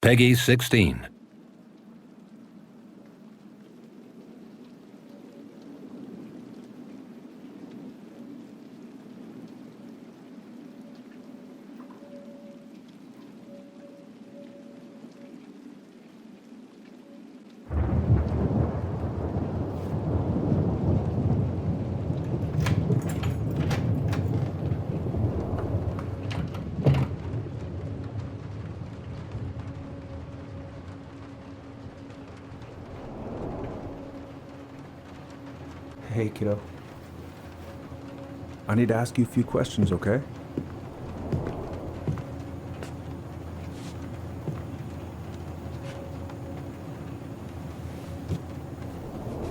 Peggy 16. Hey, kiddo. I need to ask you a few questions, okay?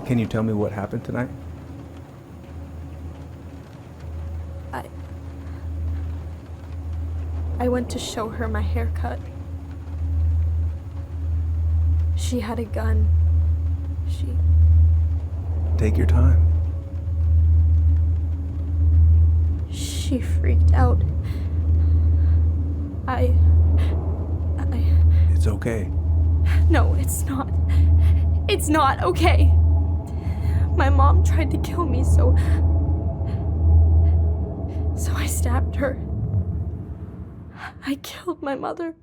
Can you tell me what happened tonight? I went to show her my haircut. She had a gun. Take your time. She freaked out. It's okay. No, it's not. It's not okay. My mom tried to kill me, so I stabbed her. I killed my mother.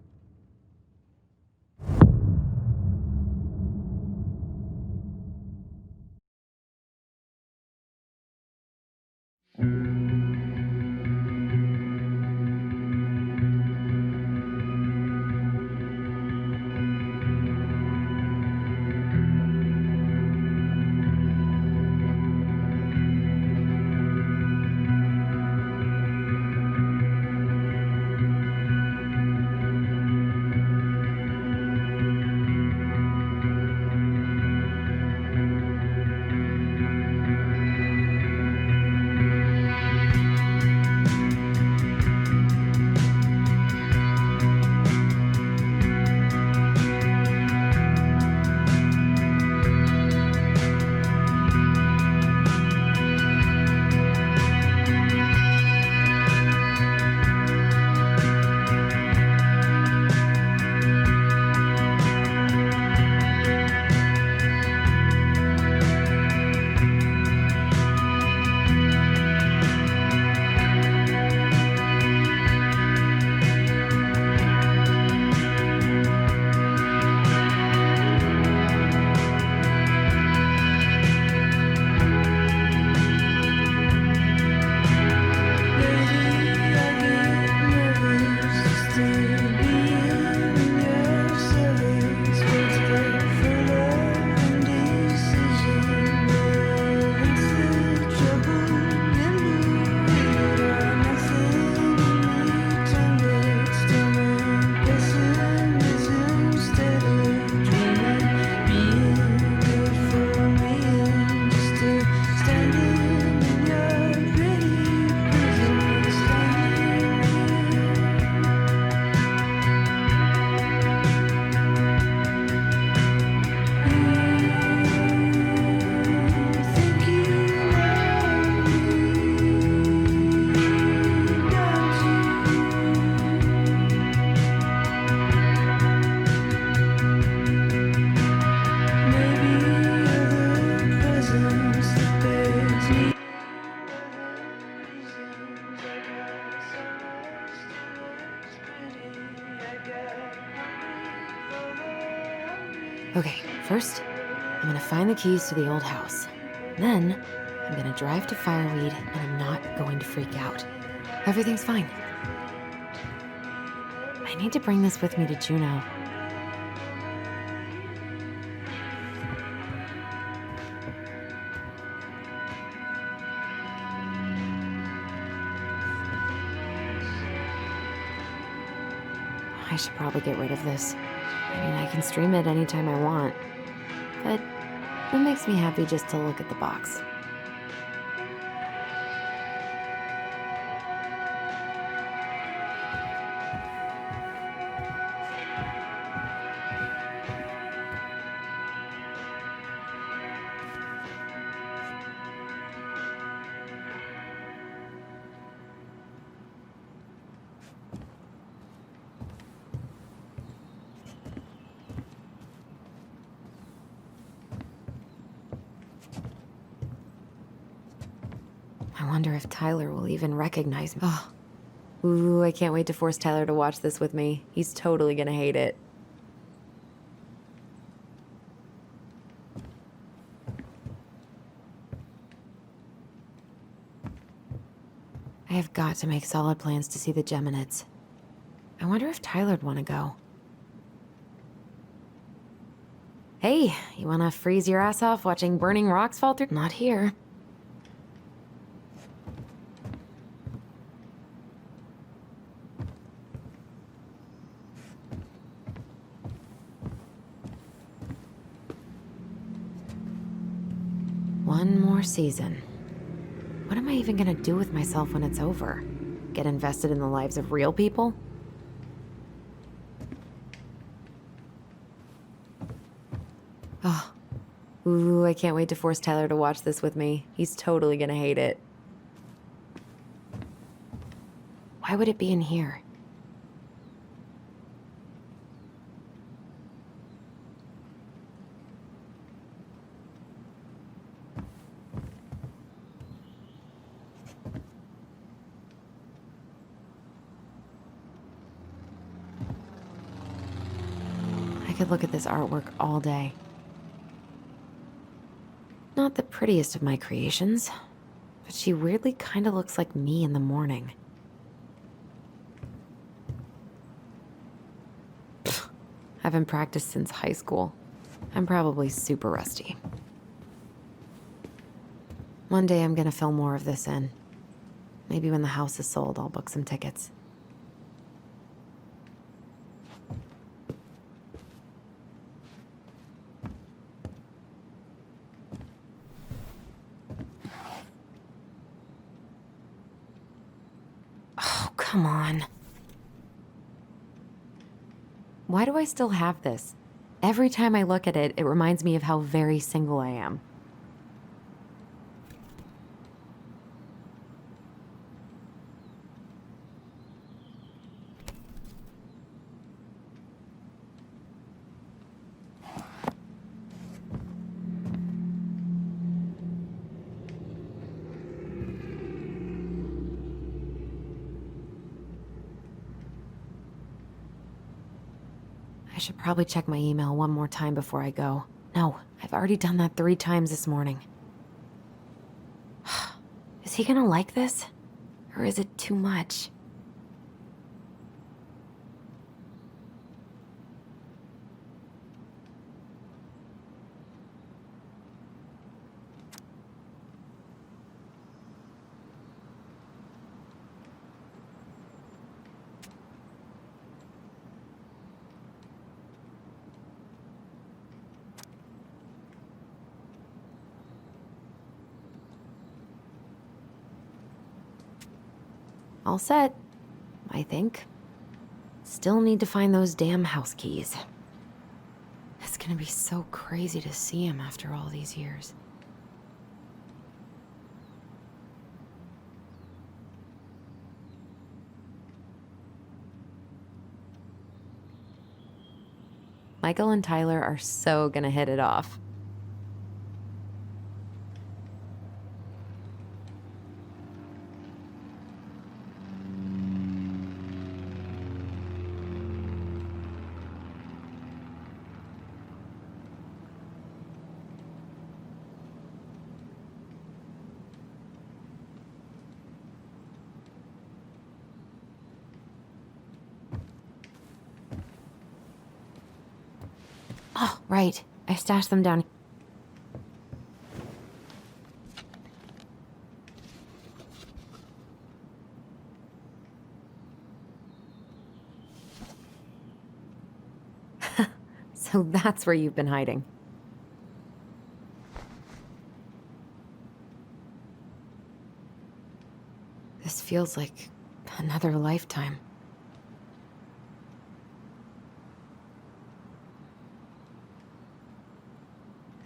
Okay, first, I'm gonna find the keys to the old house. Then, I'm gonna drive to Fireweed, and I'm not going to freak out. Everything's fine. I need to bring this with me to Juneau. I should probably get rid of this. I mean, I can stream it anytime I want, but it makes me happy just to look at the box. wonder if Tyler will even recognize me. Oh. Ooh, I can't wait to force Tyler to watch this with me. He's totally gonna hate it. I have got to make solid plans to see the Geminids. I wonder if Tyler'd want to go. Hey, you want to freeze your ass off watching burning rocks fall through? Not here. One more season. What am I even gonna do with myself when it's over? Get invested in the lives of real people? Oh. Ooh, I can't wait to force Tyler to watch this with me. He's totally gonna hate it. Why would it be in here? I could look at this artwork all day. Not the prettiest of my creations, but she weirdly kind of looks like me in the morning. Pfft, haven't practiced since high school. I'm probably super rusty. One day I'm gonna fill more of this in. Maybe when the house is sold, I'll book some tickets. Come on. Why do I still have this? Every time I look at it, it reminds me of how very single I am. I should probably check my email one more time before I go. No, I've already done that 3 times this morning. Is he gonna like this? Or is it too much? All set, I think. Still need to find those damn house keys. It's gonna be so crazy to see him after all these years. Michael and Tyler are so gonna hit it off. Oh, right. I stashed them down. So that's where you've been hiding. This feels like another lifetime.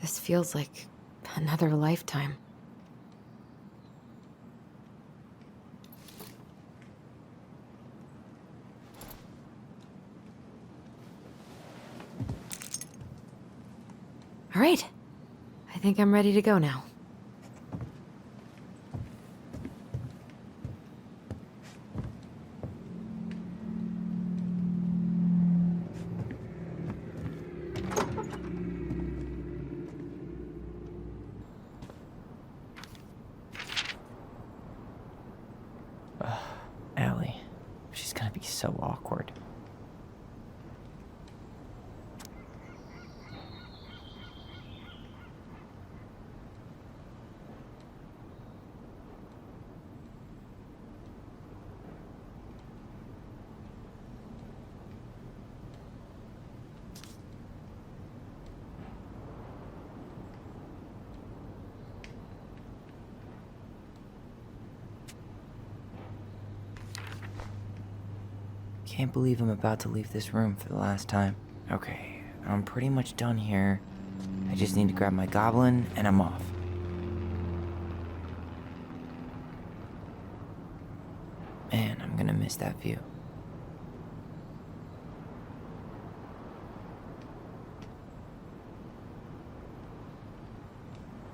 This feels like another lifetime. All right. I think I'm ready to go now. Can't believe I'm about to leave this room for the last time. Okay, I'm pretty much done here. I just need to grab my goblin and I'm off. Man, I'm gonna miss that view.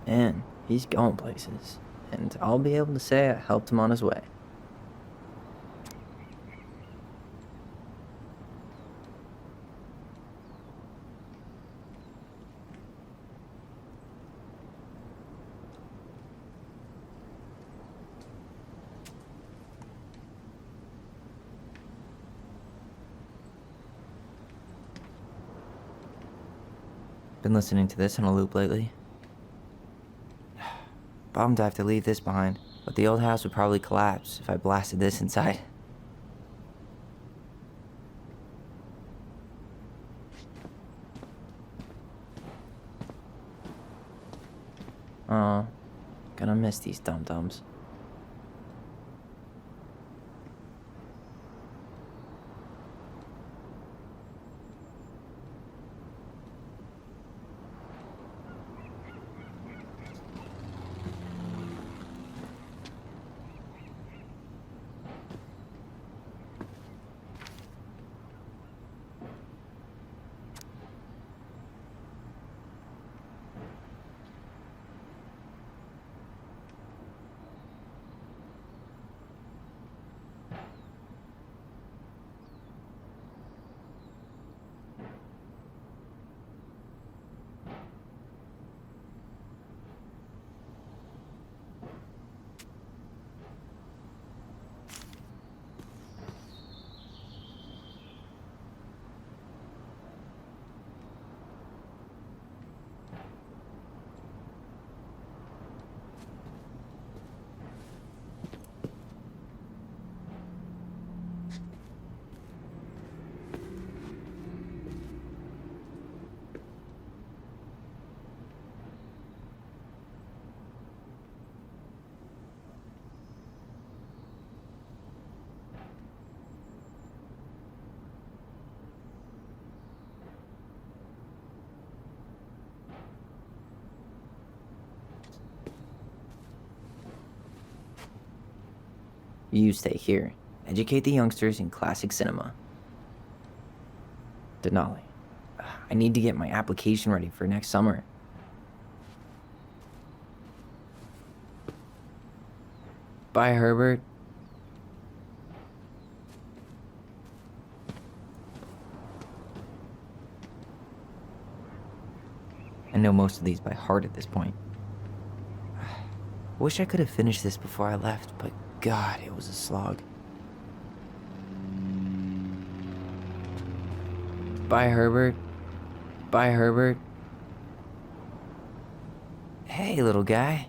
And he's going places, and I'll be able to say I helped him on his way. Been listening to this on a loop lately. Bummed I have to leave this behind, but the old house would probably collapse if I blasted this inside. Aw, gonna miss these dum-dums. You stay here. Educate the youngsters in classic cinema. Denali. I need to get my application ready for next summer. Bye, Herbert. I know most of these by heart at this point. Wish I could have finished this before I left, but God, it was a slog. Bye, Herbert. Bye, Herbert. Hey, little guy.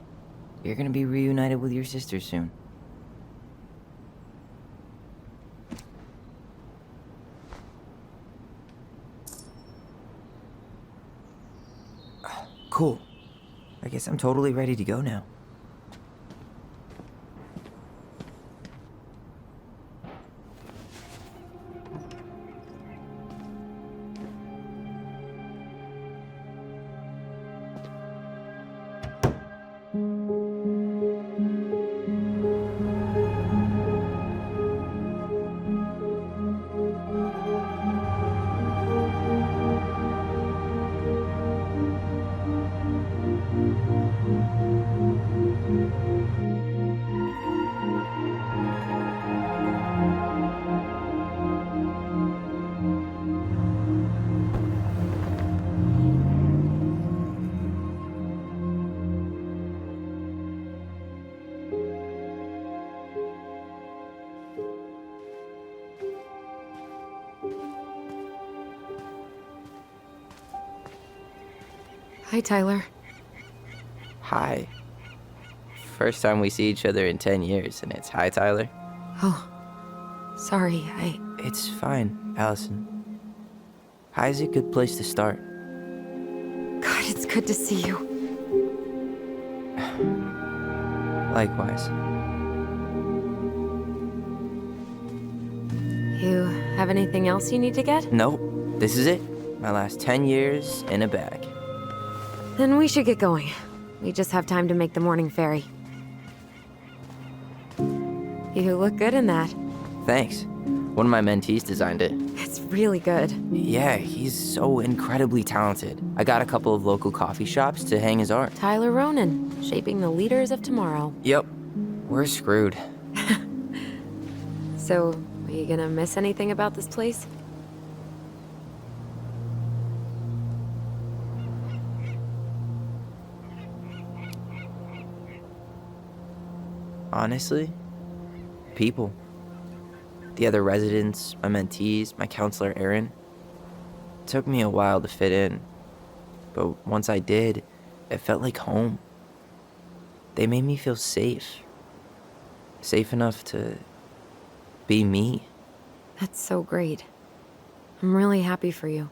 You're gonna be reunited with your sister soon. Cool. I guess I'm totally ready to go now. Hi, Tyler. Hi. First time we see each other in 10 years, and it's hi, Tyler. Oh, sorry, It's fine, Alyson. Hi's a good place to start. God, it's good to see you. Likewise. You Have anything else you need to get? Nope, this is it. My last 10 years in a bag. Then we should get going. We just have time to make the morning ferry. You look good in that. Thanks. One of my mentees designed it. It's really good. Yeah, he's so incredibly talented. I got a couple of local coffee shops to hang his art. Tyler Ronan, shaping the leaders of tomorrow. Yep, we're screwed. So, are you gonna miss anything about this place? Honestly, people. The other residents, my mentees, my counselor Aaron. It took me a while to fit in, but once I did, it felt like home. They made me feel safe. Safe enough to be me. That's so great. I'm really happy for you.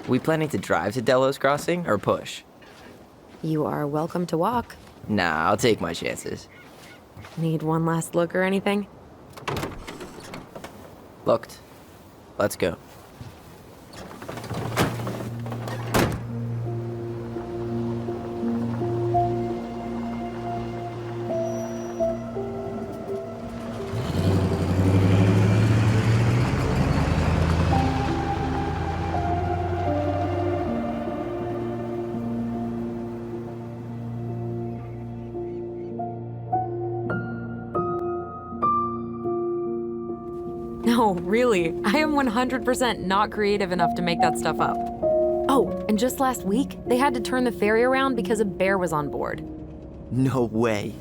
We planning to drive to Delos Crossing or push? You are welcome to walk. Nah, I'll take my chances. Need one last look or anything? Looked. Let's go. No, really. I am 100% not creative enough to make that stuff up. Oh, and just last week, they had to turn the ferry around because a bear was on board. No way.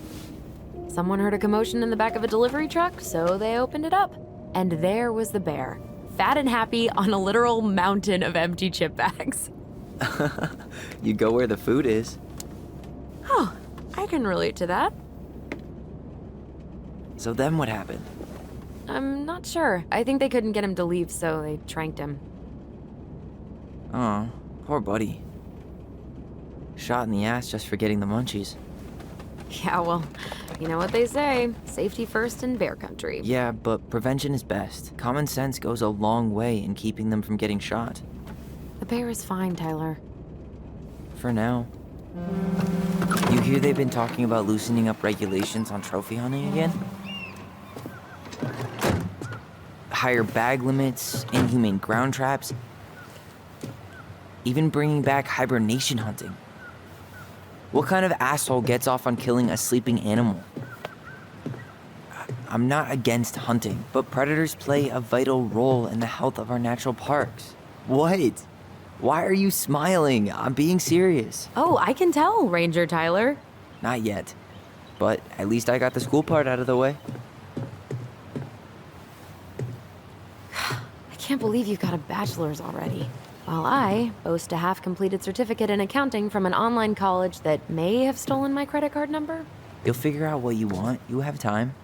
Someone heard a commotion in the back of a delivery truck, so they opened it up. And there was the bear, fat and happy on a literal mountain of empty chip bags. You go where the food is. Oh, I can relate to that. So then what happened? I'm not sure. I think they couldn't get him to leave, so they tranked him. Oh, poor buddy. Shot in the ass just for getting the munchies. Yeah, well, you know what they say. Safety first in bear country. Yeah, but prevention is best. Common sense goes a long way in keeping them from getting shot. The bear is fine, Tyler. For now. You hear they've been talking about loosening up regulations on trophy hunting again? Higher bag limits, inhumane ground traps, even bringing back hibernation hunting. What kind of asshole gets off on killing a sleeping animal? I'm not against hunting, but predators play a vital role in the health of our natural parks. What? Why are you smiling? I'm being serious. Oh, I can tell, Ranger Tyler. Not yet, but at least I got the school part out of the way. I can't believe you've got a bachelor's already. While I boast a half-completed certificate in accounting from an online college that may have stolen my credit card number. You'll figure out what you want. You have time.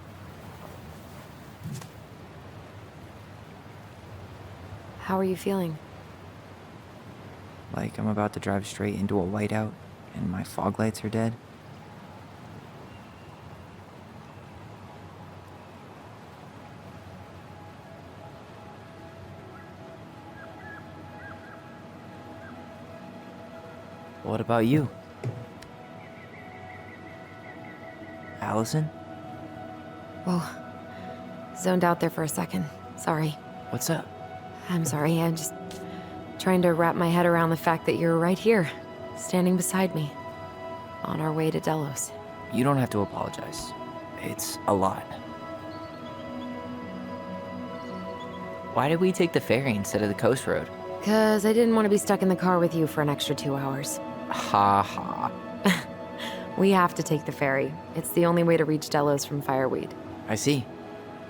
How are you feeling? Like I'm about to drive straight into a whiteout and my fog lights are dead. What about you? Alyson? Whoa. Zoned out there for a second. Sorry. What's up? I'm sorry. I'm just trying to wrap my head around the fact that you're right here, standing beside me, on our way to Delos. You don't have to apologize. It's a lot. Why did we take the ferry instead of the coast road? 'Cause I didn't want to be stuck in the car with you for an extra 2 hours. Ha ha. We have to take the ferry. It's the only way to reach Delos from Fireweed. I see.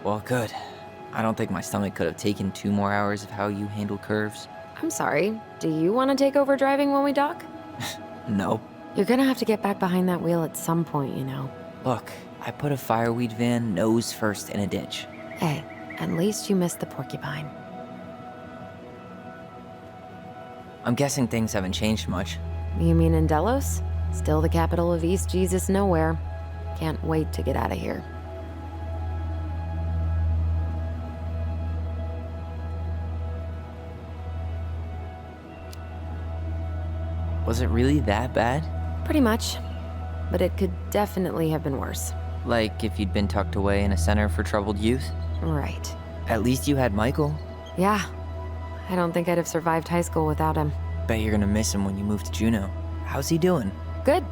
Well, good. I don't think my stomach could have taken 2 more hours of how you handle curves. I'm sorry. Do you want to take over driving when we dock? No. You're gonna have to get back behind that wheel at some point, you know. Look, I put a fireweed van nose first in a ditch. Hey, at least you missed the porcupine. I'm guessing things haven't changed much. You mean in Delos? Still the capital of East Jesus Nowhere. Can't wait to get out of here. Was it really that bad? Pretty much. But it could definitely have been worse. Like if you'd been tucked away in a center for troubled youth? Right. At least you had Michael. Yeah. I don't think I'd have survived high school without him. Bet you're gonna miss him when you move to Juneau. How's he doing? Good.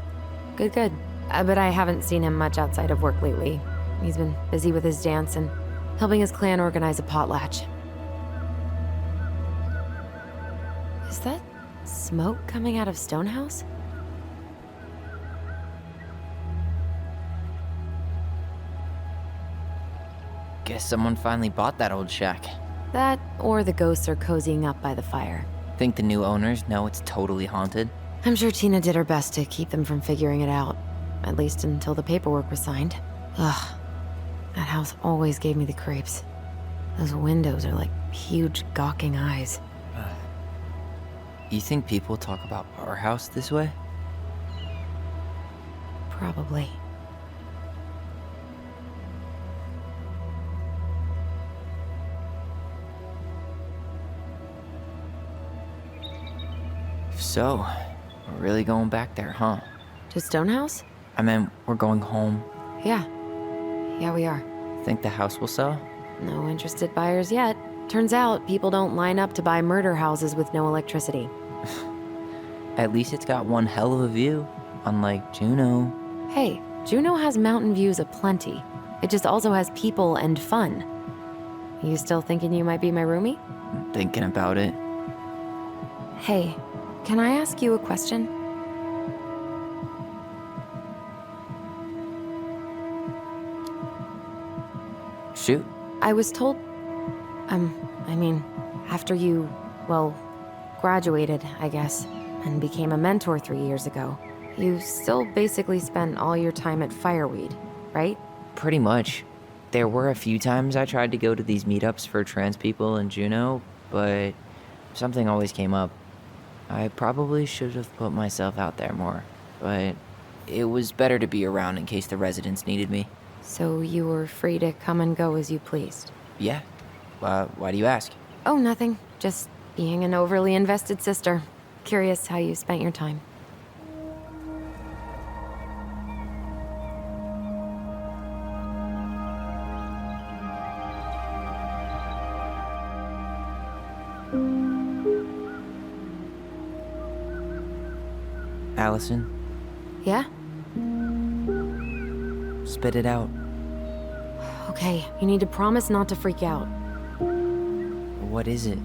Good. But I haven't seen him much outside of work lately. He's been busy with his dance and helping his clan organize a potlatch. Is that smoke coming out of Stonehouse? Guess someone finally bought that old shack. That, or the ghosts are cozying up by the fire. Think the new owners know it's totally haunted? I'm sure Tina did her best to keep them from figuring it out. At least until the paperwork was signed. Ugh. That house always gave me the creeps. Those windows are like huge gawking eyes. You think people talk about our house this way? Probably. So, we're really going back there, huh? To Stonehouse? I mean, we're going home. Yeah. Yeah, we are. Think the house will sell? No interested buyers yet. Turns out people don't line up to buy murder houses with no electricity. At least it's got one hell of a view, unlike Juneau. Hey, Juneau has mountain views aplenty. It just also has people and fun. You still thinking you might be my roomie? I'm thinking about it. Hey, can I ask you a question? Shoot. I was told, after you, well, graduated, I guess, and became a mentor 3 years ago, you still basically spent all your time at Fireweed, right? Pretty much. There were a few times I tried to go to these meetups for trans people in Juneau, but something always came up. I probably should have put myself out there more, but it was better to be around in case the residents needed me. So you were free to come and go as you pleased? Yeah. Why do you ask? Oh, nothing. Just being an overly invested sister. Curious how you spent your time. Alyson, Yeah? spit it out. Okay, you need to promise not to freak out. What is it?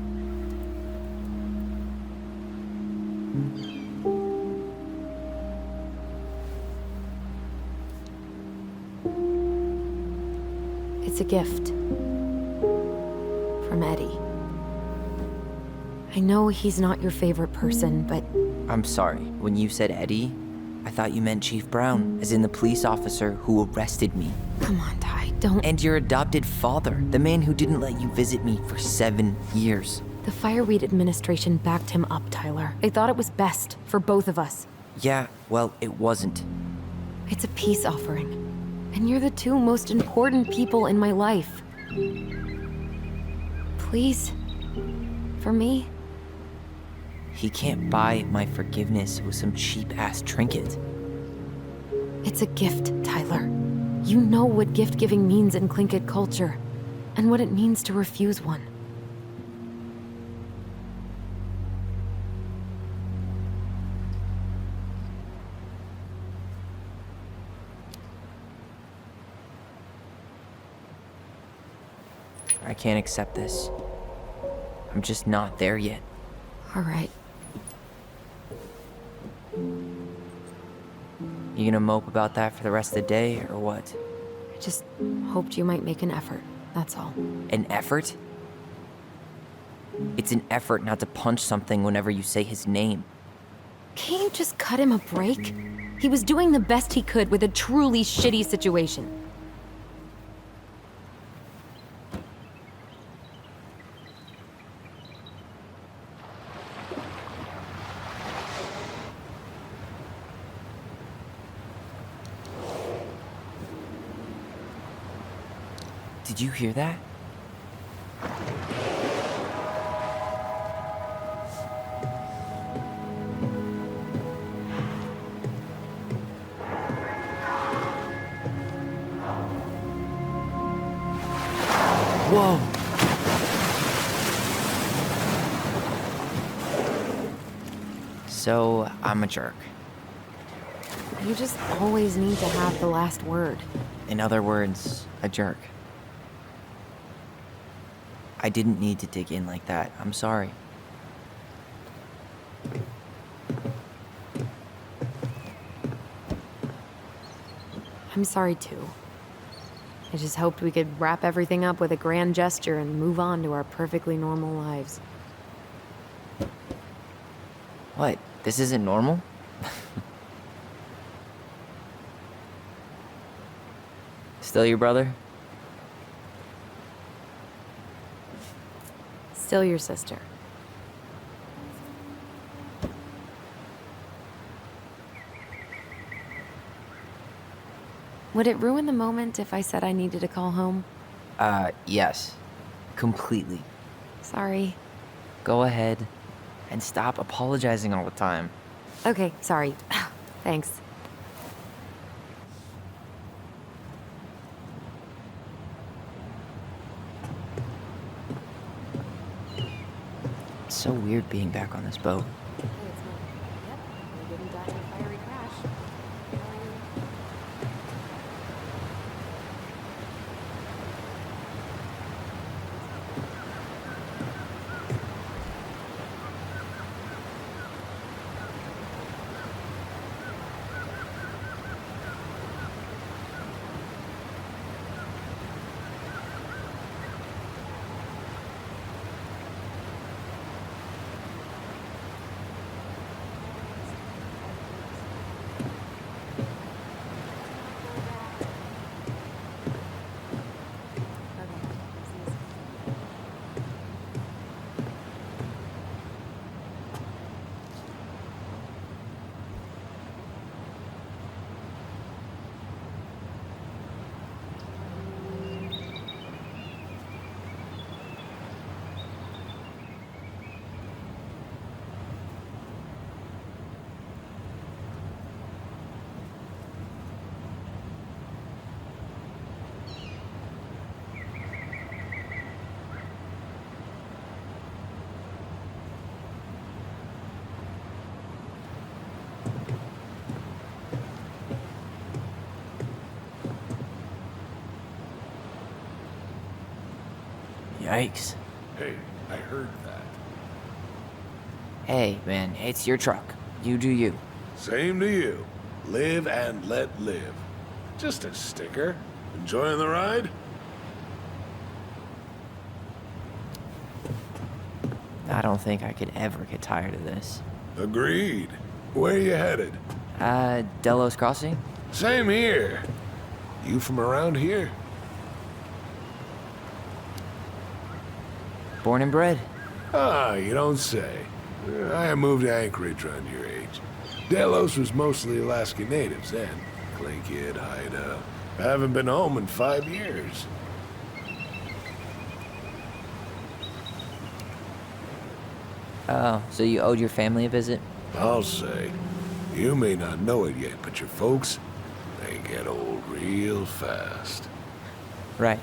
It's a gift. From Eddie. I know he's not your favorite person, but I'm sorry. When you said Eddie, I thought you meant Chief Brown, as in the police officer who arrested me. come on, Ty, don't. And your adopted father, the man who didn't let you visit me for 7 years. The Fireweed administration backed him up, Tyler. They thought it was best for both of us. Yeah, well, it wasn't. It's a peace offering. And you're the two most important people in my life. Please. For me. He can't buy my forgiveness with some cheap-ass trinket. It's a gift, Tyler. You know what gift-giving means in Tlingit culture, and what it means to refuse one. I can't accept this. I'm just not there yet. All right. You gonna mope about that for the rest of the day, or what? I just hoped you might make an effort, that's all. An effort? It's an effort not to punch something whenever you say his name. Can't you just cut him a break? He was doing the best he could with a truly shitty situation. Did you hear that? Whoa! So, I'm a jerk. You just always need to have the last word. In other words, a jerk. I didn't need to dig in like that. I'm sorry. I'm sorry too. I just hoped we could wrap everything up with a grand gesture and move on to our perfectly normal lives. What? This isn't normal? Still your brother? Still your sister. Would it ruin the moment if I said I needed to call home? Yes. Completely. Sorry. Go ahead and stop apologizing all the time. Okay, sorry. Thanks. It's so weird being back on this boat. Yikes. Hey, I heard that. Hey, man, it's your truck. You do you. Same to you. Live and let live. Just a sticker. Enjoying the ride? I don't think I could ever get tired of this. Agreed. Where you headed? Delos Crossing? Same here. You from around here? Born and bred. Ah, you don't say. I moved to Anchorage around your age. Delos was mostly Alaska natives then. Clay Kid, Haida. I haven't been home in 5 years. Oh, so you owed your family a visit? I'll say. You may not know it yet, but your folks, they get old real fast. Right.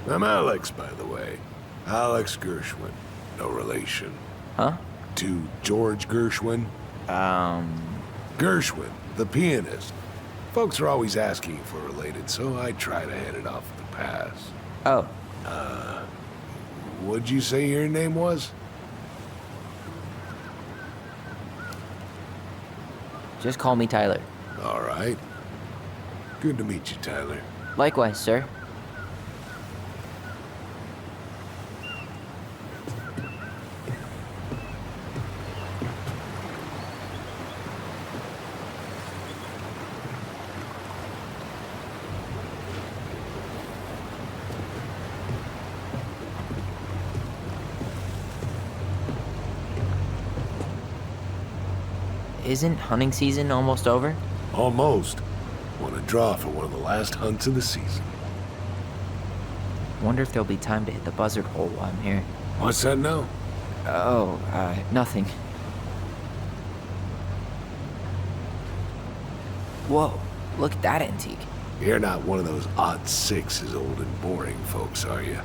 I'm Alex, by the way. Alex Gershwin. No relation. Huh? To George Gershwin. Gershwin, the pianist. Folks are always asking if we're related, so I try to head it off at the pass. Oh, What'd you say your name was? just call me Tyler. All right. Good to meet you, Tyler. Likewise, sir. Isn't hunting season almost over? Almost. Want to draw for one of the last hunts of the season. Wonder if there'll be time to hit the buzzard hole while I'm here. What's that now? Oh, nothing. Whoa, look at that antique. You're not one of those odd sixes, old and boring folks, are you?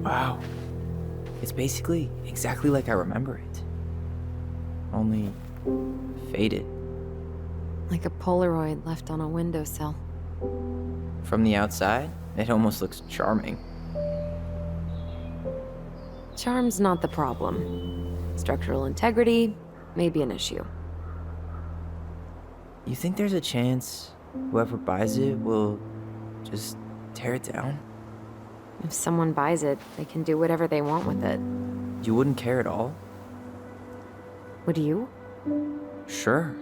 Wow. It's basically exactly like I remember it. Only faded. Like a Polaroid left on a windowsill. From the outside, it almost looks charming. Charm's not the problem. Structural integrity may be an issue. You think there's a chance whoever buys it will just tear it down? If someone buys it, they can do whatever they want with it. You wouldn't care at all? Would you? Sure.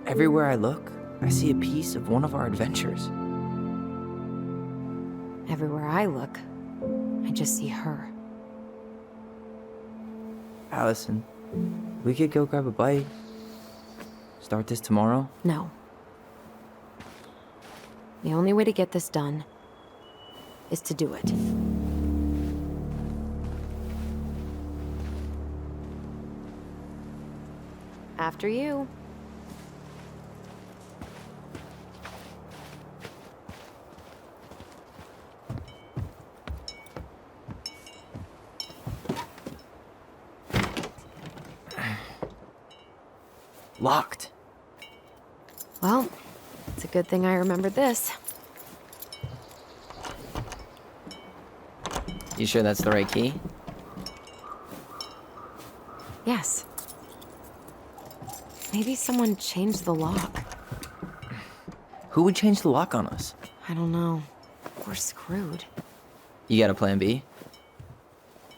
Everywhere I look, I see a piece of one of our adventures. Everywhere I look, I just see her. Alyson, we could go grab a bite. Start this tomorrow? No. The only way to get this done is to do it. After you. Locked. Well, it's a good thing I remembered this. You sure that's the right key? Yes. Maybe someone changed the lock. Who would change the lock on us? I don't know. We're screwed. You got a plan B?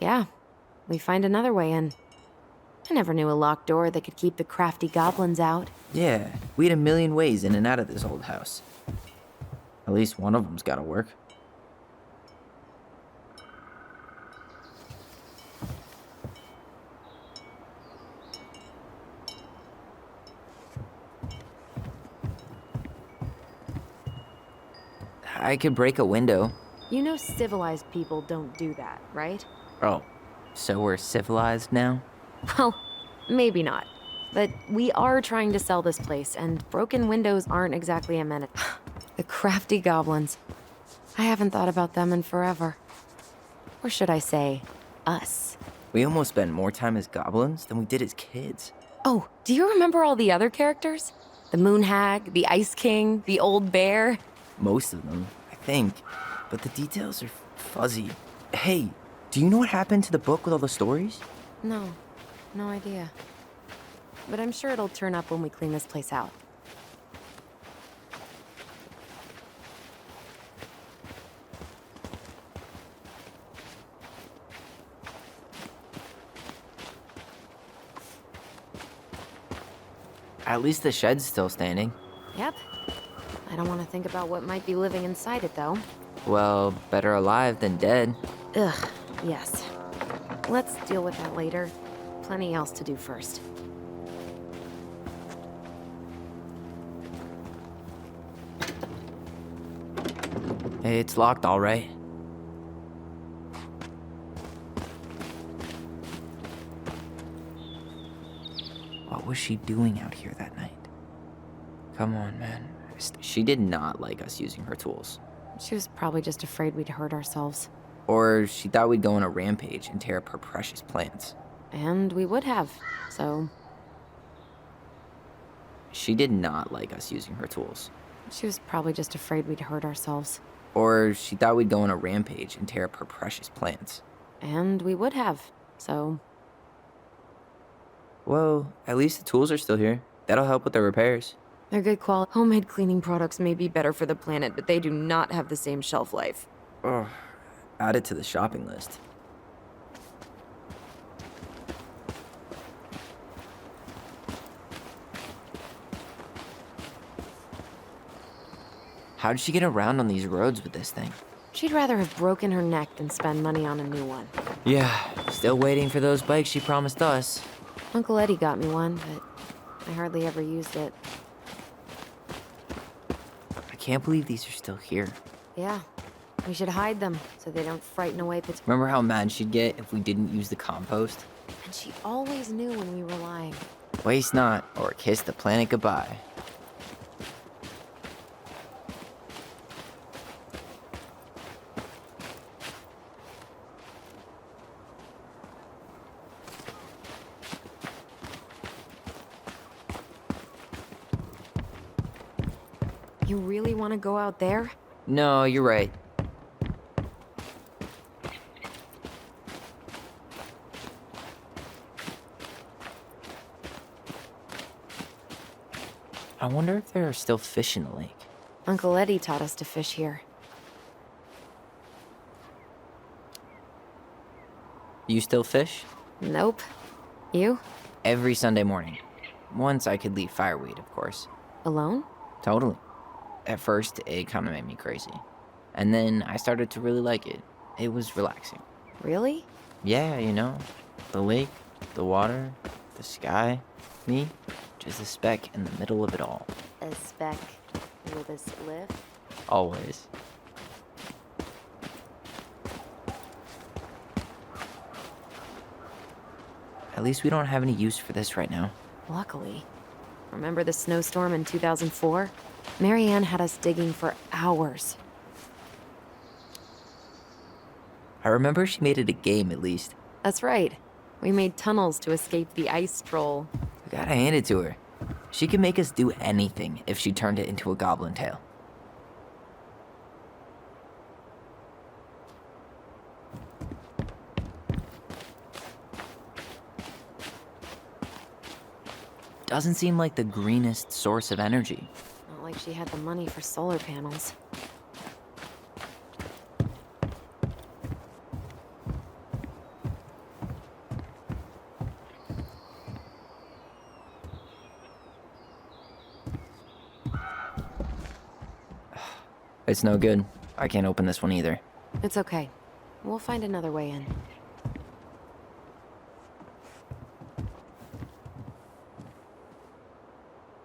Yeah. we find another way in. I never knew a locked door that could keep the crafty goblins out. Yeah, we had a million ways in and out of this old house. At least one of them's gotta work. I could break a window. You know civilized people don't do that, right? Oh, so we're civilized now? Well, maybe not. But we are trying to sell this place, and broken windows aren't exactly a amenity. The crafty goblins. I haven't thought about them in forever. Or should I say, us. We almost spent more time as goblins than we did as kids. Oh, do you remember all the other characters? The Moon Hag, the Ice King, the Old Bear? Most of them, I think. But the details are fuzzy. Hey, do you know what happened to the book with all the stories? No idea. But I'm sure it'll turn up when we clean this place out. At least the shed's still standing. Yep. I don't want to think about what might be living inside it, though. Well, better alive than dead. Ugh, yes. Let's deal with that later. Plenty else to do first. Hey, it's locked, all right. What was she doing out here that night? Come on, man. She did not like us using her tools. She was probably just afraid we'd hurt ourselves. Or she thought we'd go on a rampage and tear up her precious plants. And we would have, so... She did not like us using her tools. She was probably just afraid we'd hurt ourselves. Or she thought we'd go on a rampage and tear up her precious plants. And we would have, so... Well, at least the tools are still here. That'll help with the repairs. They're good quality. Homemade cleaning products may be better for the planet, but they do not have the same shelf life. Ugh. Add it to the shopping list. How did she get around on these roads with this thing? She'd rather have broken her neck than spend money on a new one. Yeah, still waiting for those bikes she promised us. Uncle Eddie got me one, but I hardly ever used it. I can't believe these are still here. Yeah, we should hide them so they don't frighten away Remember how mad she'd get if we didn't use the compost? And she always knew when we were lying. Waste not, or kiss the planet goodbye. You really want to go out there? No, you're right. I wonder if there are still fish in the lake. Uncle Eddie taught us to fish here. You still fish? Nope. You? Every Sunday morning. Once I could leave fireweed, of course. Alone? Totally. At first, it kind of made me crazy. And then I started to really like it. It was relaxing. Really? Yeah, you know, the lake, the water, the sky, me, just a speck in the middle of it all. A speck with a spliff? Always. At least we don't have any use for this right now. Luckily. Remember the snowstorm in 2004? Marianne had us digging for hours. I remember she made it a game, at least. That's right. We made tunnels to escape the ice troll. I gotta hand it to her. She could make us do anything if she turned it into a goblin tale. Doesn't seem like the greenest source of energy. Not like she had the money for solar panels. It's no good. I can't open this one either. It's okay. We'll find another way in.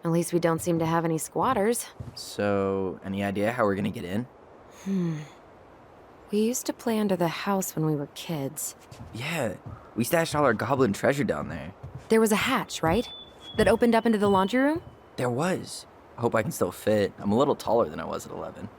At least we don't seem to have any squatters. So, any idea how we're gonna get in? We used to play under the house when we were kids. Yeah, we stashed all our goblin treasure down there. There was a hatch, right? That opened up into the laundry room? There was. I hope I can still fit. I'm a little taller than I was at 11.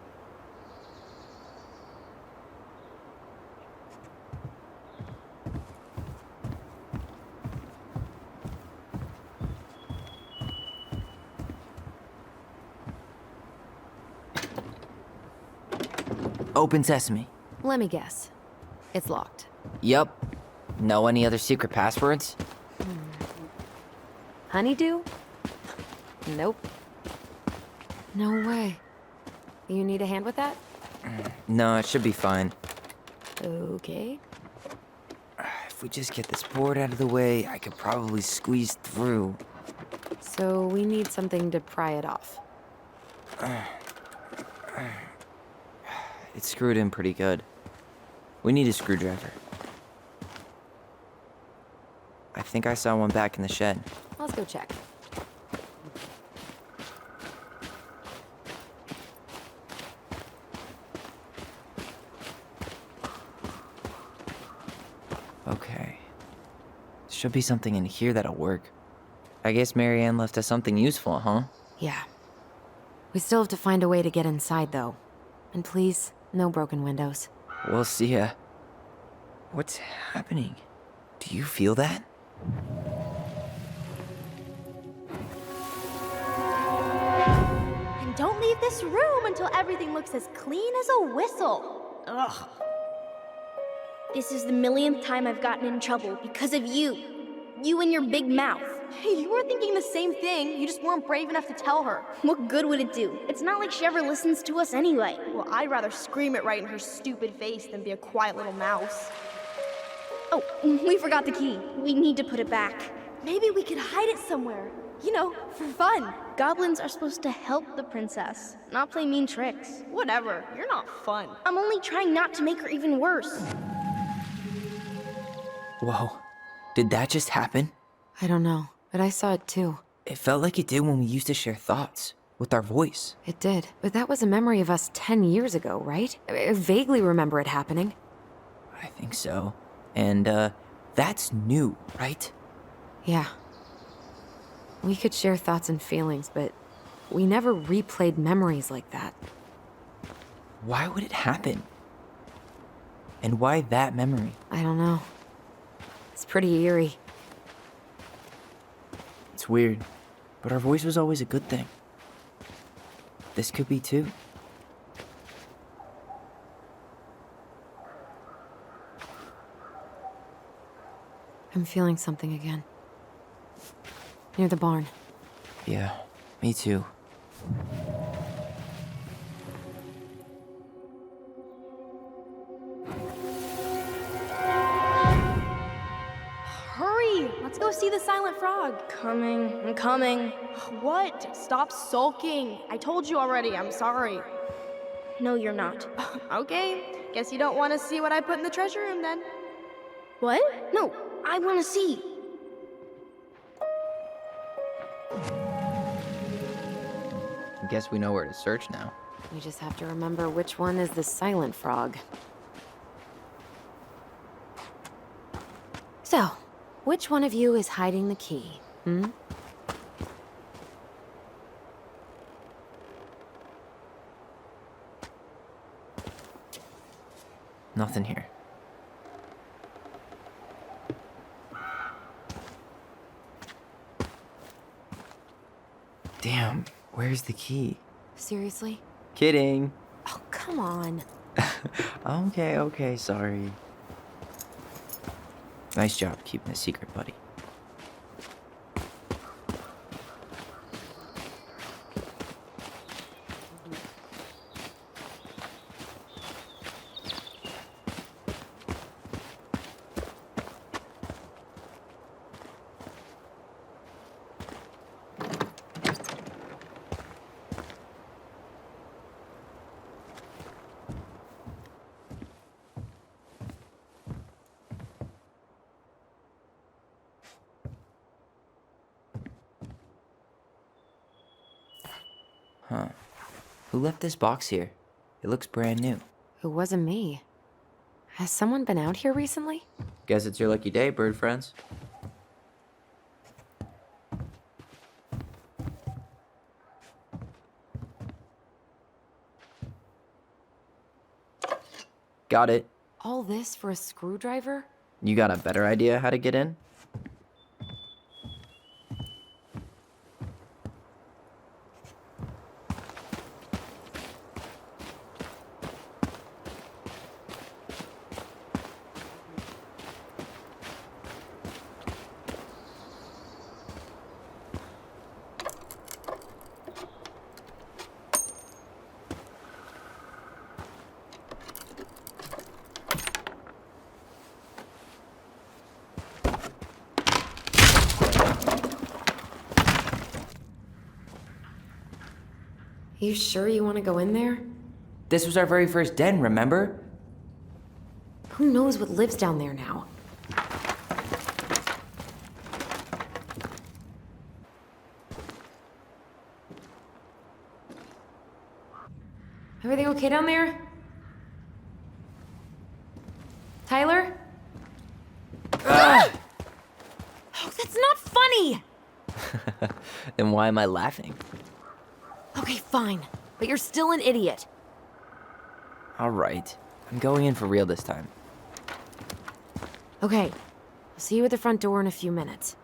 Open sesame. Let me guess. It's locked. Yup. Know any other secret passwords? Honeydew? Nope. No way. You need a hand with that? No, it should be fine. Okay. If we just get this board out of the way, I could probably squeeze through. So we need something to pry it off. It's screwed in pretty good. We need a screwdriver. I think I saw one back in the shed. Let's go check. Okay. Should be something in here that'll work. I guess Marianne left us something useful, huh? Yeah. We still have to find a way to get inside, though. And please, no broken windows. We'll see ya. What's happening? Do you feel that? And don't leave this room until everything looks as clean as a whistle. Ugh. This is the millionth time I've gotten in trouble because of you. You and your big mouth. Hey, you were thinking the same thing. You just weren't brave enough to tell her. What good would it do? It's not like she ever listens to us anyway. Well, I'd rather scream it right in her stupid face than be a quiet little mouse. Oh, we forgot the key. We need to put it back. Maybe we could hide it somewhere. You know, for fun. Goblins are supposed to help the princess, not play mean tricks. Whatever, you're not fun. I'm only trying not to make her even worse. Whoa. Did that just happen? I don't know, but I saw it too. It felt like it did when we used to share thoughts with our voice. It did. But that was a memory of us 10 years ago, right? I vaguely remember it happening. I think so. And, that's new, right? Yeah. We could share thoughts and feelings, but we never replayed memories like that. Why would it happen? And why that memory? I don't know. It's pretty eerie. It's weird, but our voice was always a good thing. This could be too. I'm feeling something again. Near the barn. Yeah, me too. Hurry! Let's go see the silent frog. I'm coming. What? Stop sulking. I told you already, I'm sorry. No, you're not. Okay, guess you don't want to see what I put in the treasure room then. What? No, I want to see. I guess we know where to search now. We just have to remember which one is the silent frog. So, which one of you is hiding the key? Nothing here. Damn, where's the key? Seriously? Kidding. Oh, come on. Okay, sorry. Nice job keeping a secret, buddy. Who left this box here? It looks brand new. It wasn't me. Has someone been out here recently? Guess it's your lucky day, bird friends. Got it. All this for a screwdriver? You got a better idea how to get in? You sure you want to go in there? This was our very first den, remember? Who knows what lives down there now? Everything okay down there? Tyler? Oh, that's not funny! Then why am I laughing? Okay, fine. But you're still an idiot. Alright, I'm going in for real this time. Okay. I'll see you at the front door in a few minutes.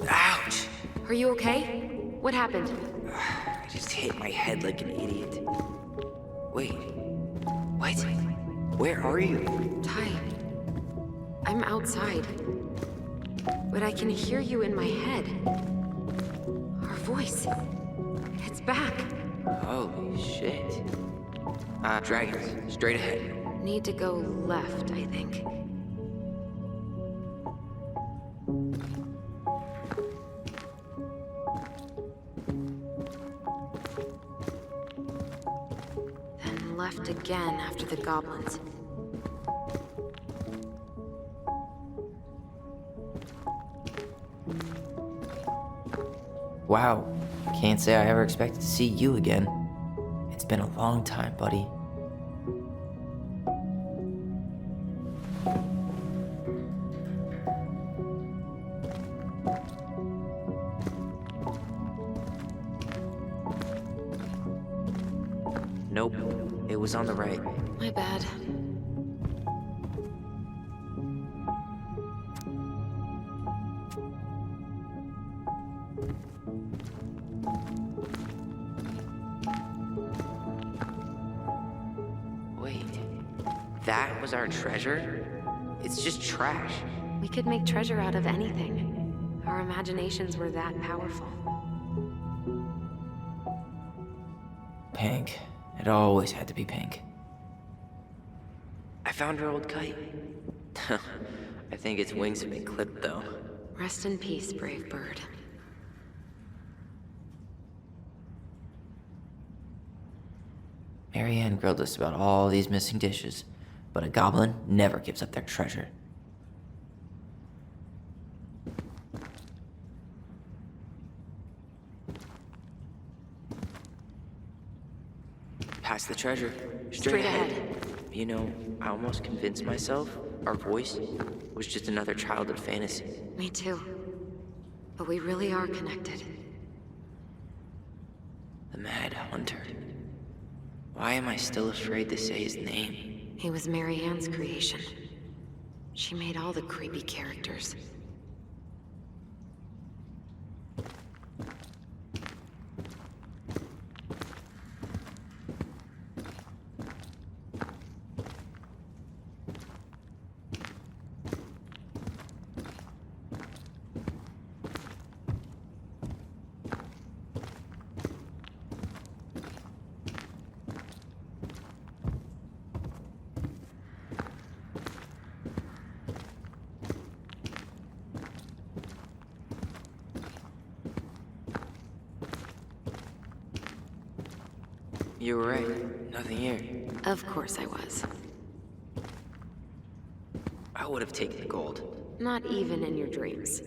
Ouch! Are you okay? What happened? I just hit my head like an idiot. Wait, what? Where are you? Ty, I'm outside. But I can hear you in my head. Our voice. It's back. Holy shit. Dragons, straight ahead. Need to go left, I think. Then left again after the goblins. Wow, can't say I ever expected to see you again. It's been a long time, buddy. Nope, it was on the right. My bad. Wait, that was our treasure? It's just trash. We could make treasure out of anything. Our imaginations were that powerful. Pink. It always had to be pink. I found her old kite. I think its wings have been clipped, though. Rest in peace, brave bird. Marianne grilled us about all these missing dishes, but a goblin never gives up their treasure. Past the treasure. Straight ahead. You know, I almost convinced myself our voice was just another childhood fantasy. Me too. But we really are connected. The Mad Hunter. Why am I still afraid to say his name? He was Marianne's creation. She made all the creepy characters. You were right. Nothing here. Of course I was. I would have taken the gold. Not even in your dreams.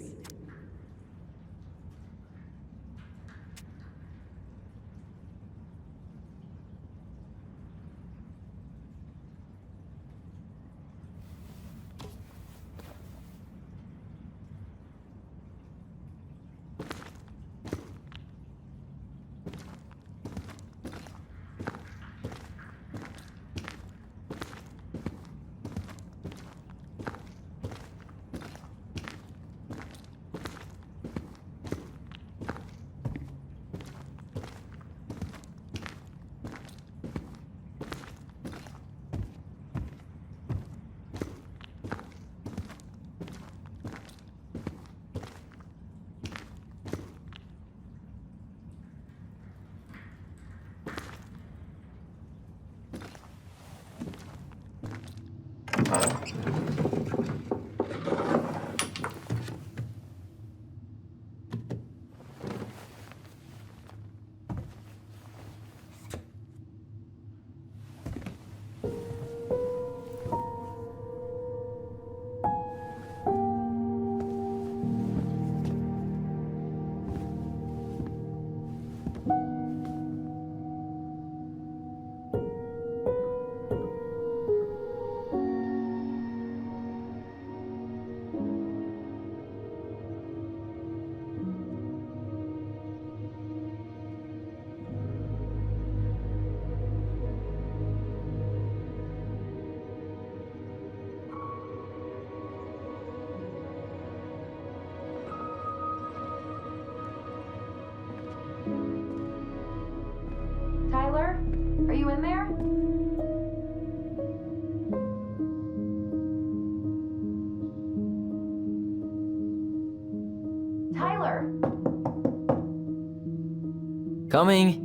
Tyler, are you in there? Tyler! Coming!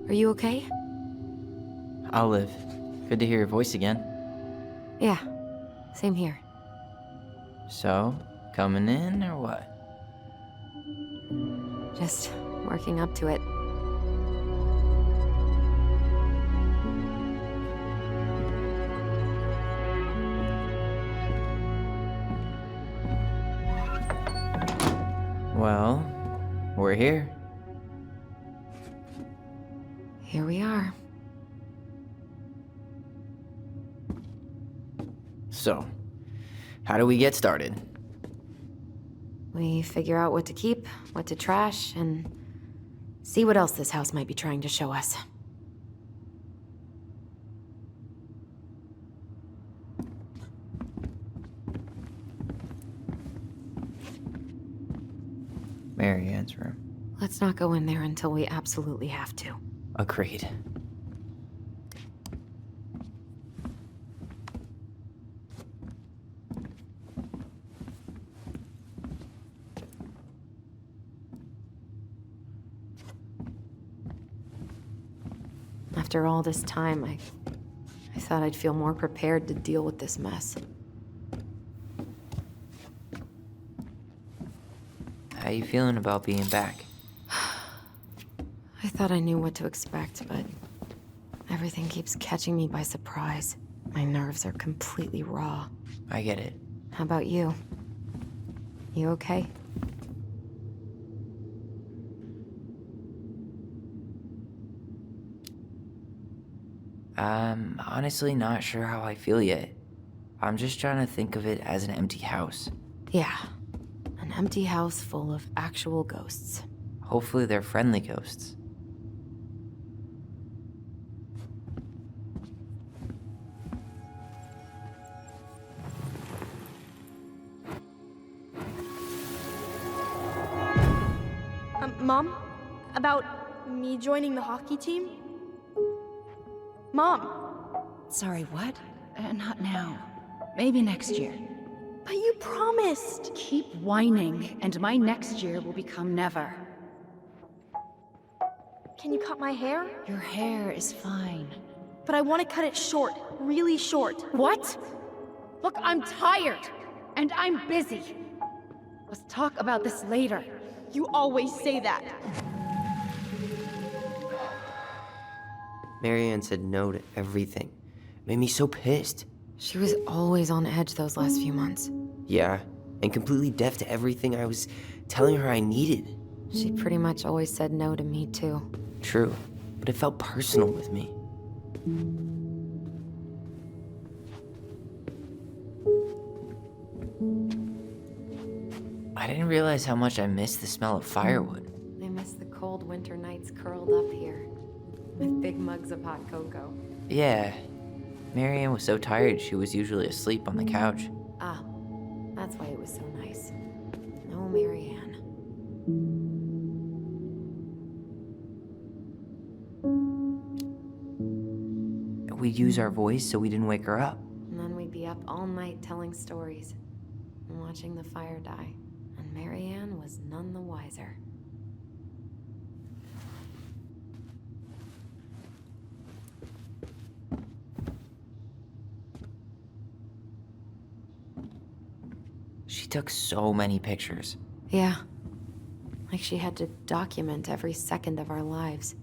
Are you okay? I'll live. Good to hear your voice again. Yeah, same here. So, coming in or what? Just working up to it. Well, we're here. Here we are. So, how do we get started? We figure out what to keep, what to trash, and see what else this house might be trying to show us. Mary Ann's room. Let's not go in there until we absolutely have to. Agreed. After all this time, I thought I'd feel more prepared to deal with this mess. How you feeling about being back? I thought I knew what to expect, but everything keeps catching me by surprise. My nerves are completely raw. I get it. How about you? You okay? I'm honestly not sure how I feel yet. I'm just trying to think of it as an empty house. Yeah. An empty house full of actual ghosts. Hopefully they're friendly ghosts. Mom? About me joining the hockey team? Mom! Sorry, what? Not now. Maybe next year. But you promised! Keep whining, and my next year will become never. Can you cut my hair? Your hair is fine. But I want to cut it short. Really short. What? Look, I'm tired, and I'm busy. Let's talk about this later. You always say that. Marianne said no to everything. Made me so pissed. She was always on edge those last few months. Yeah, and completely deaf to everything I was telling her I needed. She pretty much always said no to me, too. True, but it felt personal with me. I didn't realize how much I missed the smell of firewood. I miss the cold winter nights curled up here, with big mugs of hot cocoa. Yeah, Marianne was so tired she was usually asleep on the couch. Ah, that's why it was so nice. No Marianne. We'd use our voice so we didn't wake her up. And then we'd be up all night telling stories and watching the fire die. And Marianne was none the wiser. She took so many pictures. Yeah. Like she had to document every second of our lives.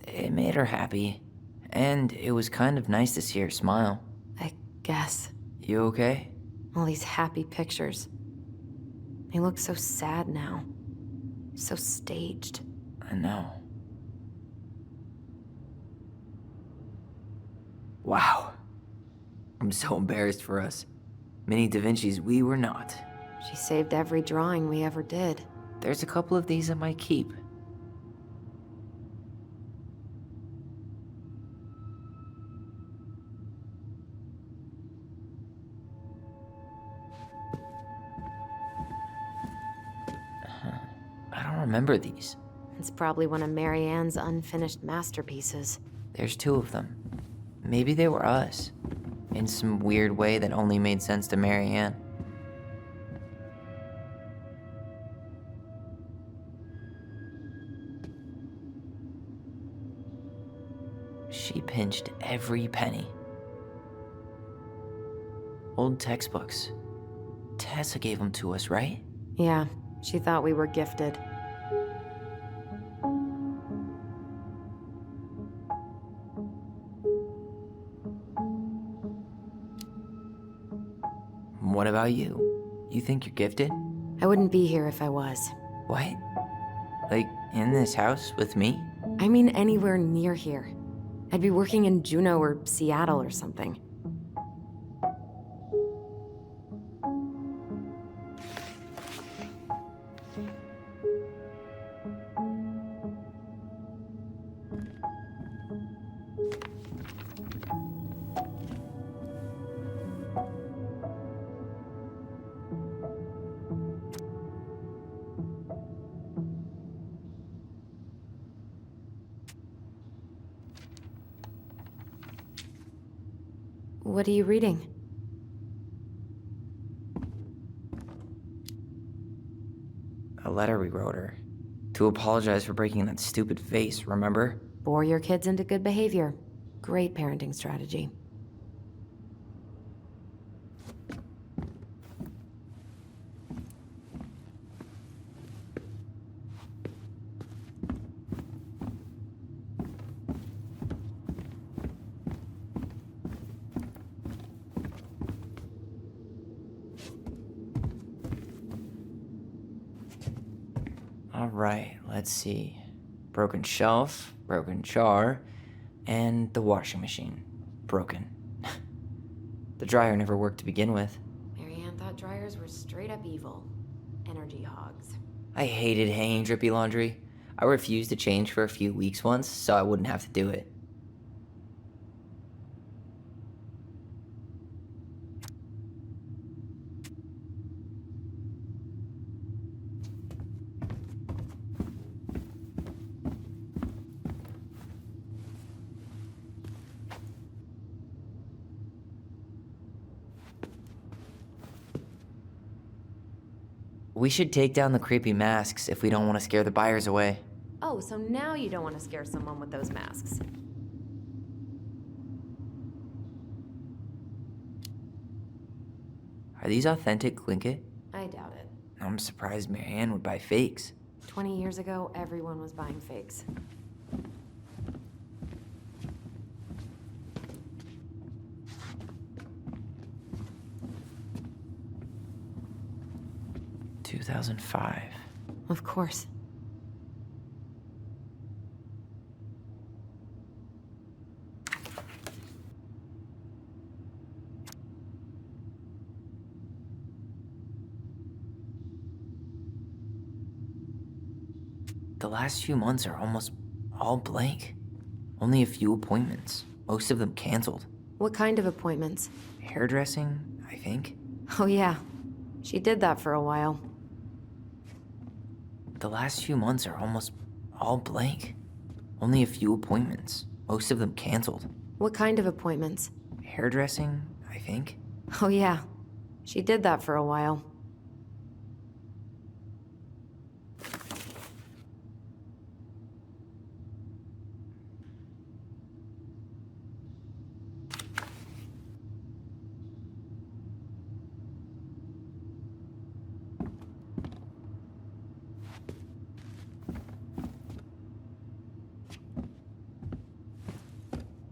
It made her happy, and it was kind of nice to see her smile. I guess. You okay? All these happy pictures. They look so sad now. So staged. I know. Wow. I'm so embarrassed for us. Mini Da Vinci's we were not. She saved every drawing we ever did. There's a couple of these I might keep. I don't remember these. It's probably one of Marianne's unfinished masterpieces. There's two of them. Maybe they were us. In some weird way that only made sense to Marianne. She pinched every penny. Old textbooks. Tessa gave them to us, right? Yeah, she thought we were gifted. What about you? You think you're gifted? I wouldn't be here if I was. What? Like, in this house with me? I mean anywhere near here. I'd be working in Juneau or Seattle or something. What are you reading? A letter we wrote her. To apologize for breaking that stupid vase, remember? Bore your kids into good behavior. Great parenting strategy. Alright, let's see. Broken shelf, broken jar, and the washing machine. Broken. The dryer never worked to begin with. Marianne thought dryers were straight up evil. Energy hogs. I hated hanging drippy laundry. I refused to change for a few weeks once, so I wouldn't have to do it. We should take down the creepy masks if we don't want to scare the buyers away. Oh, so now you don't want to scare someone with those masks. Are these authentic Tlingit? I doubt it. I'm surprised Marianne would buy fakes. 20 years ago, everyone was buying fakes. $2005. Of course. The last few months are almost all blank. Only a few appointments, most of them canceled. What kind of appointments? Hairdressing, I think. Oh yeah, she did that for a while. The last few months are almost all blank. Only a few appointments, most of them canceled. What kind of appointments? Hairdressing, I think. Oh yeah, she did that for a while.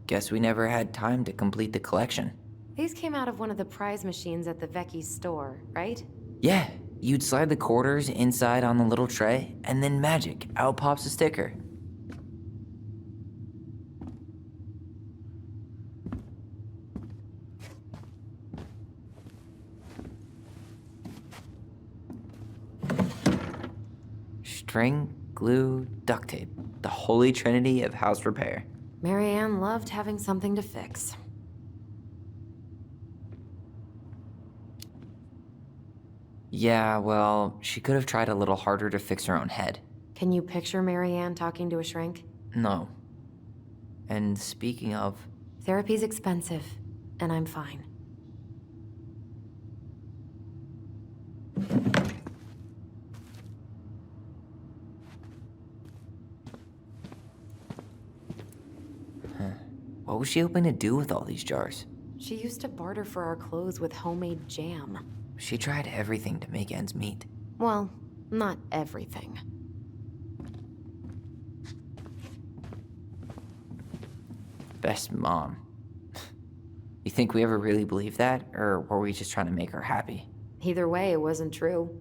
Guess we never had time to complete the collection. These came out of one of the prize machines at the Vecchi's store, right? Yeah, you'd slide the quarters inside on the little tray, and then magic, out pops a sticker. String, glue, duct tape. The holy trinity of house repair. Marianne loved having something to fix. Yeah, well, she could have tried a little harder to fix her own head. Can you picture Marianne talking to a shrink? No. And speaking of, Therapy's expensive, and I'm fine. what was she hoping to do with all these jars? She used to barter for our clothes with homemade jam. She tried everything to make ends meet. Well, not everything. Best mom. You think we ever really believed that, or were we just trying to make her happy? Either way, it wasn't true.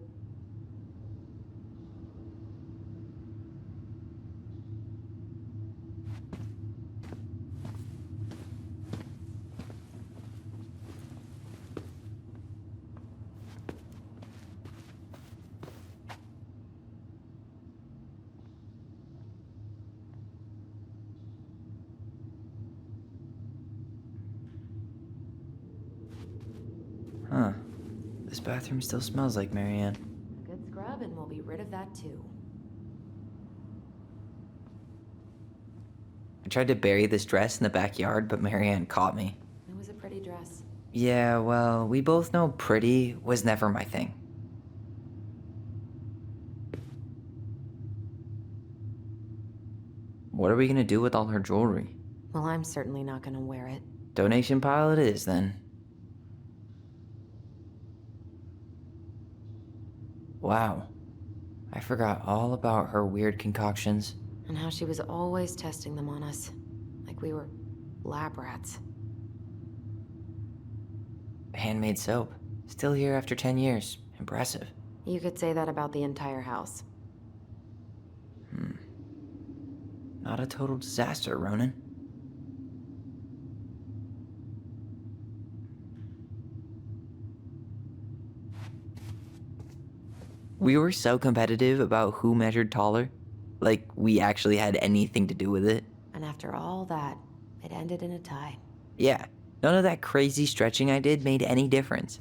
Huh. This bathroom still smells like Marianne. Good scrub, and we'll be rid of that too. I tried to bury this dress in the backyard, but Marianne caught me. It was a pretty dress. Yeah, well, we both know pretty was never my thing. What are we gonna do with all her jewelry? Well, I'm certainly not gonna wear it. Donation pile it is, then. Wow. I forgot all about her weird concoctions. And how she was always testing them on us. Like we were lab rats. Handmade soap. Still here after 10 years. Impressive. You could say that about the entire house. Not a total disaster, Ronan. We were so competitive about who measured taller. Like we actually had anything to do with it. And after all that, it ended in a tie. Yeah, none of that crazy stretching I did made any difference.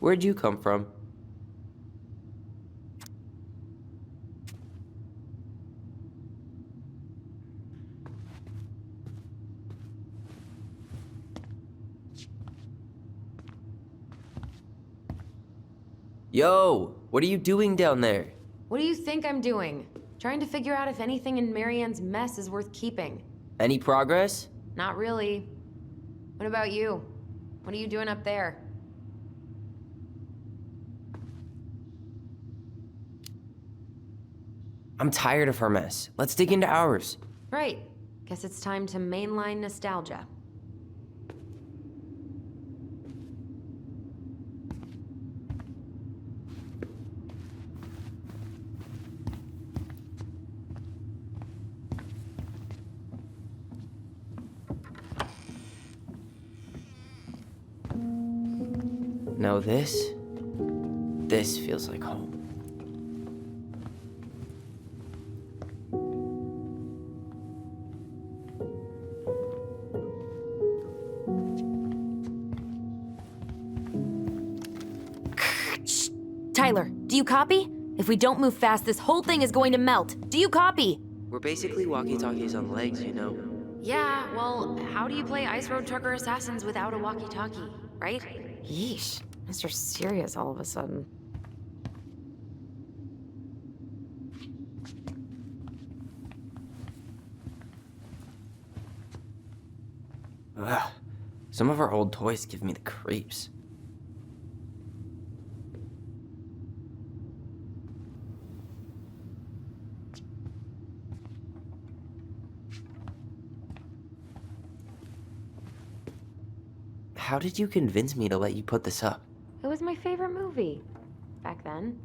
Where'd you come from? Yo, what are you doing down there? What do you think I'm doing? Trying to figure out if anything in Marianne's mess is worth keeping. Any progress? Not really. What about you? What are you doing up there? I'm tired of her mess. Let's dig into ours. Right. Guess it's time to mainline nostalgia. No, this feels like home. Tyler, do you copy? If we don't move fast, this whole thing is going to melt. Do you copy? We're basically walkie-talkies on legs, you know. Yeah, well, how do you play Ice Road Trucker Assassins without a walkie-talkie, right? Yeesh, Mr. Serious all of a sudden. Ugh. Some of our old toys give me the creeps. How did you convince me to let you put this up? It was my favorite movie. Back then.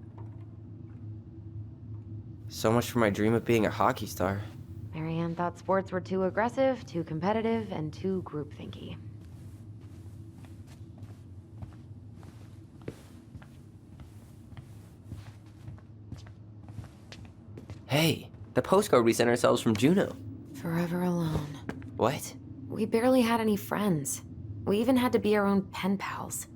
So much for my dream of being a hockey star. Marianne thought sports were too aggressive, too competitive, and too groupthinky. Hey, the postcard we sent ourselves from Juneau. Forever alone. What? We barely had any friends. We even had to be our own pen pals.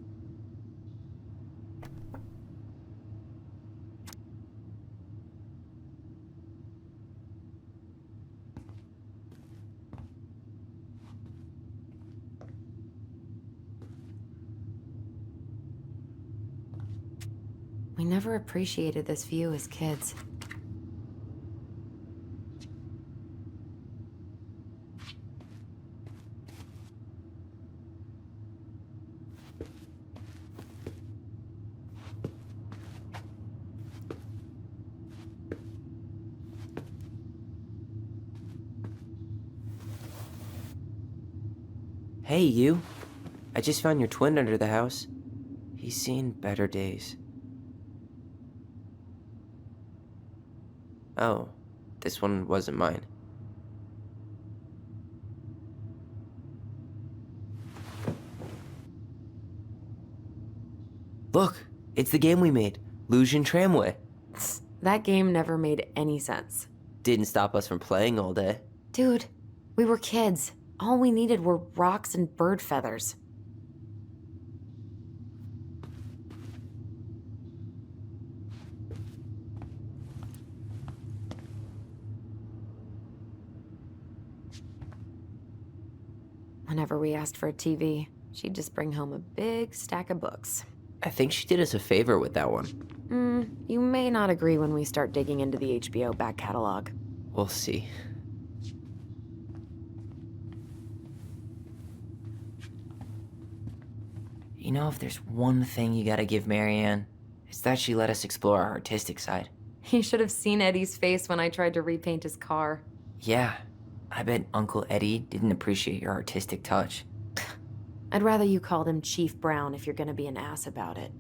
We never appreciated this view as kids. Hey, you. I just found your twin under the house. He's seen better days. Oh, this one wasn't mine. Look, it's the game we made, Lusion Tramway. That game never made any sense. Didn't stop us from playing all day. Dude, we were kids. All we needed were rocks and bird feathers. Whenever we asked for a TV, she'd just bring home a big stack of books. I think she did us a favor with that one. You may not agree when we start digging into the HBO back catalog. We'll see. You know, if there's one thing you gotta give Marianne, it's that she let us explore our artistic side. You should have seen Eddie's face when I tried to repaint his car. Yeah, I bet Uncle Eddie didn't appreciate your artistic touch. I'd rather you called him Chief Brown if you're gonna be an ass about it.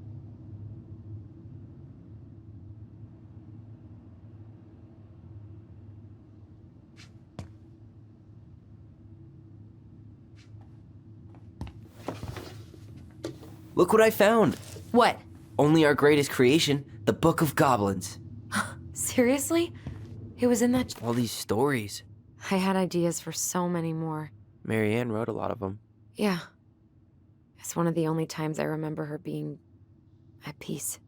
Look what I found! What? Only our greatest creation, the Book of Goblins. Seriously? It was in that... All these stories. I had ideas for so many more. Marianne wrote a lot of them. Yeah. It's one of the only times I remember her being at peace.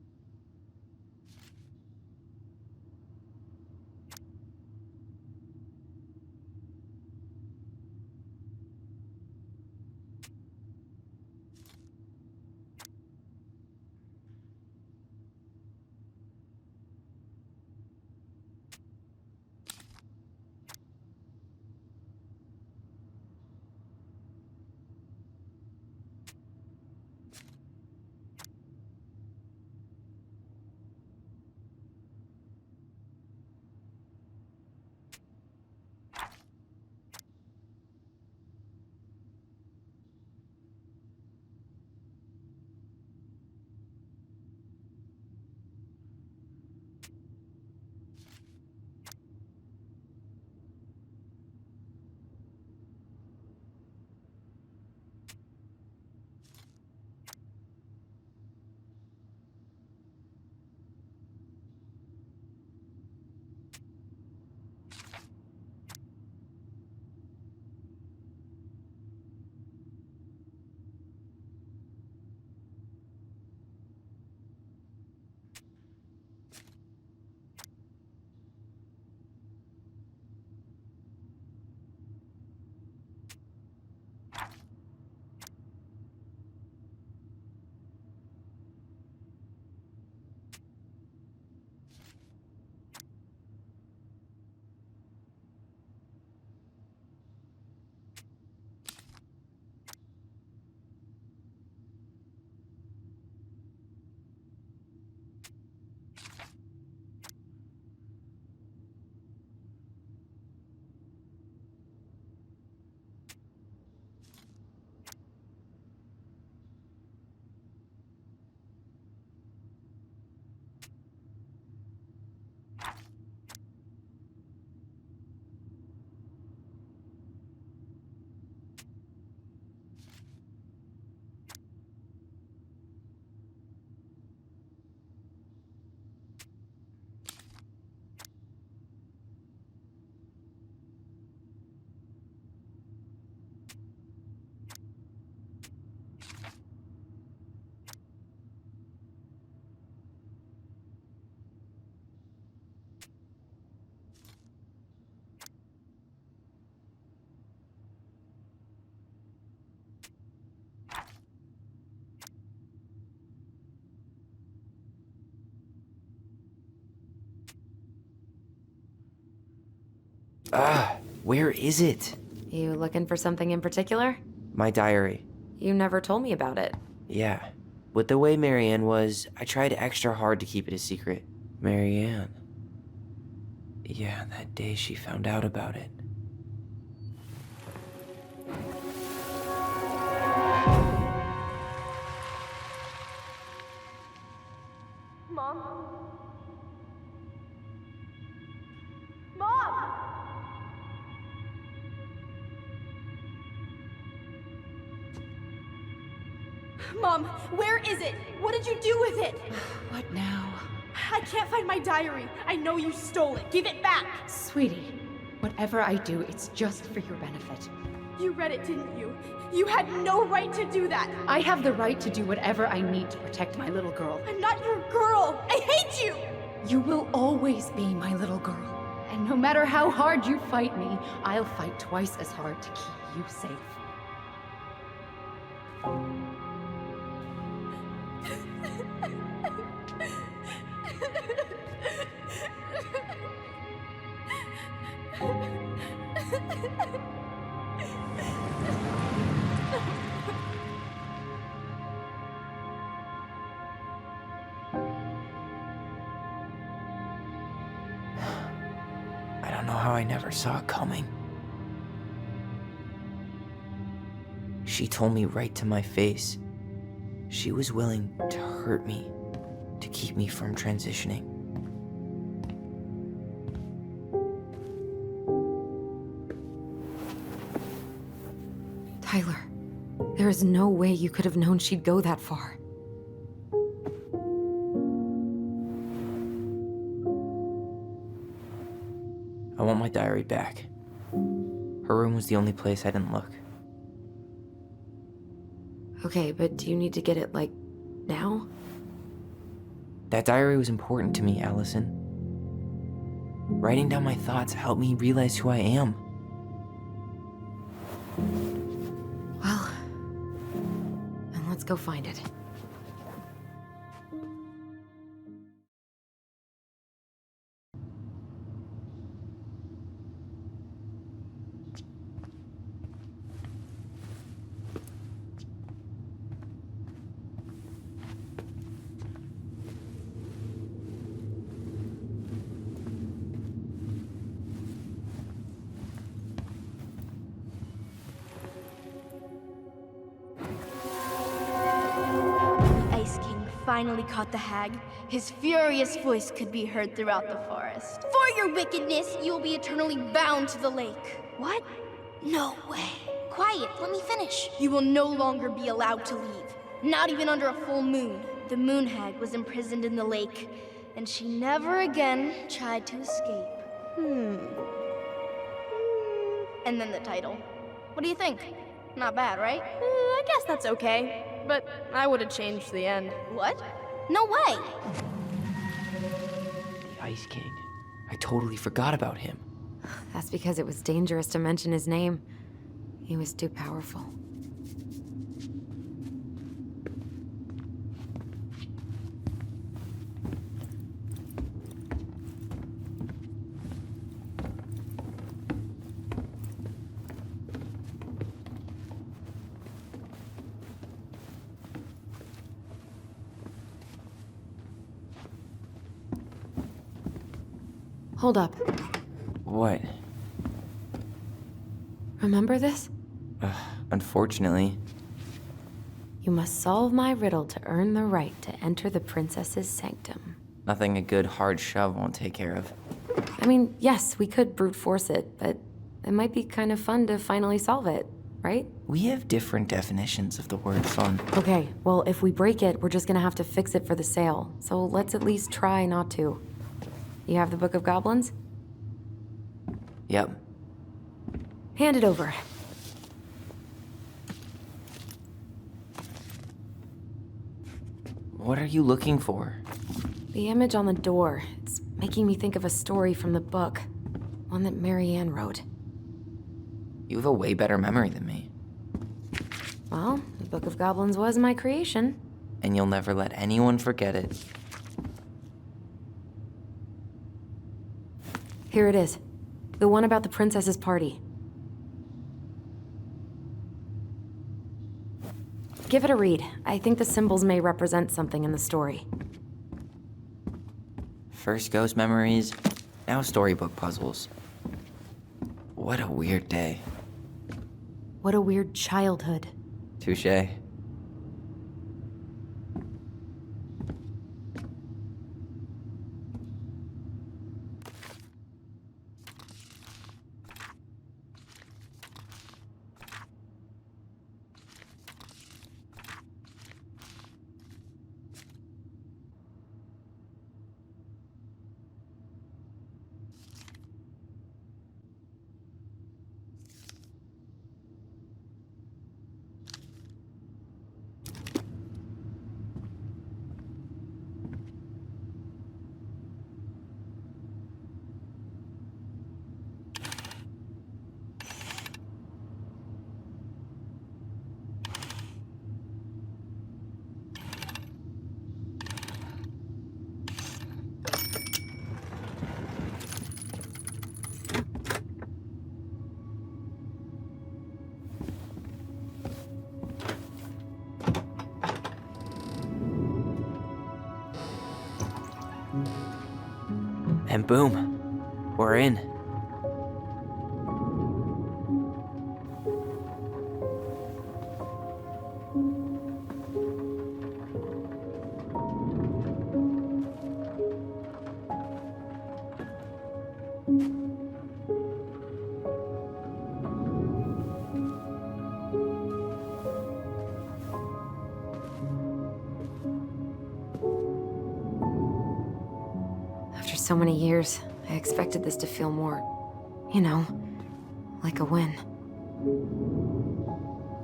Where is it? You looking for something in particular? My diary. You never told me about it. Yeah. With the way Marianne was, I tried extra hard to keep it a secret. Marianne. Yeah, that day she found out about it. Mom? Mom! Mom, where is it? What did you do with it? What now? I can't find my diary. I know you stole it. Give it back. Sweetie, whatever I do, it's just for your benefit. You read it, didn't you? You had no right to do that. I have the right to do whatever I need to protect my little girl. I'm not your girl. I hate you. You will always be my little girl. And no matter how hard you fight me, I'll fight twice as hard to keep you safe. I don't know how I never saw it coming. She told me right to my face. She was willing to hurt me, to keep me from transitioning. Tyler, there is no way you could have known she'd go that far. I want my diary back. Her room was the only place I didn't look. Okay, but do you need to get it, like, now? That diary was important to me, Alyson. Writing down my thoughts helped me realize who I am. Well, then let's go find it. Ice King finally caught the hag. His furious voice could be heard throughout the forest. For your wickedness, you will be eternally bound to the lake. What? No way. Quiet, let me finish. You will no longer be allowed to leave. Not even under a full moon. The moon hag was imprisoned in the lake, and she never again tried to escape. And then the title. What do you think? Not bad, right? I guess that's okay. But I would have changed the end. What? No way! The Ice King. I totally forgot about him. That's because it was dangerous to mention his name. He was too powerful. Hold up. What? Remember this? Unfortunately. You must solve my riddle to earn the right to enter the princess's sanctum. Nothing a good hard shove won't take care of. I mean, yes, we could brute force it, but it might be kind of fun to finally solve it, right? We have different definitions of the word fun. Okay, well, if we break it, we're just gonna have to fix it for the sale. So let's at least try not to. You have the Book of Goblins? Yep. Hand it over. What are you looking for? The image on the door. It's making me think of a story from the book. One that Marianne wrote. You have a way better memory than me. Well, the Book of Goblins was my creation. And you'll never let anyone forget it. Here it is. The one about the princess's party. Give it a read. I think the symbols may represent something in the story. First ghost memories, now storybook puzzles. What a weird day. What a weird childhood. Touché. And boom, we're in. After so many years, I expected this to feel more, you know, like a win.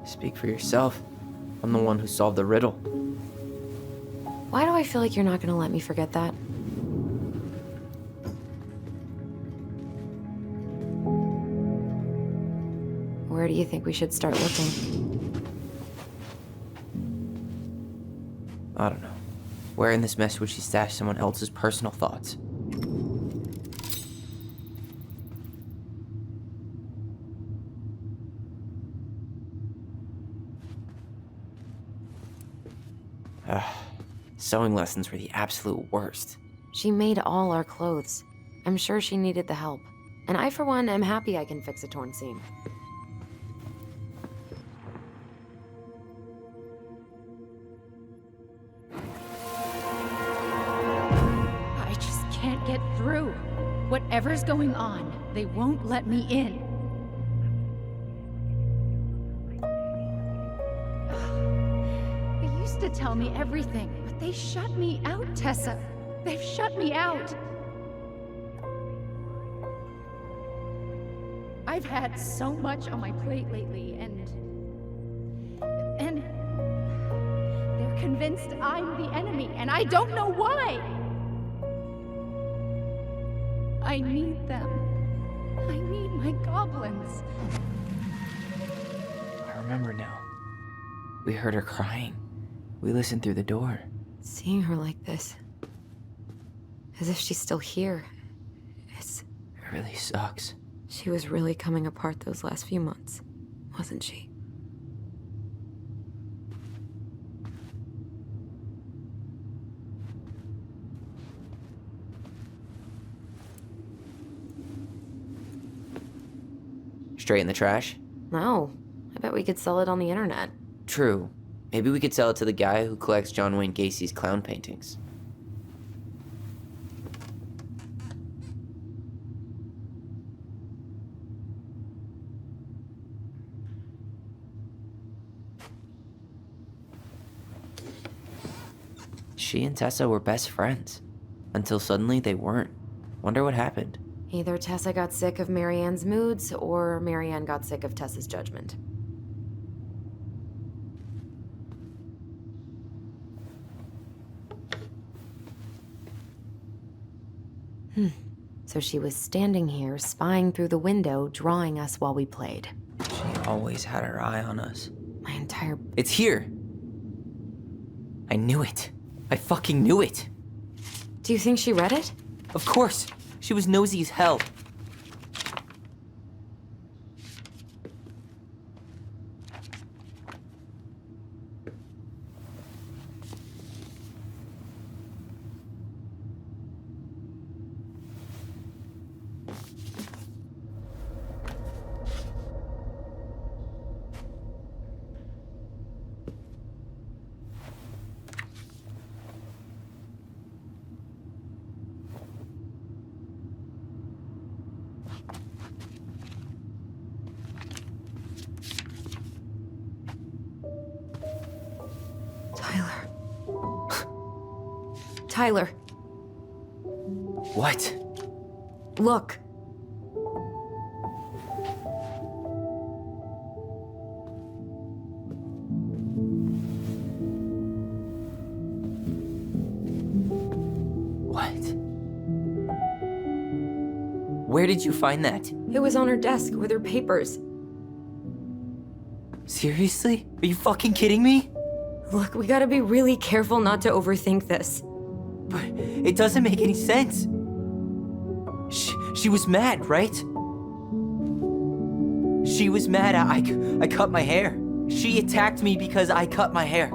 Speak for yourself. I'm the one who solved the riddle. Why do I feel like you're not gonna let me forget that? Where do you think we should start looking? I don't know. Where in this mess would she stash someone else's personal thoughts? Sewing lessons were the absolute worst. She made all our clothes. I'm sure she needed the help. And I, for one, am happy I can fix a torn seam. I just can't get through. Whatever's going on, they won't let me in. They used to tell me everything, but they shut me out, Tessa. They've shut me out. I've had so much on my plate lately, and they're convinced I'm the enemy, and I don't know why. I need them. I need my goblins. I remember now. We heard her crying. We listened through the door. Seeing her like this, as if she's still here, It really sucks. she was really coming apart those last few months, wasn't she? Straight in the trash? No, I bet we could sell it on the internet. True. Maybe we could sell it to the guy who collects John Wayne Gacy's clown paintings. She and Tessa were best friends. Until suddenly they weren't. Wonder what happened. Either Tessa got sick of Marianne's moods, or Marianne got sick of Tessa's judgment. So she was standing here, spying through the window, drawing us while we played. She always had her eye on us. My entire... It's here! I knew it. I fucking knew it. Do you think she read it? Of course. She was nosy as hell. Tyler. What? Look. What? Where did you find that? It was on her desk with her papers. Seriously? Are you fucking kidding me? Look, we gotta be really careful not to overthink this. But it doesn't make any sense. She was mad, right? She was mad I cut my hair. She attacked me because I cut my hair.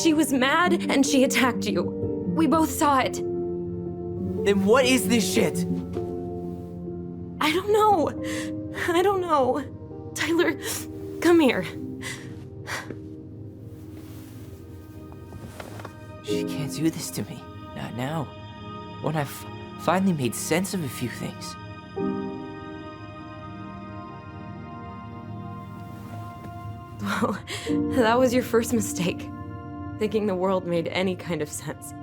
She was mad and she attacked you. We both saw it. Then what is this shit? I don't know. Tyler, come here. She can't do this to me. Not now. When I've finally made sense of a few things. Well, that was your first mistake. Thinking the world made any kind of sense.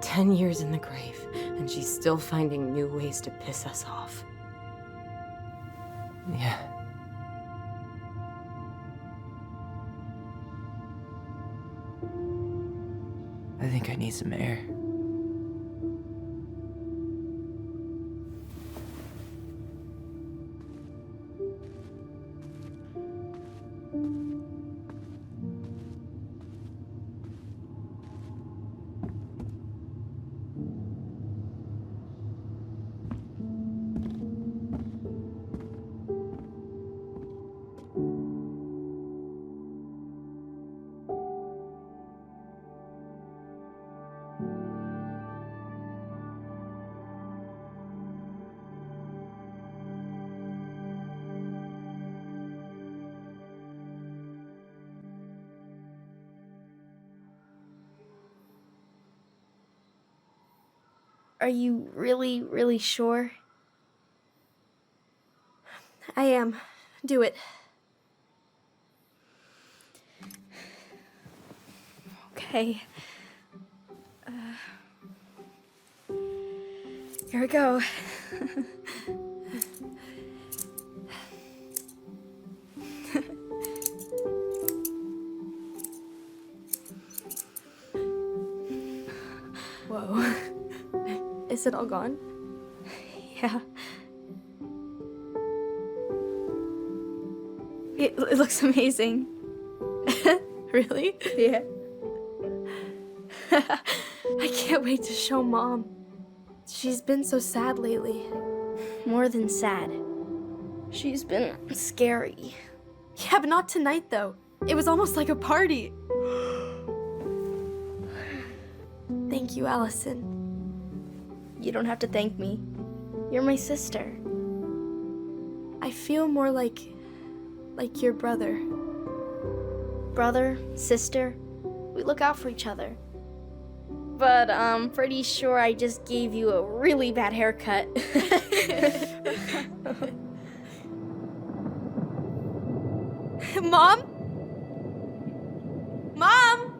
"10 years in the grave, and she's still finding new ways to piss us off." Yeah. think I need some air. Are you really, really sure? I am. Do it. Okay. Here we go. Whoa. Is it all gone? Yeah. It looks amazing. Really? Yeah. I can't wait to show Mom. She's been so sad lately. More than sad. She's been scary. Yeah, but not tonight, though. It was almost like a party. Thank you, Alyson. You don't have to thank me. You're my sister. I feel more like your brother. Brother, sister, we look out for each other. But I'm pretty sure I just gave you a really bad haircut. Mom? Mom?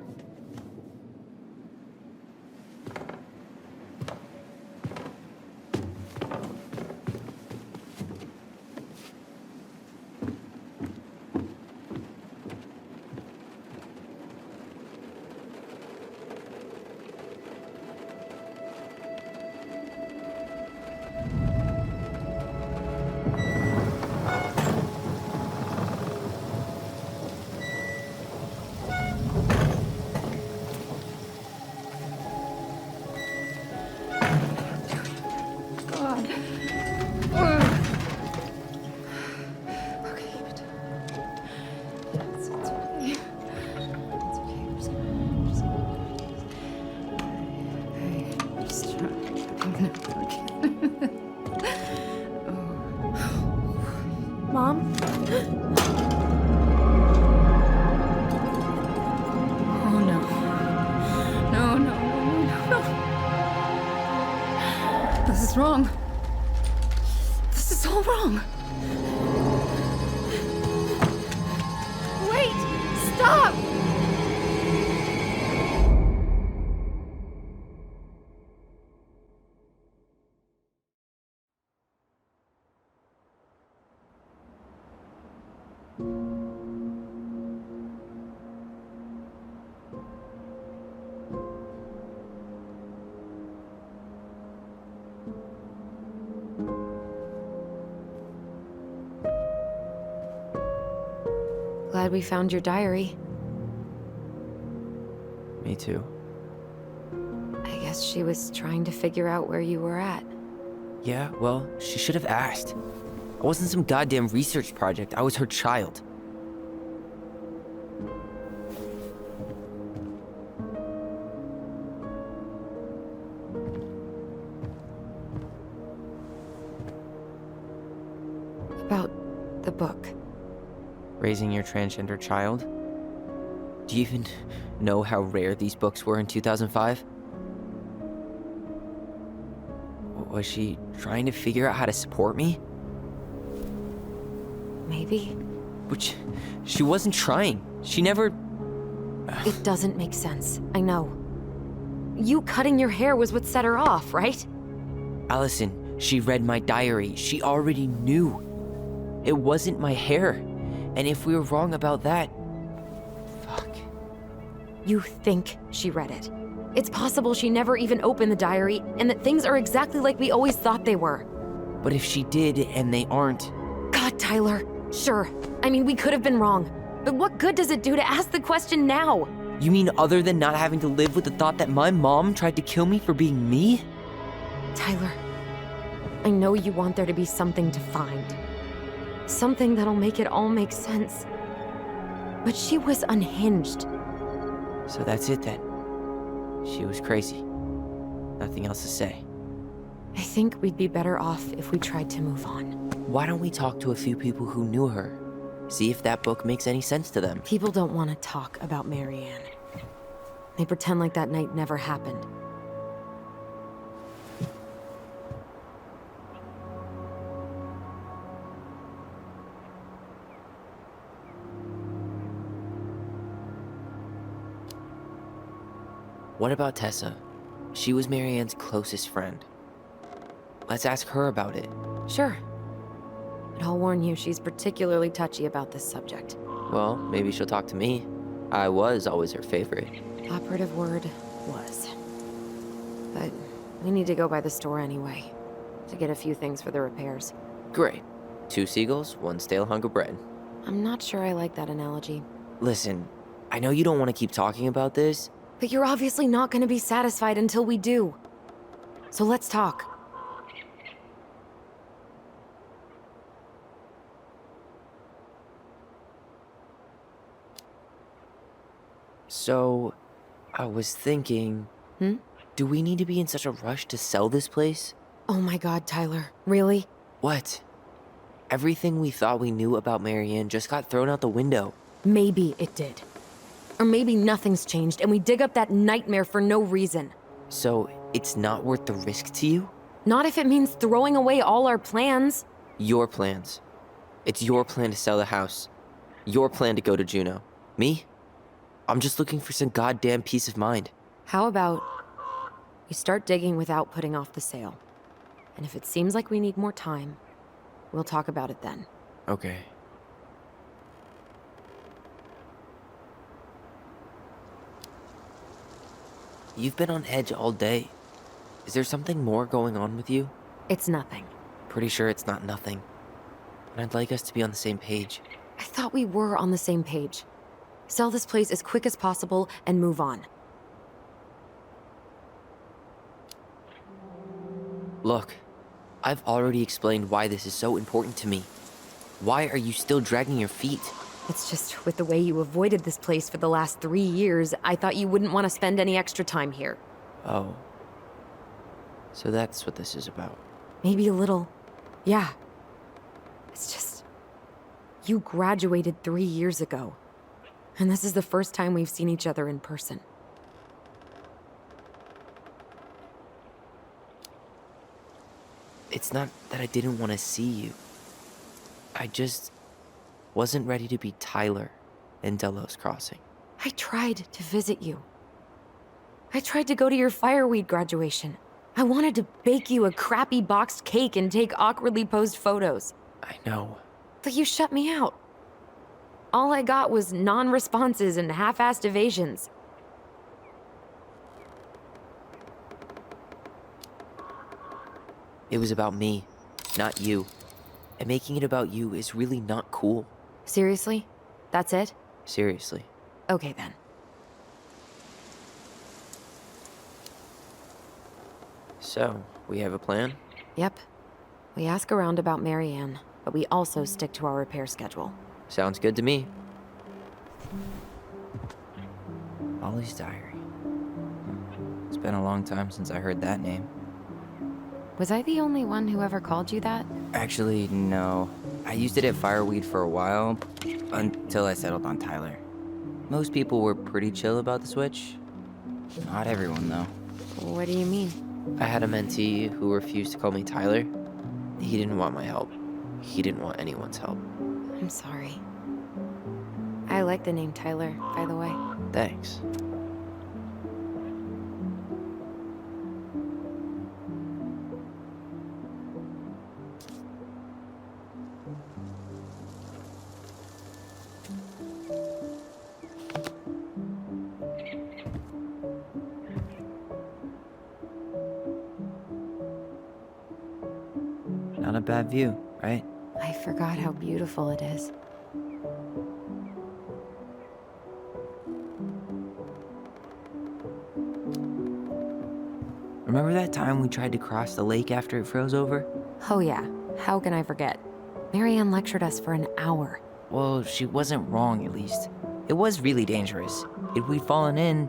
Mom? Oh no. No, no, no, no, no. This is wrong. This is all wrong. Wait! Stop! Glad we found your diary. Me too. I guess she was trying to figure out where you were at. Yeah, well, she should have asked. I wasn't some goddamn research project. I was her child. About the book. Raising your transgender child? Do you even know how rare these books were in 2005? Was she trying to figure out how to support me? Maybe. Which, she wasn't trying. She never... It doesn't make sense. I know. You cutting your hair was what set her off, right? Alyson, she read my diary. She already knew. It wasn't my hair. And if we were wrong about that... Fuck. You think she read it? It's possible she never even opened the diary and that things are exactly like we always thought they were. But if she did and they aren't... God, Tyler. Sure. I mean, we could have been wrong. But what good does it do to ask the question now? You mean other than not having to live with the thought that my mom tried to kill me for being me? Tyler, I know you want there to be something to find. Something that'll make it all make sense. But she was unhinged. So that's it then. She was crazy. Nothing else to say. I think we'd be better off if we tried to move on. Why don't we talk to a few people who knew her? See if that book makes any sense to them. People don't want to talk about Marianne. They pretend like that night never happened. What about Tessa? She was Marianne's closest friend. Let's ask her about it. Sure. But I'll warn you, she's particularly touchy about this subject. Well, maybe she'll talk to me. I was always her favorite. Operative word was. But we need to go by the store anyway, to get a few things for the repairs. Great. 2 seagulls, 1 stale hunk of bread. I'm not sure I like that analogy. Listen, I know you don't want to keep talking about this. But you're obviously not going to be satisfied until we do. So let's talk. So, I was thinking... Do we need to be in such a rush to sell this place? Oh my god, Tyler. Really? What? Everything we thought we knew about Marianne just got thrown out the window. Maybe it did. Or maybe nothing's changed and we dig up that nightmare for no reason. So, it's not worth the risk to you? Not if it means throwing away all our plans. Your plans. It's your plan to sell the house. Your plan to go to Juneau. Me? I'm just looking for some goddamn peace of mind. How about we start digging without putting off the sale? And if it seems like we need more time, we'll talk about it then. Okay. You've been on edge all day. Is there something more going on with you? It's nothing. Pretty sure it's not nothing. And I'd like us to be on the same page. I thought we were on the same page. Sell this place as quick as possible and move on. Look, I've already explained why this is so important to me. Why are you still dragging your feet? It's just with the way you avoided this place for the last 3 years, I thought you wouldn't want to spend any extra time here. Oh. So that's what this is about. Maybe a little. Yeah. It's just... You graduated 3 years ago. And this is the first time we've seen each other in person. It's not that I didn't want to see you. I just wasn't ready to be Tyler in Delos Crossing. I tried to visit you. I tried to go to your fireweed graduation. I wanted to bake you a crappy boxed cake and take awkwardly posed photos. I know. But you shut me out. All I got was non-responses and half-assed evasions. It was about me, not you. And making it about you is really not cool. Seriously? That's it? Seriously. Okay then. So, we have a plan? Yep. We ask around about Marianne, but we also stick to our repair schedule. Sounds good to me. Ollie's diary. It's been a long time since I heard that name. Was I the only one who ever called you that? Actually, no. I used it at Fireweed for a while, until I settled on Tyler. Most people were pretty chill about the switch. Not everyone, though. What do you mean? I had a mentee who refused to call me Tyler. He didn't want my help. He didn't want anyone's help. I'm sorry. I like the name Tyler, by the way. Thanks. Not a bad view, right? I forgot how beautiful it is. Remember that time we tried to cross the lake after it froze over? Oh yeah, how can I forget? Marianne lectured us for an hour. Well, she wasn't wrong, at least. It was really dangerous. If we'd fallen in,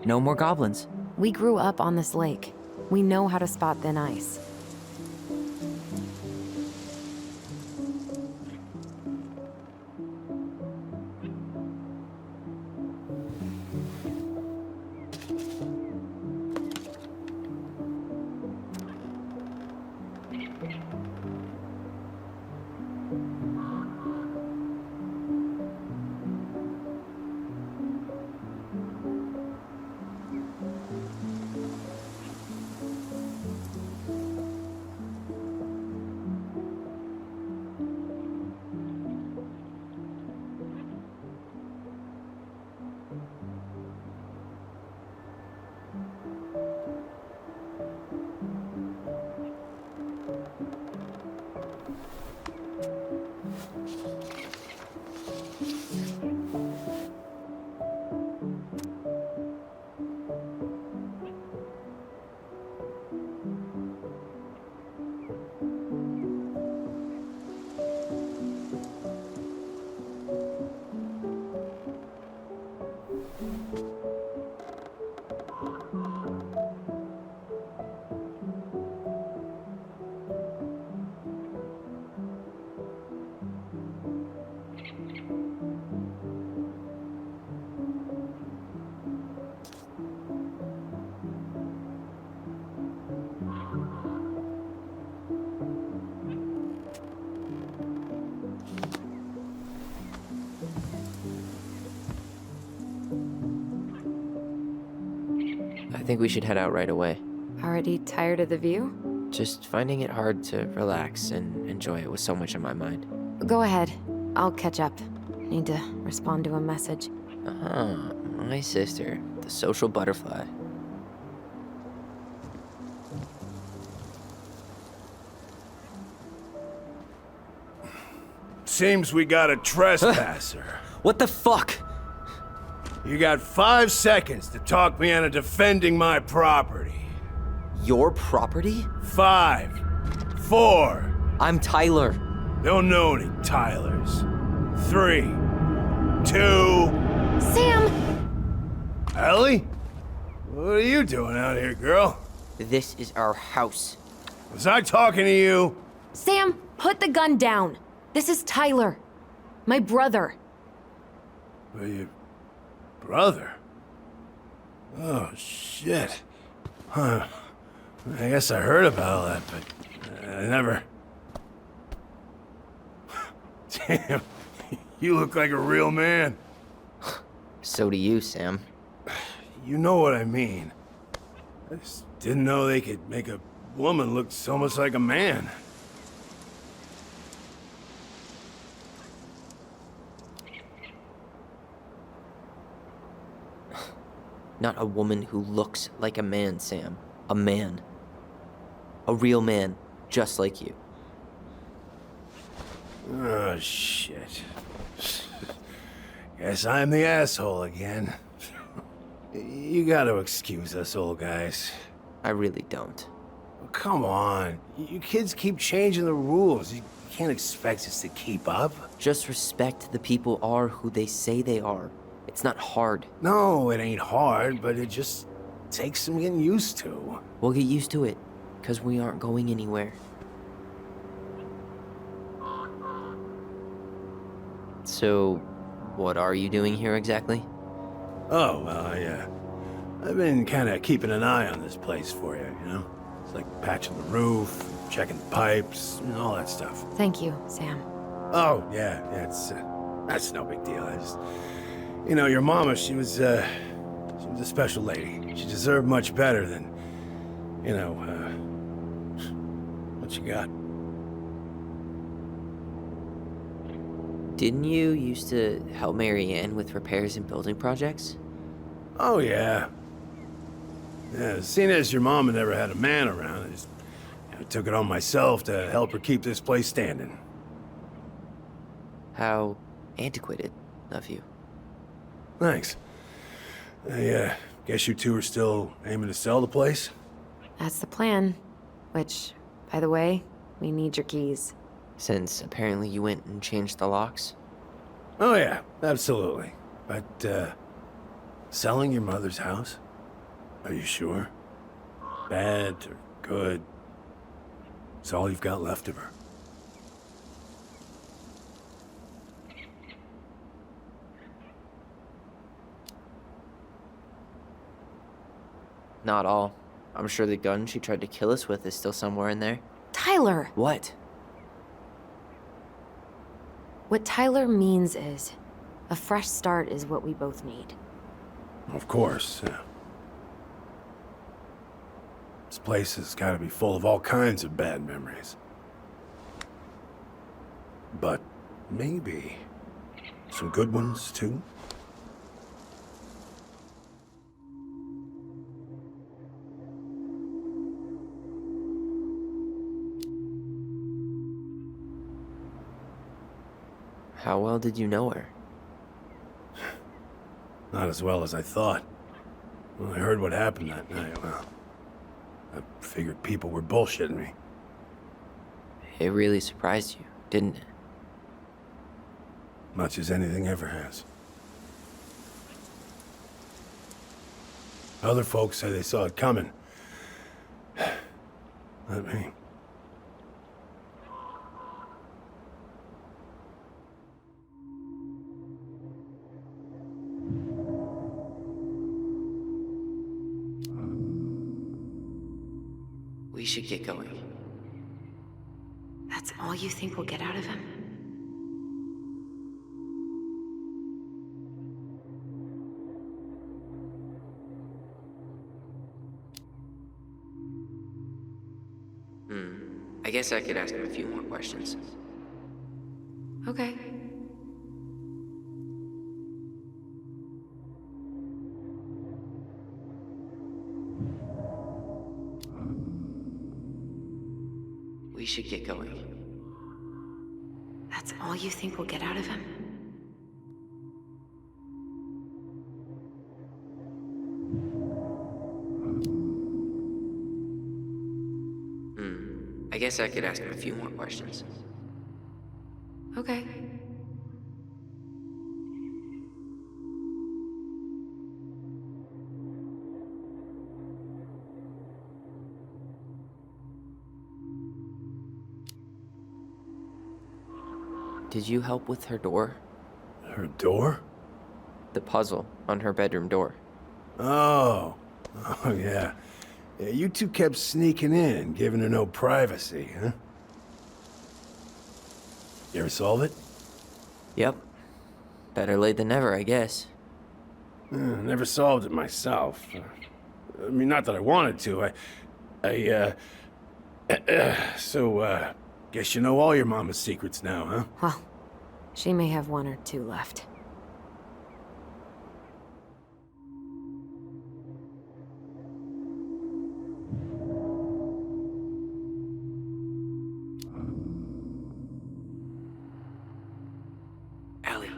no more goblins. We grew up on this lake. We know how to spot thin ice. I think we should head out right away. Already tired of the view? Just finding it hard to relax and enjoy it with so much on my mind. Go ahead. I'll catch up. Need to respond to a message. Ah, my sister, the social butterfly. Seems we got a trespasser. What the fuck? You got 5 seconds to talk me into defending my property. Your property? 5, 4. I'm Tyler. Don't know any Tylers. 3, 2. Sam! Ellie? What are you doing out here, girl? This is our house. Was I talking to you? Sam, put the gun down. This is Tyler. My brother. Well, your brother? Oh, shit. Huh. I guess I heard about all that, but I never... Damn, you look like a real man. So do you, Sam. You know what I mean. I just didn't know they could make a woman look so much like a man. Not a woman who looks like a man, Sam. A man. A real man, just like you. Oh, shit. Guess I'm the asshole again. You gotta excuse us old guys. I really don't. Come on. You kids keep changing the rules. You can't expect us to keep up. Just respect the people are who they say they are. It's not hard. No, it ain't hard, but it just takes some getting used to. We'll get used to it, because we aren't going anywhere. So, what are you doing here exactly? Oh, well, I've been kind of keeping an eye on this place for you, you know? It's like patching the roof, checking the pipes, and all that stuff. Thank you, Sam. Oh, yeah, that's no big deal. I just... You know, your mama, she was a special lady. She deserved much better than, you know, what you got. Didn't you used to help Marianne with repairs and building projects? Oh, yeah. Yeah, seeing as your mama never had a man around, I just I took it on myself to help her keep this place standing. How antiquated of you. Thanks. I guess you two are still aiming to sell the place? That's the plan. Which, by the way, we need your keys. Since apparently you went and changed the locks. Oh yeah, absolutely. But, selling your mother's house? Are you sure? Bad or good? It's all you've got left of her. Not all. I'm sure the gun she tried to kill us with is still somewhere in there. Tyler! What? What Tyler means is, a fresh start is what we both need. Of course. This place has got to be full of all kinds of bad memories. But maybe some good ones, too? How well did you know her? Not as well as I thought. When I heard what happened that night, well, I figured people were bullshitting me. It really surprised you, didn't it? Much as anything ever has. Other folks say they saw it coming. Not me. We should get going. That's all you think we'll get out of him? I guess I could ask him a few more questions. Okay. We should get going. That's all you think we'll get out of him? I guess I could ask him a few more questions. Okay. Did you help with her door? Her door? The puzzle on her bedroom door. Oh. Oh, yeah. Yeah, you two kept sneaking in, giving her no privacy, huh? You ever solve it? Yep. Better late than never, I guess. Never solved it myself. I mean, not that I wanted to. So, guess you know all your mama's secrets now, huh? Well, she may have one or two left. Allie,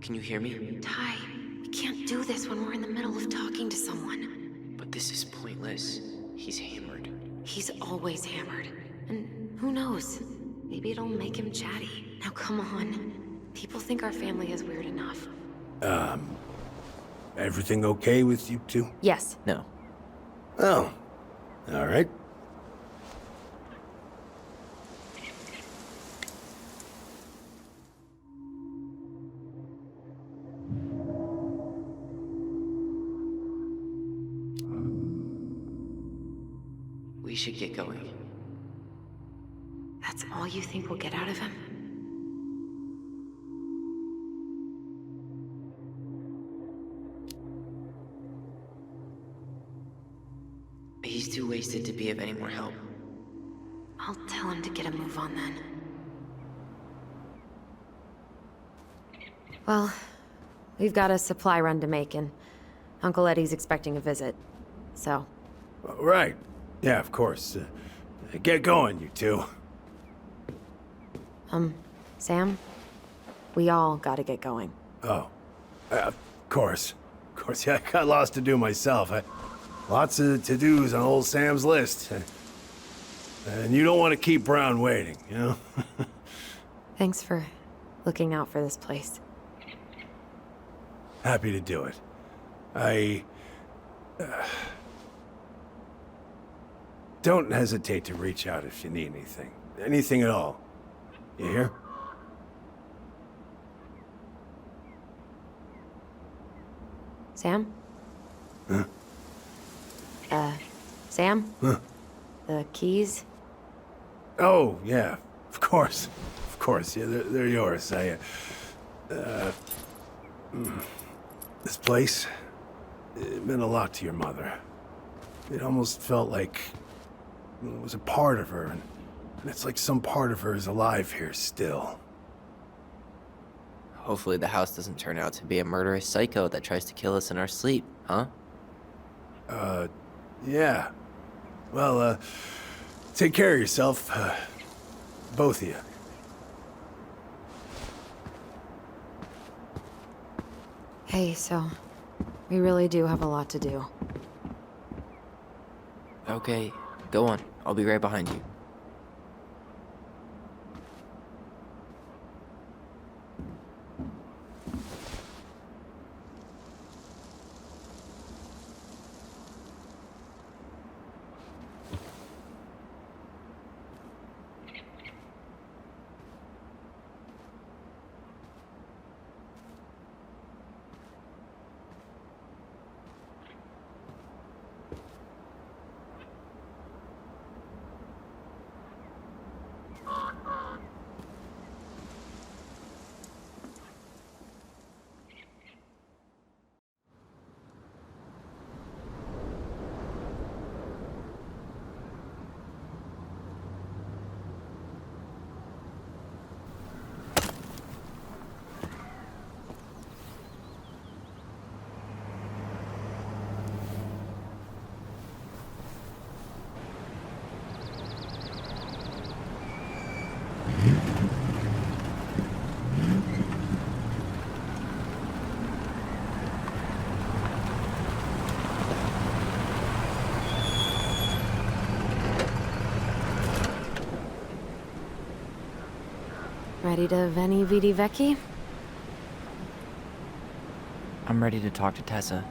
can you hear me? Ty, we can't do this when we're in the middle of talking to someone. But this is pointless. He's hammered. He's always hammered. And who knows? Maybe it'll make him chatty. Now come on. People think our family is weird enough. Everything okay with you two? Yes. No. Oh. All right. We should get going. That's all you think we'll get out of him? He's too wasted to be of any more help. I'll tell him to get a move on then. Well, we've got a supply run to make, and Uncle Eddie's expecting a visit. So, Right. Yeah, of course. Get going, you two. Sam? We all gotta get going. Oh, of course. Of course, yeah, I got lots to do myself. Lots of to-dos on old Sam's list. And you don't want to keep Brown waiting, you know? Thanks for looking out for this place. Happy to do it. Don't hesitate to reach out if you need anything. Anything at all. You hear? Sam? Huh? Sam? Huh? The keys? Oh, yeah. Of course. Of course, yeah, they're yours. This place, it meant a lot to your mother. It almost felt like it was a part of her, and it's like some part of her is alive here still. Hopefully the house doesn't turn out to be a murderous psycho that tries to kill us in our sleep, huh? Yeah. Well, take care of yourself, both of you. Hey, so we really do have a lot to do. Okay, go on. I'll be right behind you. Ready to Veni Vidi Vecchi? I'm ready to talk to Tessa.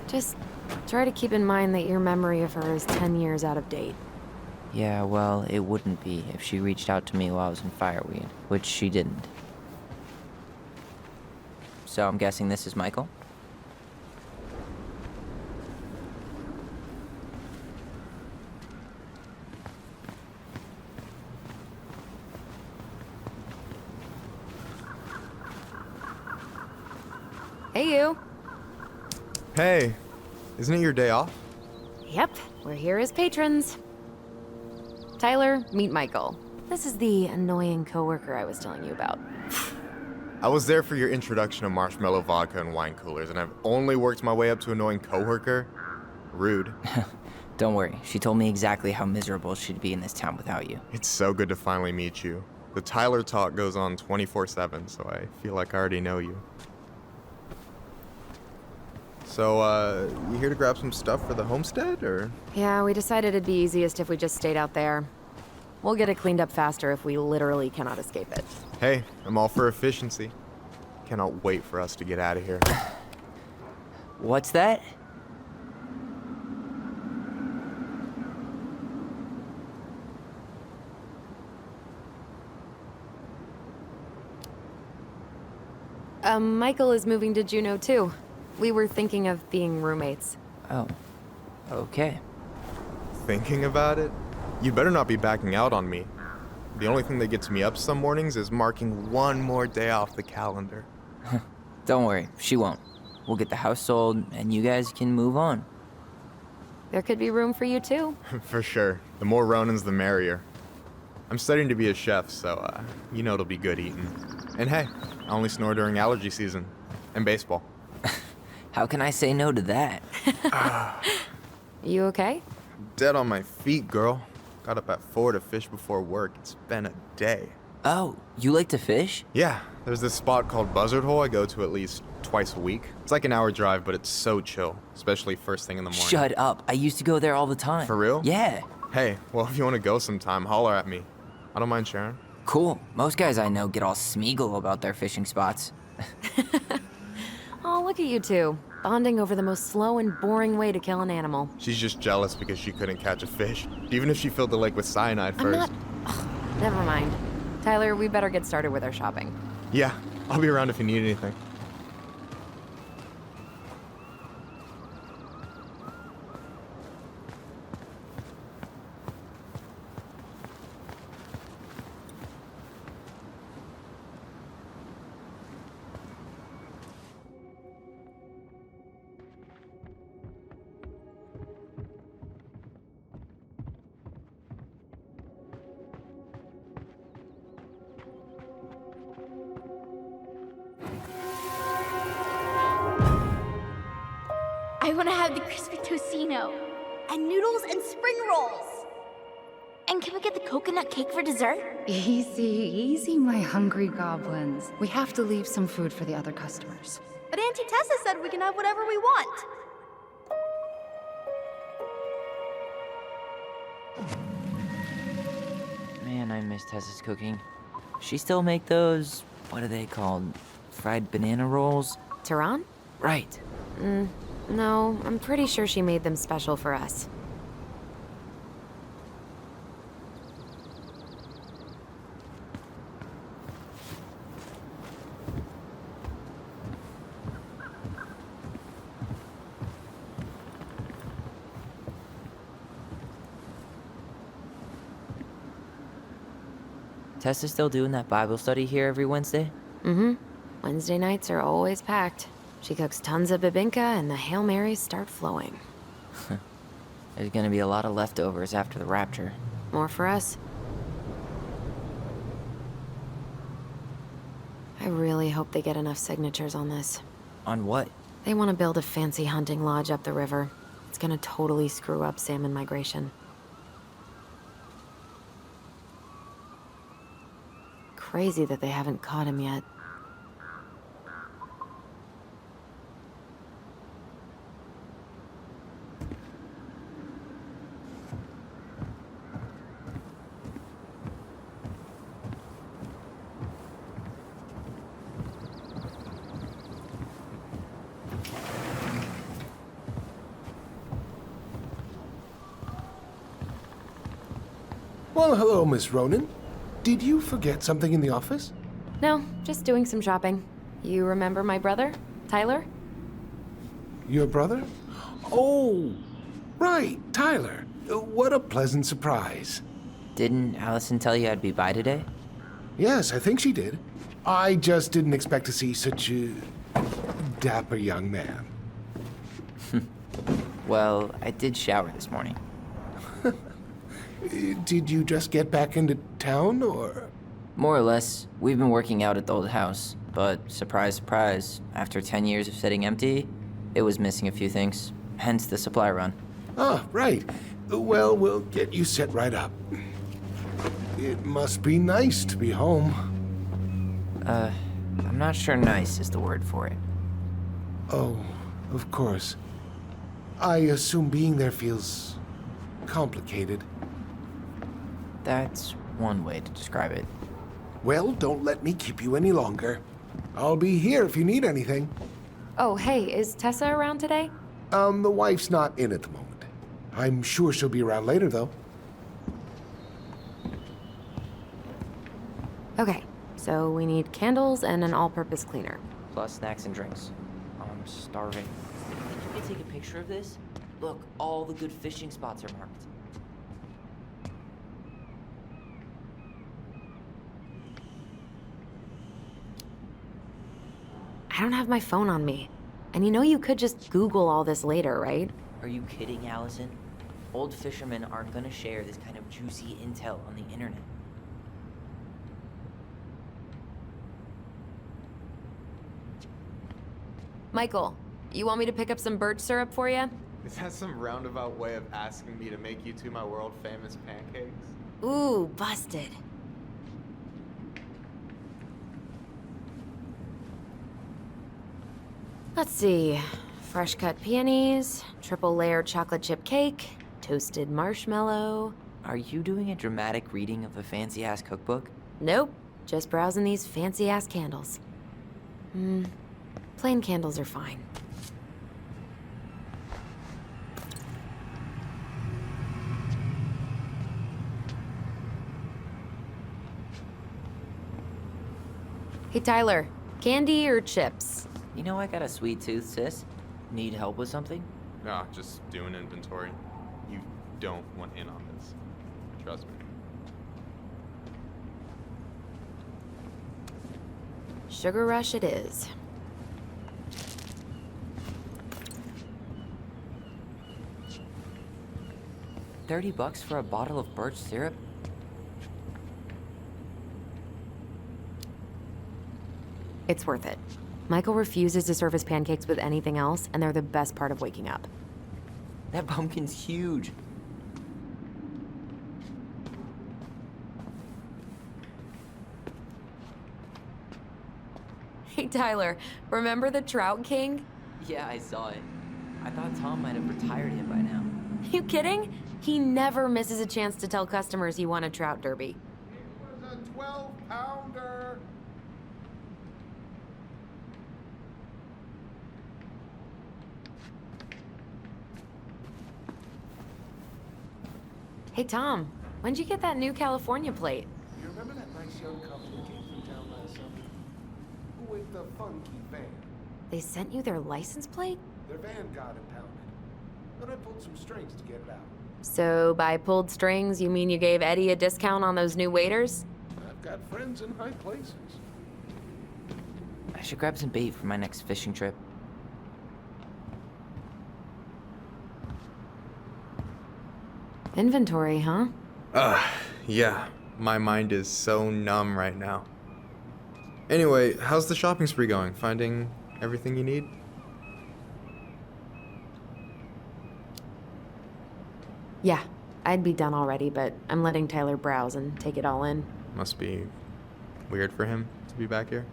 Just try to keep in mind that your memory of her is 10 years out of date. Yeah, well, it wouldn't be if she reached out to me while I was in Fireweed, which she didn't. So I'm guessing this is Michael? Hey, you. Hey, isn't it your day off? Yep, we're here as patrons. Tyler, meet Michael. This is the annoying coworker I was telling you about. I was there for your introduction of marshmallow vodka and wine coolers, and I've only worked my way up to annoying coworker. Rude. Don't worry, she told me exactly how miserable she'd be in this town without you. It's so good to finally meet you. The Tyler talk goes on 24/7, so I feel like I already know you. So, you here to grab some stuff for the homestead, or? Yeah, we decided it'd be easiest if we just stayed out there. We'll get it cleaned up faster if we literally cannot escape it. Hey, I'm all for efficiency. Cannot wait for us to get out of here. What's that? Michael is moving to Juneau too. We were thinking of being roommates. Oh, okay. Thinking about it? You better not be backing out on me. The only thing that gets me up some mornings is marking one more day off the calendar. Don't worry, she won't. We'll get the house sold, and you guys can move on. There could be room for you too. For sure. The more Ronans, the merrier. I'm studying to be a chef, so, you know it'll be good eating. And hey, I only snore during allergy season. And baseball. How can I say no to that? You okay? Dead on my feet, girl. Got up at 4 to fish before work. It's been a day. Oh, you like to fish? Yeah, there's this spot called Buzzard Hole I go to at least twice a week. It's like an hour drive, but it's so chill, especially first thing in the morning. Shut up. I used to go there all the time. For real? Yeah. Hey, well, if you want to go sometime, holler at me. I don't mind sharing. Cool. Most guys I know get all Smeagol about their fishing spots. Oh, look at you two. Bonding over the most slow and boring way to kill an animal. She's just jealous because she couldn't catch a fish, even if she filled the lake with cyanide first. Never mind. Tyler, we better get started with our shopping. Yeah, I'll be around if you need anything. I want to have the crispy tocino, and noodles and spring rolls. And can we get the coconut cake for dessert? Easy, easy, my hungry goblins. We have to leave some food for the other customers. But Auntie Tessa said we can have whatever we want. Man, I miss Tessa's cooking. She still make those, what are they called? Fried banana rolls? Tehran? Right. No, I'm pretty sure she made them special for us. Tessa's still doing that Bible study here every Wednesday? Mm-hmm. Wednesday nights are always packed. She cooks tons of bibinka and the Hail Marys start flowing. There's gonna be a lot of leftovers after the rapture. More for us. I really hope they get enough signatures on this. On what? They want to build a fancy hunting lodge up the river. It's gonna totally screw up salmon migration. Crazy that they haven't caught him yet. Well, hello, Miss Ronan. Did you forget something in the office? No, just doing some shopping. You remember my brother, Tyler? Your brother? Oh, right, Tyler. What a pleasant surprise. Didn't Alyson tell you I'd be by today? Yes, I think she did. I just didn't expect to see such a dapper young man. Well, I did shower this morning. Did you just get back into town, or? More or less. We've been working out at the old house, but surprise, surprise, after 10 years of sitting empty, it was missing a few things, hence the supply run. Ah, right. Well, we'll get you set right up. It must be nice to be home. I'm not sure nice is the word for it. Oh, of course. I assume being there feels complicated. That's one way to describe it. Well, don't let me keep you any longer. I'll be here if you need anything. Oh, hey, is Tessa around today? The wife's not in at the moment. I'm sure she'll be around later, though. Okay, so we need candles and an all-purpose cleaner. Plus snacks and drinks. I'm starving. Can you take a picture of this? Look, all the good fishing spots are marked. I don't have my phone on me. And you know you could just Google all this later, right? Are you kidding, Alyson? Old fishermen aren't gonna share this kind of juicy intel on the internet. Michael, You want me to pick up some birch syrup for you? Is that some roundabout way of asking me to make you two my world famous pancakes? Ooh, busted. Let's see. Fresh cut peonies, triple layered chocolate chip cake, toasted marshmallow. Are you doing a dramatic reading of a fancy ass cookbook? Nope, just browsing these fancy ass candles. Plain candles are fine. Hey Tyler, candy or chips? You know I got a sweet tooth, sis. Need help with something? Nah, just doing inventory. You don't want in on this. Trust me. Sugar rush it is. $30 for a bottle of birch syrup? It's worth it. Michael refuses to serve his pancakes with anything else, and they're the best part of waking up. That pumpkin's huge. Hey Tyler, remember the Trout King? Yeah, I saw it. I thought Tom might have retired him by now. You kidding? He never misses a chance to tell customers he won a trout derby. It was a 12-pounder. Hey Tom, when'd you get that new California plate? You remember that nice young couple that came through town last summer? With the funky van. They sent you their license plate? Their van got impounded. But I pulled some strings to get it out. So by pulled strings, you mean you gave Eddie a discount on those new waiters? I've got friends in high places. I should grab some bait for my next fishing trip. Inventory, huh? Yeah. My mind is so numb right now. Anyway, how's the shopping spree going? Finding everything you need? Yeah, I'd be done already, but I'm letting Tyler browse and take it all in. Must be weird for him to be back here.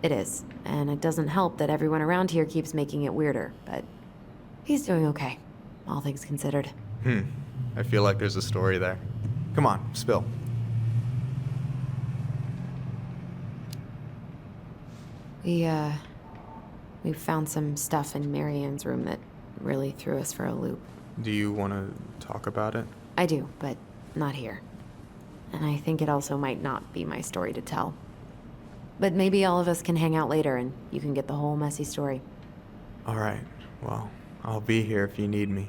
It is, and it doesn't help that everyone around here keeps making it weirder, but he's doing okay, all things considered. I feel like there's a story there. Come on, spill. We found some stuff in Marianne's room that really threw us for a loop. Do you want to talk about it? I do, but not here. And I think it also might not be my story to tell. But maybe all of us can hang out later and you can get the whole messy story. All right. Well, I'll be here if you need me.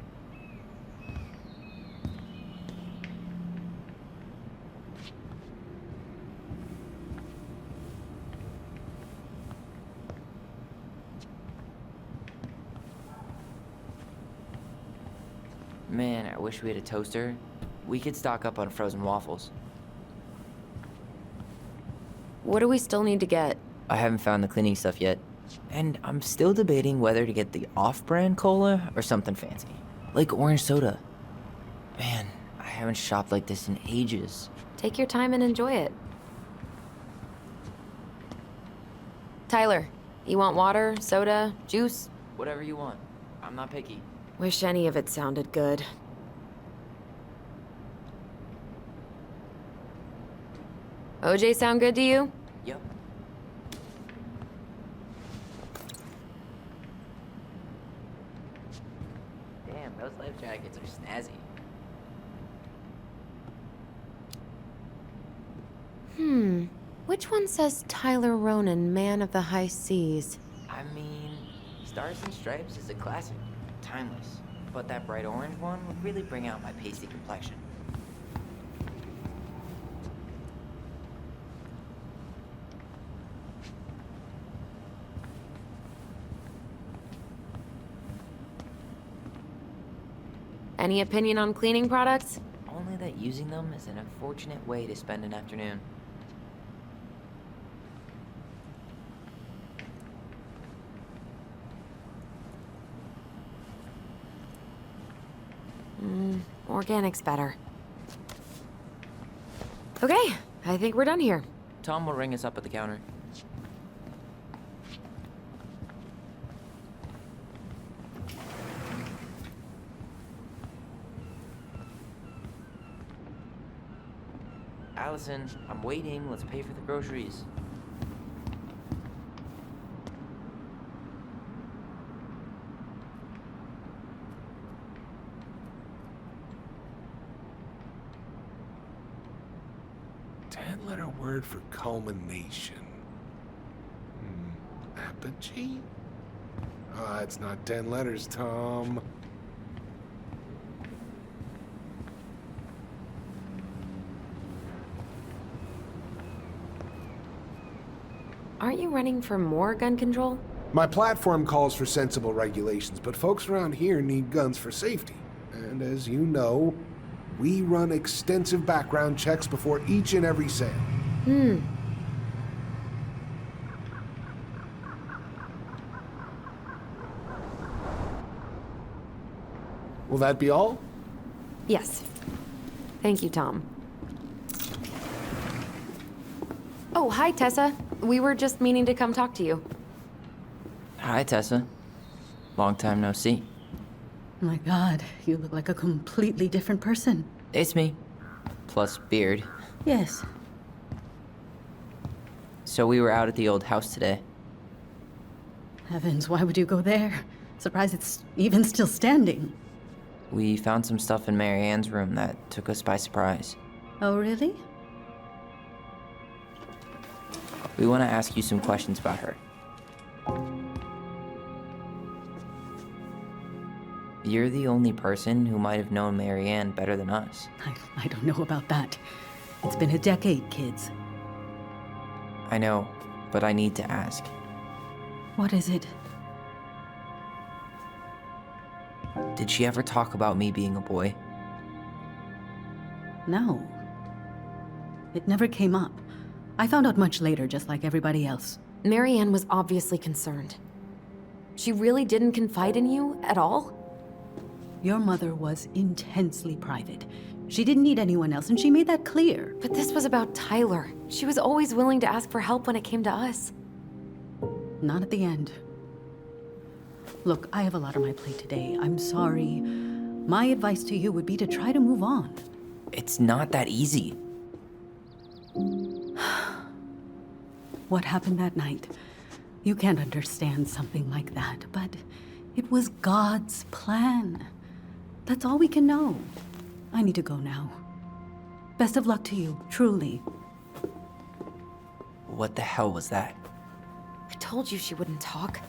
Man, I wish we had a toaster. We could stock up on frozen waffles. What do we still need to get? I haven't found the cleaning stuff yet. And I'm still debating whether to get the off-brand cola or something fancy. Like orange soda. Man, I haven't shopped like this in ages. Take your time and enjoy it. Tyler, you want water, soda, juice? Whatever you want. I'm not picky. Wish any of it sounded good. OJ sound good to you? Yep. Damn, those life jackets are snazzy. Which one says Tyler Ronan, man of the high seas? I mean, Stars and Stripes is a classic. Timeless. But that bright orange one would really bring out my pasty complexion. Any opinion on cleaning products? Only that using them is an unfortunate way to spend an afternoon. Organic's better. Okay, I think we're done here. Tom will ring us up at the counter. Allison, I'm waiting. Let's pay for the groceries. Ten-letter word for culmination. Apogee? Ah, it's not 10 letters, Tom. Aren't you running for more gun control? My platform calls for sensible regulations, but folks around here need guns for safety. And as you know, we run extensive background checks before each and every sale. Will that be all? Yes. Thank you, Tom. Oh, hi, Tessa. We were just meaning to come talk to you. Hi, Tessa. Long time no see. My God, you look like a completely different person. It's me. Plus beard. Yes. So we were out at the old house today. Heavens, why would you go there? Surprised it's even still standing. We found some stuff in Mary Ann's room that took us by surprise. Oh, really? We want to ask you some questions about her. You're the only person who might have known Mary Ann better than us. I don't know about that. It's been a decade, kids. I know, but I need to ask. What is it? Did she ever talk about me being a boy? No. It never came up. I found out much later, just like everybody else. Mary Ann was obviously concerned. She really didn't confide in you at all? Your mother was intensely private. She didn't need anyone else, and she made that clear. But this was about Tyler. She was always willing to ask for help when it came to us. Not at the end. Look, I have a lot on my plate today. I'm sorry. My advice to you would be to try to move on. It's not that easy. What happened that night? You can't understand something like that, but it was God's plan. That's all we can know. I need to go now. Best of luck to you, truly. What the hell was that? I told you she wouldn't talk.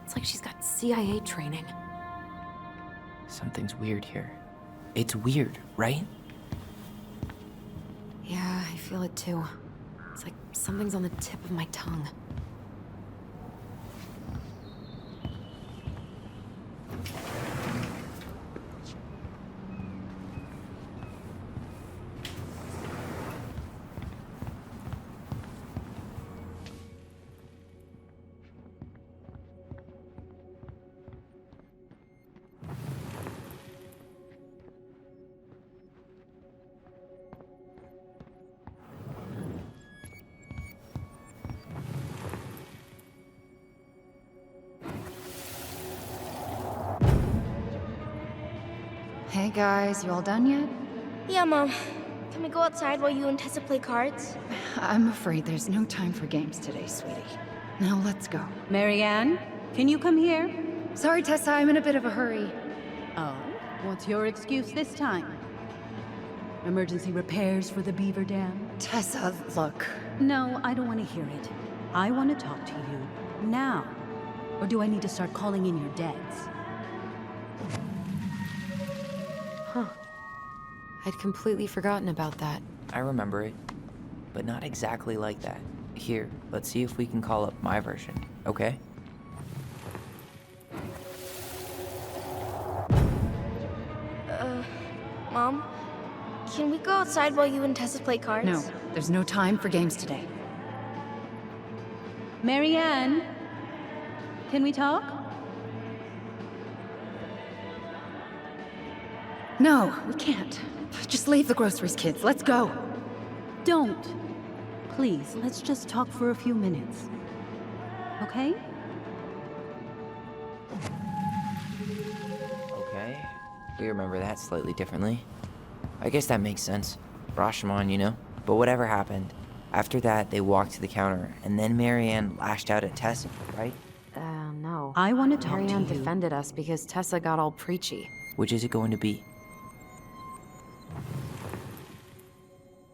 It's like she's got CIA training. Something's weird here. It's weird, right? Yeah, I feel it too. It's like something's on the tip of my tongue. Hey guys, you all done yet? Yeah, Mom. Can we go outside while you and Tessa play cards? I'm afraid there's no time for games today, sweetie. Now let's go. Mary Ann, can you come here? Sorry, Tessa, I'm in a bit of a hurry. Oh, what's your excuse this time? Emergency repairs for the beaver dam? Tessa, look. No, I don't want to hear it. I want to talk to you now. Or do I need to start calling in your dads? Huh. I'd completely forgotten about that. I remember it, but not exactly like that. Here, let's see if we can call up my version, okay? Mom? Can we go outside while you and Tessa play cards? No, there's no time for games today. Mary Ann, can we talk? No, we can't. Just leave the groceries, kids. Let's go. Don't. Please, let's just talk for a few minutes. Okay? Okay. We remember that slightly differently. I guess that makes sense. Rashomon, you know? But whatever happened, after that, they walked to the counter, and then Marianne lashed out at Tessa, right? No. I want to talk Marianne to you. defended us because Tessa got all preachy. Which is it going to be?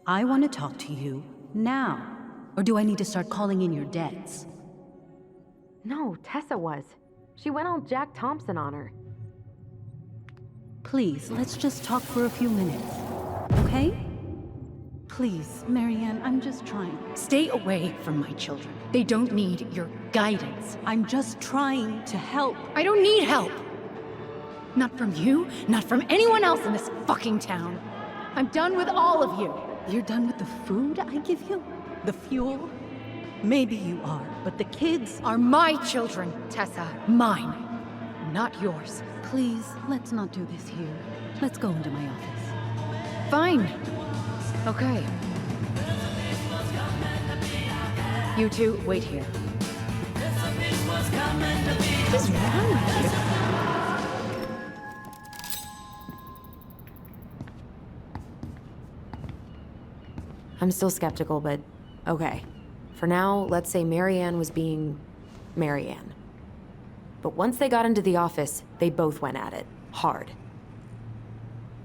I want to talk to you now. Or do I need to start calling in your debts? No, Tessa was. She went all Jack Thompson on her. Please, let's just talk for a few minutes. Okay? Please, Marianne, I'm just trying. Stay away from my children. They don't need your guidance. I'm just trying to help. I don't need help. Not from you, not from anyone else in this fucking town. I'm done with all of you. You're done with the food I give you? The fuel? Maybe you are, but the kids Are my children, Tessa. Mine. Not yours. Please, let's not do this here. Let's go into my office. Fine. Okay. You two, wait here. What is wrong with you? I'm still skeptical, but okay. For now, let's say Marianne was being Marianne. But once they got into the office, they both went at it. Hard.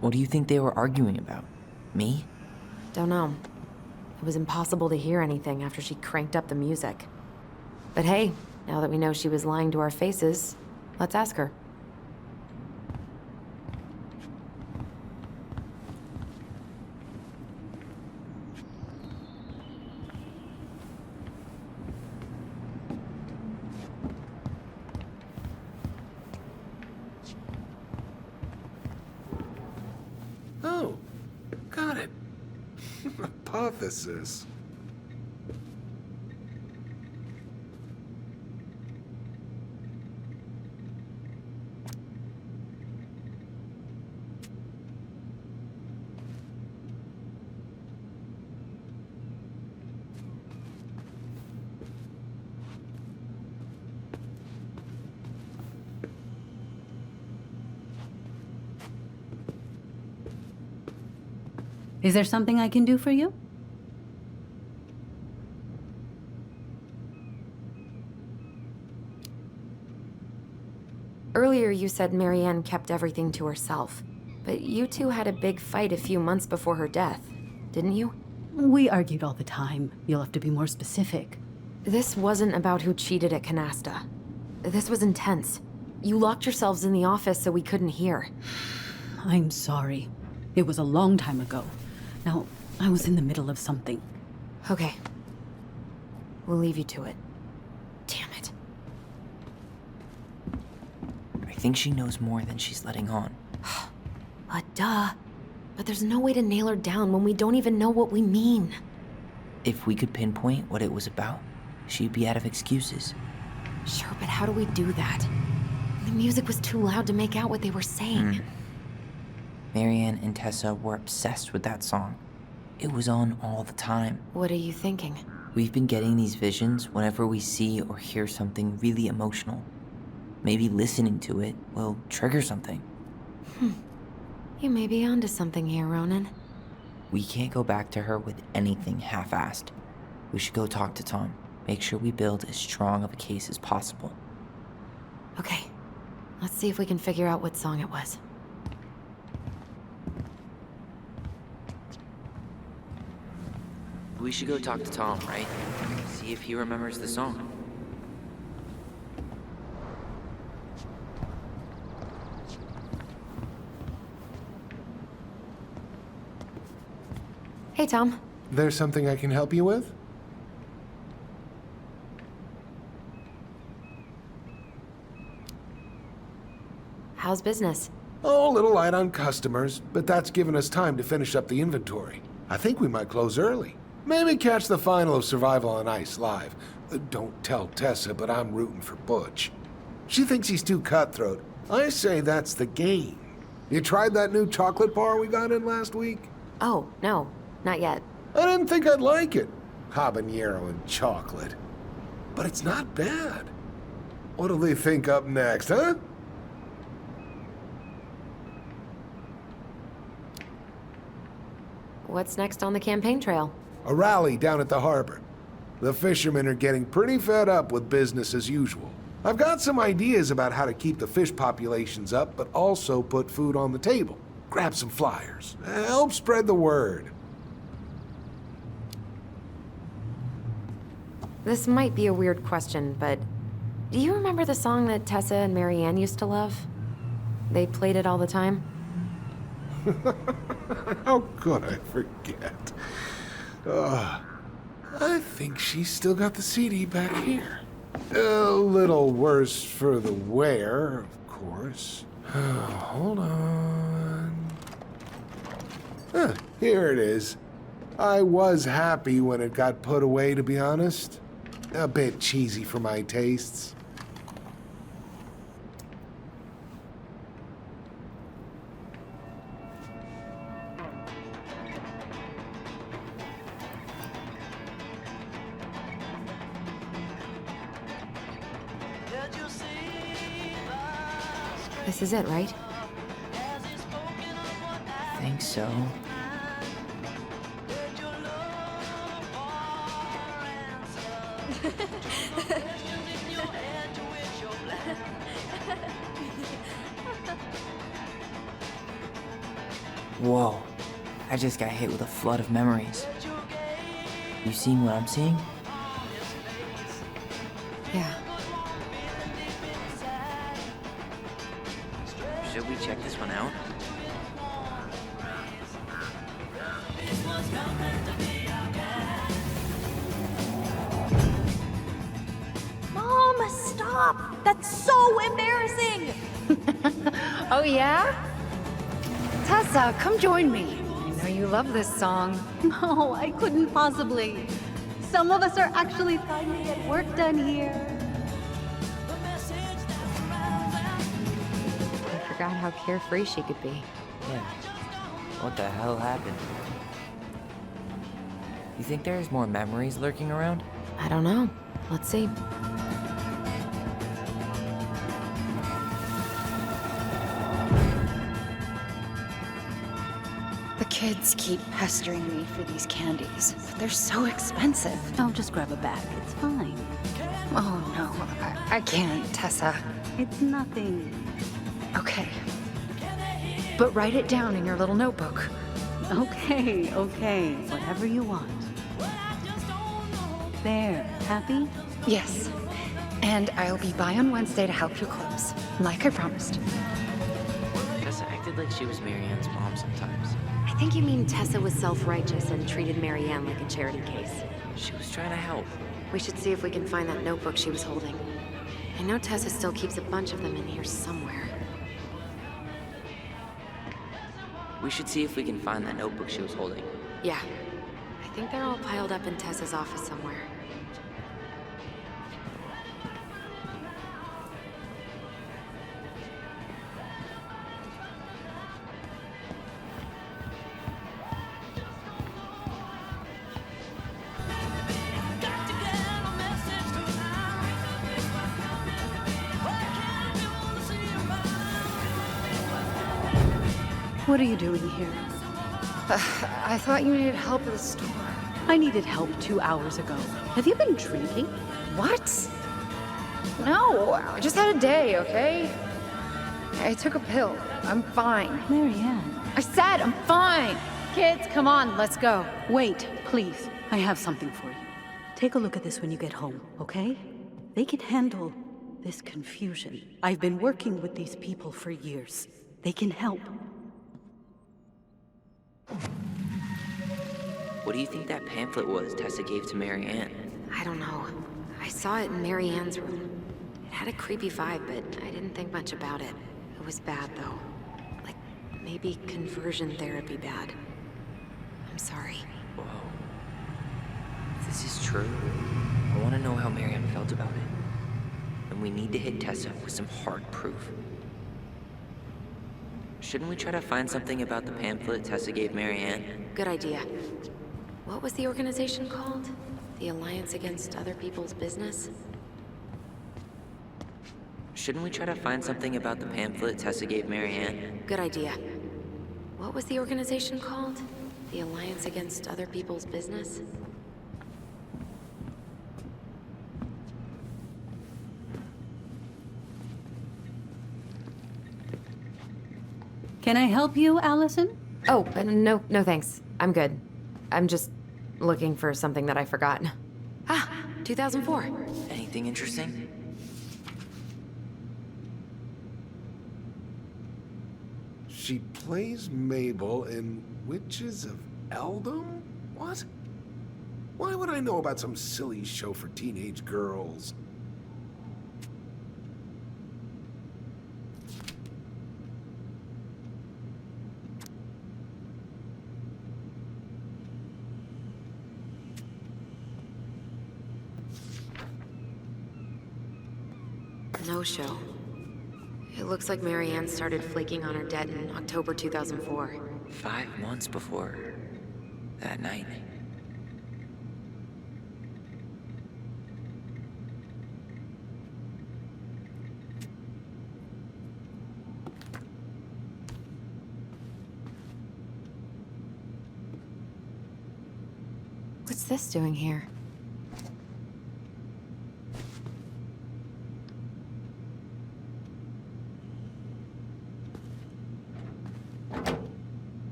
What do you think they were arguing about? Me? Don't know. It was impossible to hear anything after she cranked up the music. But hey, now that we know she was lying to our faces, let's ask her. Oh, got it. Hypothesis. Is there something I can do for you? Earlier you said Marianne kept everything to herself. But you two had a big fight a few months before her death, didn't you? We argued all the time. You'll have to be more specific. This wasn't about who cheated at Canasta. This was intense. You locked yourselves in the office so we couldn't hear. I'm sorry. It was a long time ago. Now, I was in the middle of something. Okay. We'll leave you to it. Damn it. I think she knows more than she's letting on. Duh. But there's no way to nail her down when we don't even know what we mean. If we could pinpoint what it was about, she'd be out of excuses. Sure, but how do we do that? The music was too loud to make out what they were saying. Marianne and Tessa were obsessed with that song. It was on all the time. What are you thinking? We've been getting these visions whenever we see or hear something really emotional. Maybe listening to it will trigger something. You may be onto something here, Ronan. We can't go back to her with anything half-assed. We should go talk to Tom. Make sure we build as strong of a case as possible. Okay. Let's see if we can figure out what song it was. We should go talk to Tom, right? See if he remembers the song. Hey, Tom. There's something I can help you with? How's business? Oh, a little light on customers, but that's given us time to finish up the inventory. I think we might close early. Maybe catch the final of Survival on Ice live. Don't tell Tessa, but I'm rooting for Butch. She thinks he's too cutthroat. I say that's the game. You tried that new chocolate bar we got in last week? Oh, no, not yet. I didn't think I'd like it. Habanero and chocolate. But it's not bad. What'll they think up next, huh? What's next on the campaign trail? A rally down at the harbor. The fishermen are getting pretty fed up with business as usual. I've got some ideas about how to keep the fish populations up, but also put food on the table. Grab some flyers. Help spread the word. This might be a weird question, but do you remember the song that Tessa and Marianne used to love? They played it all the time. How could I forget? I think she's still got the CD back here. A little worse for the wear, of course. Hold on. Here it is. I was happy when it got put away, to be honest. A bit cheesy for my tastes. This is it, right? I think so. Whoa. I just got hit with a flood of memories. You seeing what I'm seeing? Yeah. Should we check this one out? Mom, stop! That's so embarrassing! Oh, yeah? Tessa, come join me. I know you love this song. No, I couldn't possibly. Some of us are actually finally get work done here. I forgot how carefree she could be. Yeah. What the hell happened? You think there's more memories lurking around? I don't know. Let's see. The kids keep pestering me for these candies, but they're so expensive. I'll just grab a bag. It's fine. Oh, no, I can't, Tessa. It's nothing. Okay. But write it down in your little notebook. Okay, okay. Whatever you want. There. Happy? Yes. And I'll be by on Wednesday to help you close, like I promised. Tessa acted like she was Marianne's mom sometimes. I think you mean Tessa was self-righteous and treated Marianne like a charity case. She was trying to help. We should see if we can find that notebook she was holding. I know Tessa still keeps a bunch of them in here somewhere. We should see if we can find that notebook she was holding. Yeah. I think they're all piled up in Tessa's office somewhere. What are you doing here? I thought you needed help at the store. I needed help 2 hours ago. Have you been drinking? What? No, I just had a day, okay? I took a pill. I'm fine. Marianne. I said I'm fine. Kids, come on, let's go. Wait, please. I have something for you. Take a look at this when you get home, okay? They can handle this confusion. I've been working with these people for years. They can help. What do you think that pamphlet was Tessa gave to Marianne? I don't know. I saw it in Marianne's room. It had a creepy vibe, but I didn't think much about it. It was bad, though. Like, maybe conversion therapy bad. I'm sorry. Whoa. If this is true, I want to know how Marianne felt about it. And we need to hit Tessa with some hard proof. Shouldn't we try to find something about the pamphlet Tessa gave Marianne? Good idea. What was the organization called? The Alliance Against Other People's Business? Shouldn't we try to find something about the pamphlet Tessa gave Marianne? Good idea. What was the organization called? The Alliance Against Other People's Business? Can I help you, Alyson? Oh, no thanks. I'm good. I'm just looking for something that I forgot. Ah, 2004. Anything interesting? She plays Mabel in Witches of Eldom? What? Why would I know about some silly show for teenage girls? No show. It looks like Marianne started flaking on her debt in October 2004. 5 months before that night. What's this doing here?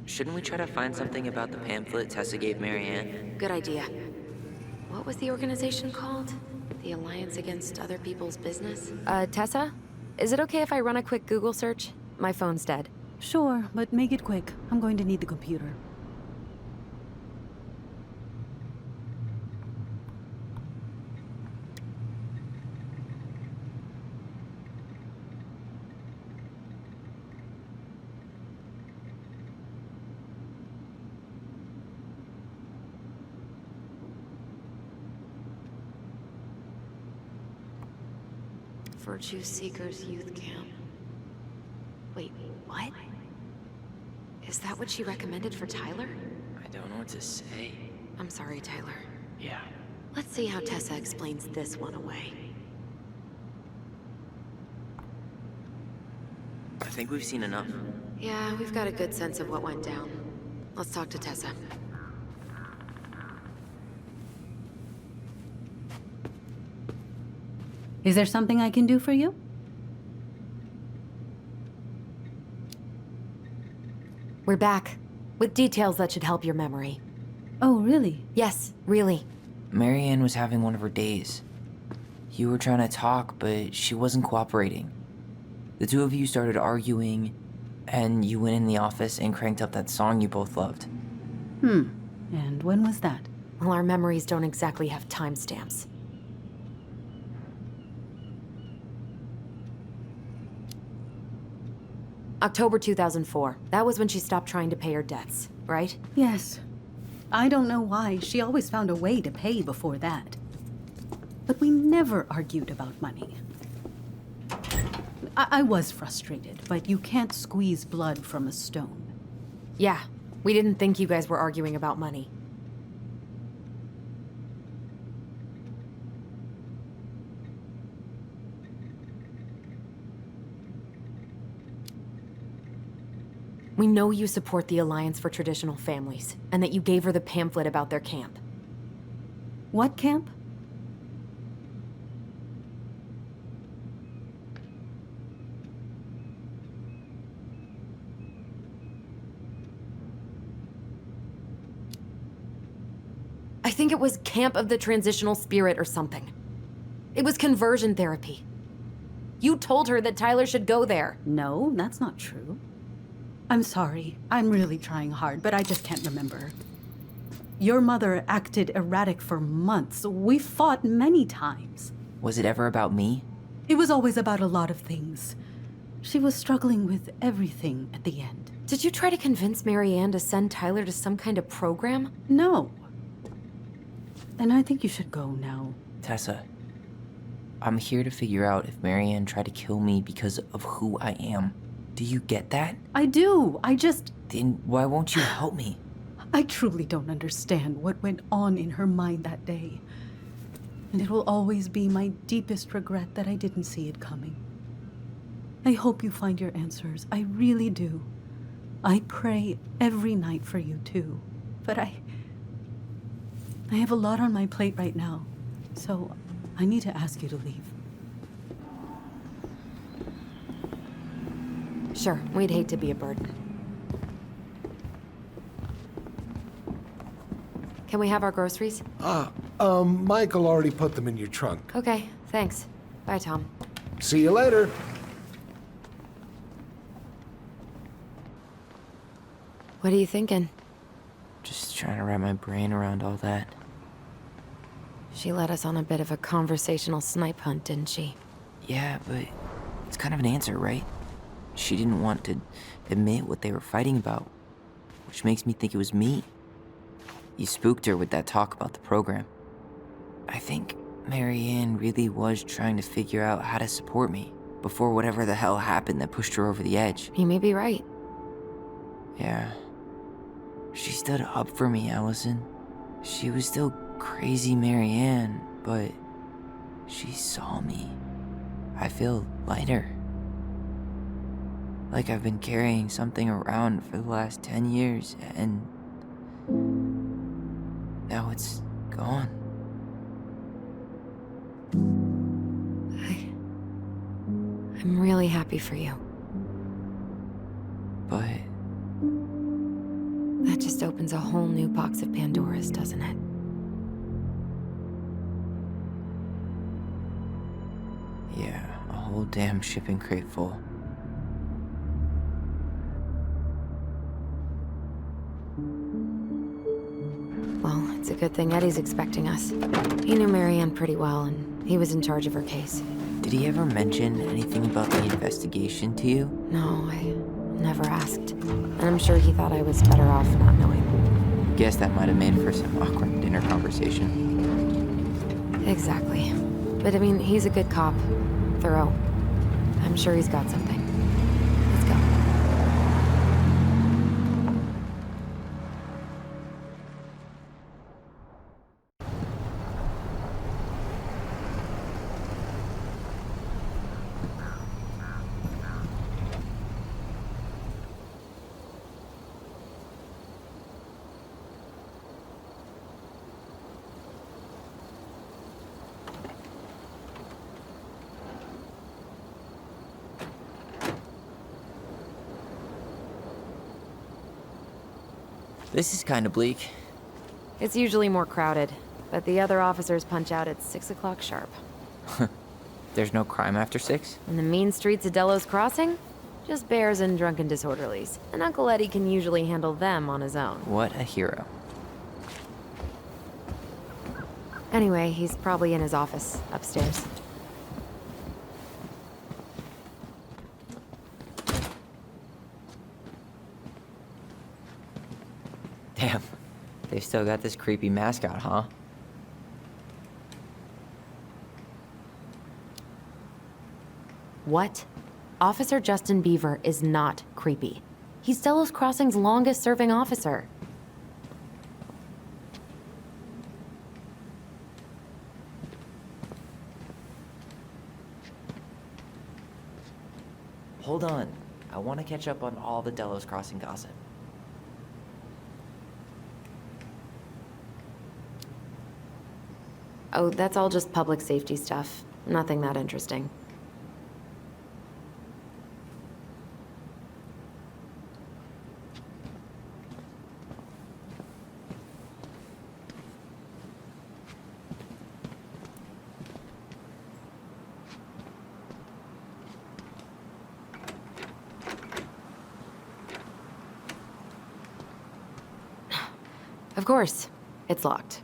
Shouldn't we try to find something about the pamphlet Tessa gave Marianne? Good idea. What was the organization called? The Alliance Against Other People's Business? Tessa? Is it okay if I run a quick Google search? My phone's dead. Sure, but make it quick. I'm going to need the computer. Virtue Seekers Youth Camp. Wait, what? Is that what she recommended for Tyler? I don't know what to say. I'm sorry, Tyler. Yeah. Let's see how Tessa explains this one away. I think we've seen enough. Yeah, we've got a good sense of what went down. Let's talk to Tessa. Is there something I can do for you? We're back, with details that should help your memory. Oh, really? Yes, really. Marianne was having one of her days. You were trying to talk, but she wasn't cooperating. The two of you started arguing, and you went in the office and cranked up that song you both loved. And when was that? Well, our memories don't exactly have timestamps. October 2004. That was when she stopped trying to pay her debts, right? Yes. I don't know why. She always found a way to pay before that. But we never argued about money. I was frustrated, but you can't squeeze blood from a stone. Yeah, we didn't think you guys were arguing about money. We know you support the Alliance for Traditional Families, and that you gave her the pamphlet about their camp. What camp? I think it was Camp of the Transitional Spirit or something. It was conversion therapy. You told her that Tyler should go there. No, that's not true. I'm sorry. I'm really trying hard, but I just can't remember. Your mother acted erratic for months. We fought many times. Was it ever about me? It was always about a lot of things. She was struggling with everything at the end. Did you try to convince Marianne to send Tyler to some kind of program? No. And I think you should go now. Tessa, I'm here to figure out if Marianne tried to kill me because of who I am. Do you get that? I do. Then why won't you help me? I truly don't understand what went on in her mind that day. And it will always be my deepest regret that I didn't see it coming. I hope you find your answers. I really do. I pray every night for you too. But I have a lot on my plate right now. So I need to ask you to leave. Sure, we'd hate to be a burden. Can we have our groceries? Michael already put them in your trunk. Okay, thanks. Bye, Tom. See you later. What are you thinking? Just trying to wrap my brain around all that. She led us on a bit of a conversational snipe hunt, didn't she? Yeah, but it's kind of an answer, right? She didn't want to admit what they were fighting about, which makes me think it was me. You spooked her with that talk about the program. I think Marianne really was trying to figure out how to support me before whatever the hell happened that pushed her over the edge. You may be right. Yeah. She stood up for me, Alyson. She was still crazy Marianne, but she saw me. I feel lighter. Like I've been carrying something around for the last 10 years, and now it's gone. I'm really happy for you. But that just opens a whole new box of Pandora's, doesn't it? yeah, a whole damn shipping crate full. Well, it's a good thing Eddie's expecting us. He knew Marianne pretty well, and he was in charge of her case. Did he ever mention anything about the investigation to you? No, I never asked. And I'm sure he thought I was better off not knowing. Guess that might have made for some awkward dinner conversation. Exactly. But I mean, he's a good cop. Thorough. I'm sure he's got something. Let's go. This is kind of bleak. It's usually more crowded, but the other officers punch out at 6 o'clock sharp. There's no crime after 6? In the mean streets of Delos Crossing? Just bears and drunken disorderlies. And Uncle Eddie can usually handle them on his own. What a hero. Anyway, he's probably in his office, upstairs. Damn, they still got this creepy mascot, huh? What? Officer Justin Beaver is not creepy. He's Delos Crossing's longest-serving officer. Hold on. I want to catch up on all the Delos Crossing gossip. Oh, that's all just public safety stuff. Nothing that interesting. Of course. It's locked.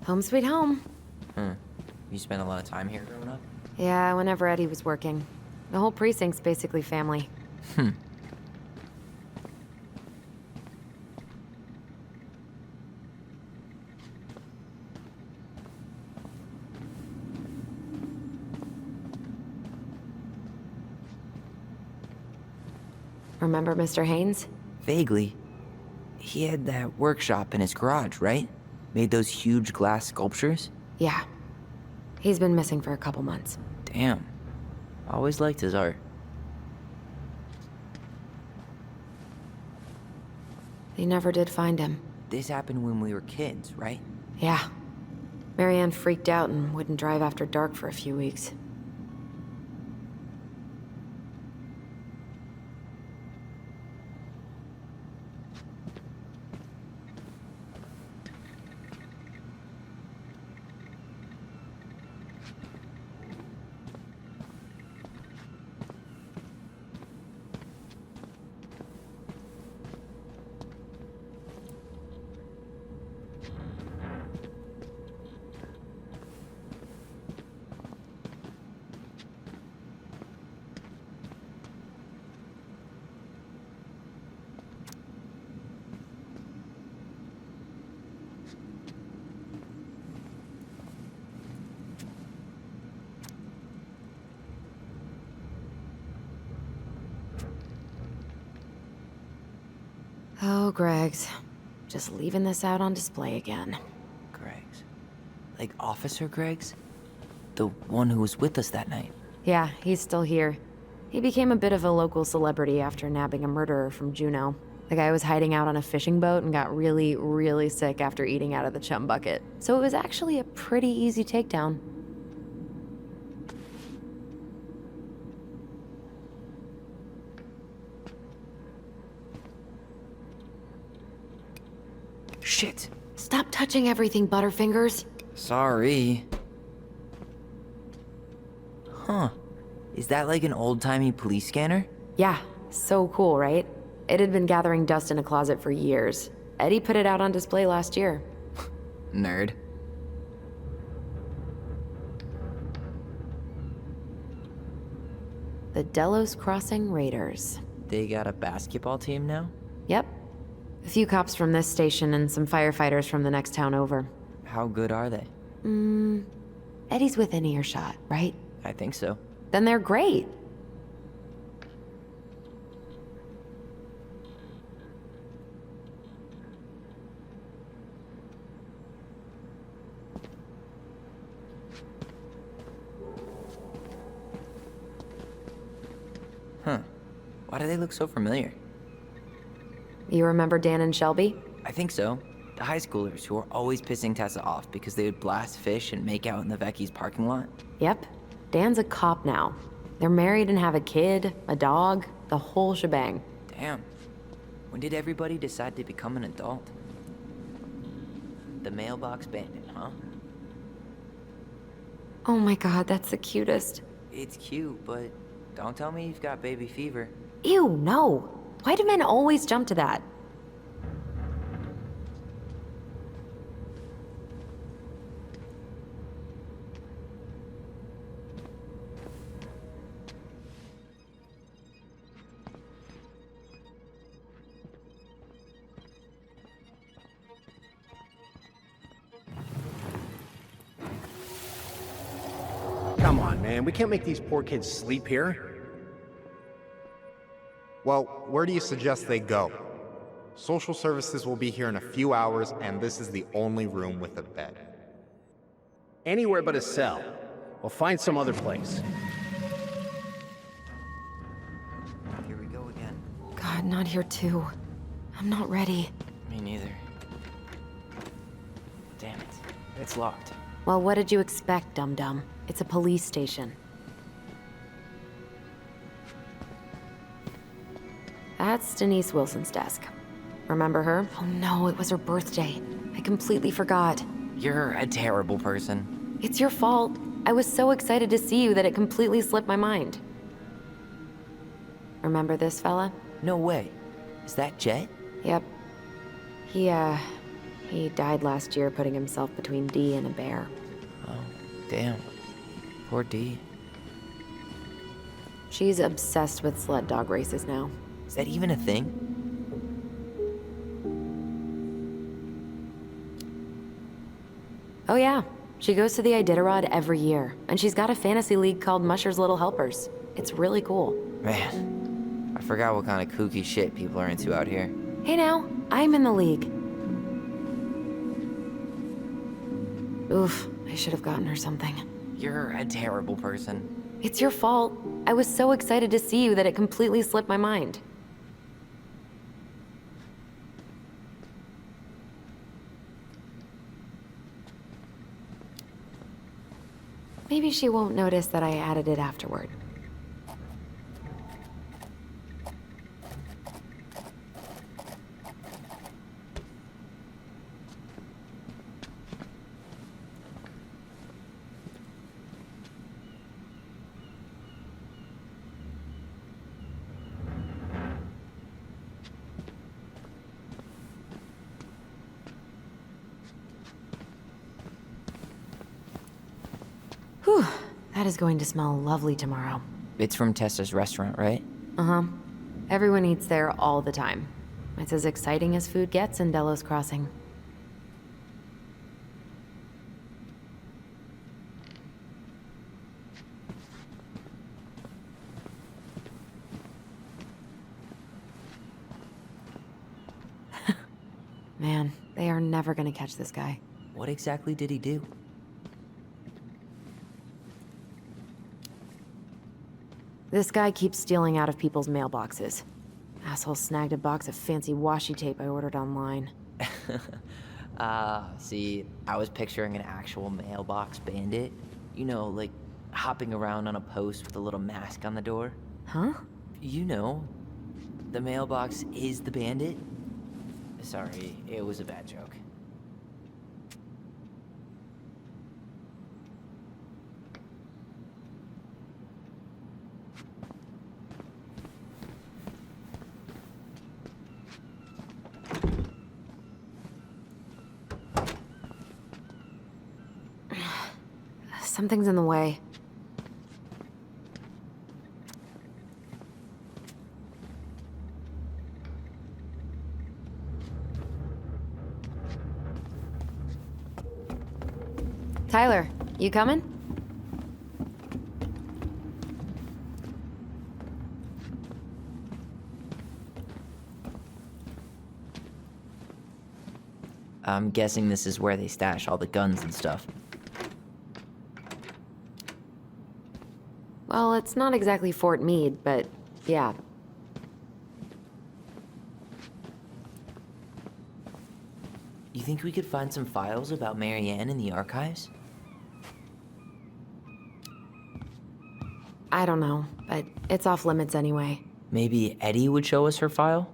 Home sweet home. You spent a lot of time here growing up? Yeah, whenever Eddie was working. The whole precinct's basically family. Remember Mr. Haynes? Vaguely. He had that workshop in his garage, right? Made those huge glass sculptures? Yeah. He's been missing for a couple months. Damn. Always liked his art. They never did find him. This happened when we were kids, right? Yeah. Marianne freaked out and wouldn't drive after dark for a few weeks. Oh, Greg's. Just leaving this out on display again. Greg's. Like Officer Greg's? The one who was with us that night. Yeah, he's still here. He became a bit of a local celebrity after nabbing a murderer from Juneau. The guy was hiding out on a fishing boat and got really, really sick after eating out of the chum bucket. So it was actually a pretty easy takedown. Shit. Stop touching everything, Butterfingers. Sorry. Huh. Is that like an old-timey police scanner? Yeah, so cool, right? It had been gathering dust in a closet for years. Eddie put it out on display last year. Nerd. The Delos Crossing Raiders. They got a basketball team now? Yep. A few cops from this station and some firefighters from the next town over. How good are they? Eddie's within earshot, right? I think so. Then they're great. Huh. Why do they look so familiar? You remember Dan and Shelby? I think so. The high schoolers who were always pissing Tessa off because they would blast fish and make out in the Vecchi's parking lot. Yep. Dan's a cop now. They're married and have a kid, a dog, the whole shebang. Damn. When did everybody decide to become an adult? The mailbox bandit, huh? Oh my god, that's the cutest. It's cute, but don't tell me you've got baby fever. Ew, no. Why do men always jump to that? Come on, man. We can't make these poor kids sleep here. Well, where do you suggest they go? Social services will be here in a few hours, and this is the only room with a bed. Anywhere but a cell. We'll find some other place. Here we go again. God, not here too. I'm not ready. Me neither. Damn it. It's locked. Well, what did you expect, dum-dum? It's a police station. That's Denise Wilson's desk. Remember her? Oh no, it was her birthday. I completely forgot. You're a terrible person. It's your fault. I was so excited to see you that it completely slipped my mind. Remember this fella? No way. Is that Jet? Yep. He He died last year putting himself between Dee and a bear. Oh, damn. Poor Dee. She's obsessed with sled dog races now. Is that even a thing? Oh yeah, she goes to the Iditarod every year, and she's got a fantasy league called Musher's Little Helpers. It's really cool. Man, I forgot what kind of kooky shit people are into out here. Hey now, I'm in the league. Oof, I should have gotten her something. You're a terrible person. It's your fault. I was so excited to see you that it completely slipped my mind. Maybe she won't notice that I added it afterward. Whew, that is going to smell lovely tomorrow. It's from Tessa's restaurant, right? Uh-huh. Everyone eats there all the time. It's as exciting as food gets in Delos Crossing. Man, they are never gonna catch this guy. What exactly did he do? This guy keeps stealing out of people's mailboxes. Asshole snagged a box of fancy washi tape I ordered online. See, I was picturing an actual mailbox bandit. You know, like hopping around on a post with a little mask on the door. Huh? You know, the mailbox is the bandit. Sorry, it was a bad joke. Something's in the way. Tyler, you coming? I'm guessing this is where they stash all the guns and stuff. Well, it's not exactly Fort Meade, but yeah. You think we could find some files about Marianne in the archives? I don't know, but it's off limits anyway. Maybe Eddie would show us her file?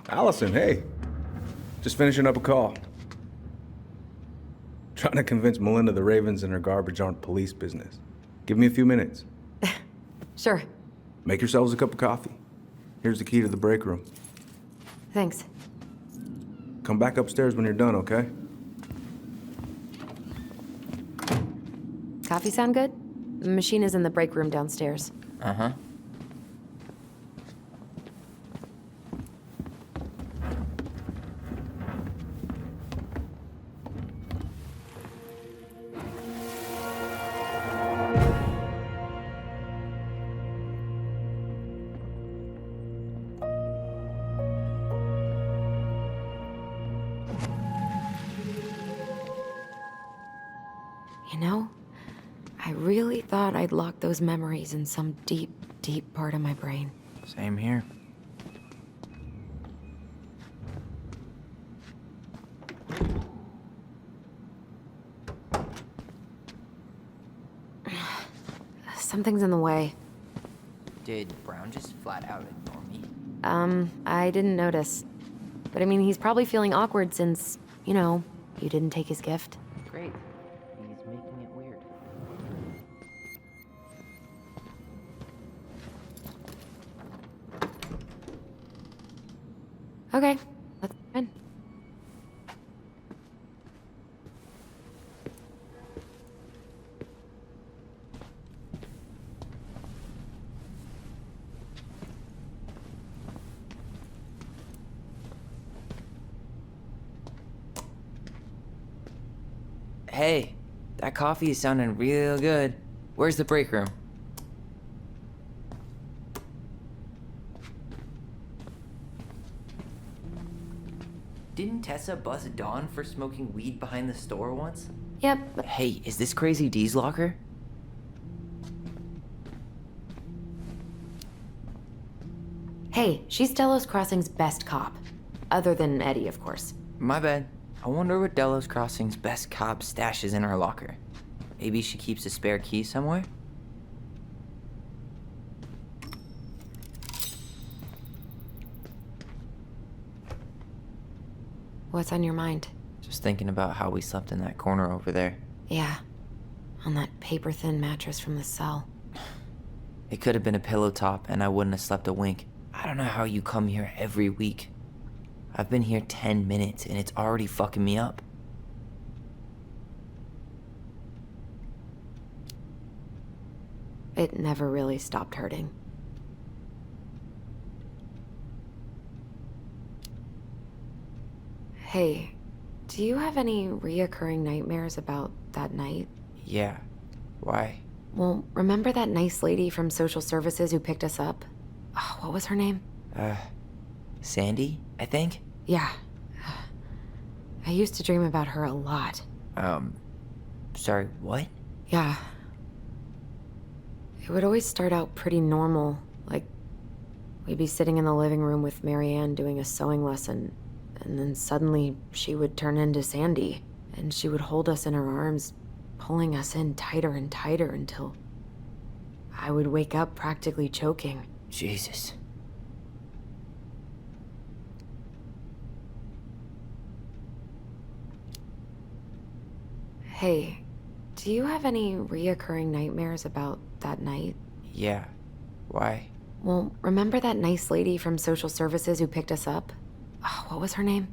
Alyson, hey. Just finishing up a call. Trying to convince Melinda the Ravens and her garbage aren't police business. Give me a few minutes. Sure. Make yourselves a cup of coffee. Here's the key to the break room. Thanks. Come back upstairs when you're done, okay? Coffee sound good? The machine is in the break room downstairs. Uh-huh. You know, I really thought I'd locked those memories in some deep, deep part of my brain. Same here. something's in the way. Did Brown just flat out ignore me? I didn't notice. But I mean, he's probably feeling awkward since, you know, you didn't take his gift. Great. He's making it weird. Okay, let's go in. Hey, that coffee is sounding real good. Where's the break room? Didn't Tessa bust Dawn for smoking weed behind the store once? Yep. Hey, is this Crazy D's locker? Hey, she's Delos Crossing's best cop. Other than Eddie, of course. My bad. I wonder what Delos Crossing's best cop stashes in her locker. Maybe she keeps a spare key somewhere? What's on your mind? Just thinking about how we slept in that corner over there. Yeah, on that paper-thin mattress from the cell. It could have been a pillow top and I wouldn't have slept a wink. I don't know how you come here every week. I've been here 10 minutes and it's already fucking me up. It never really stopped hurting. Hey, do you have any reoccurring nightmares about that night? Yeah. Why? Well, remember that nice lady from social services who picked us up? Oh, what was her name? Sandy, I think? Yeah. I used to dream about her a lot. Sorry, what? Yeah. It would always start out pretty normal, like we'd be sitting in the living room with Marianne doing a sewing lesson, and then suddenly she would turn into Sandy, and she would hold us in her arms, pulling us in tighter and tighter until I would wake up practically choking. Jesus. Hey, do you have any reoccurring nightmares about that night? Yeah. Why? Well, remember that nice lady from social services who picked us up? Oh, what was her name?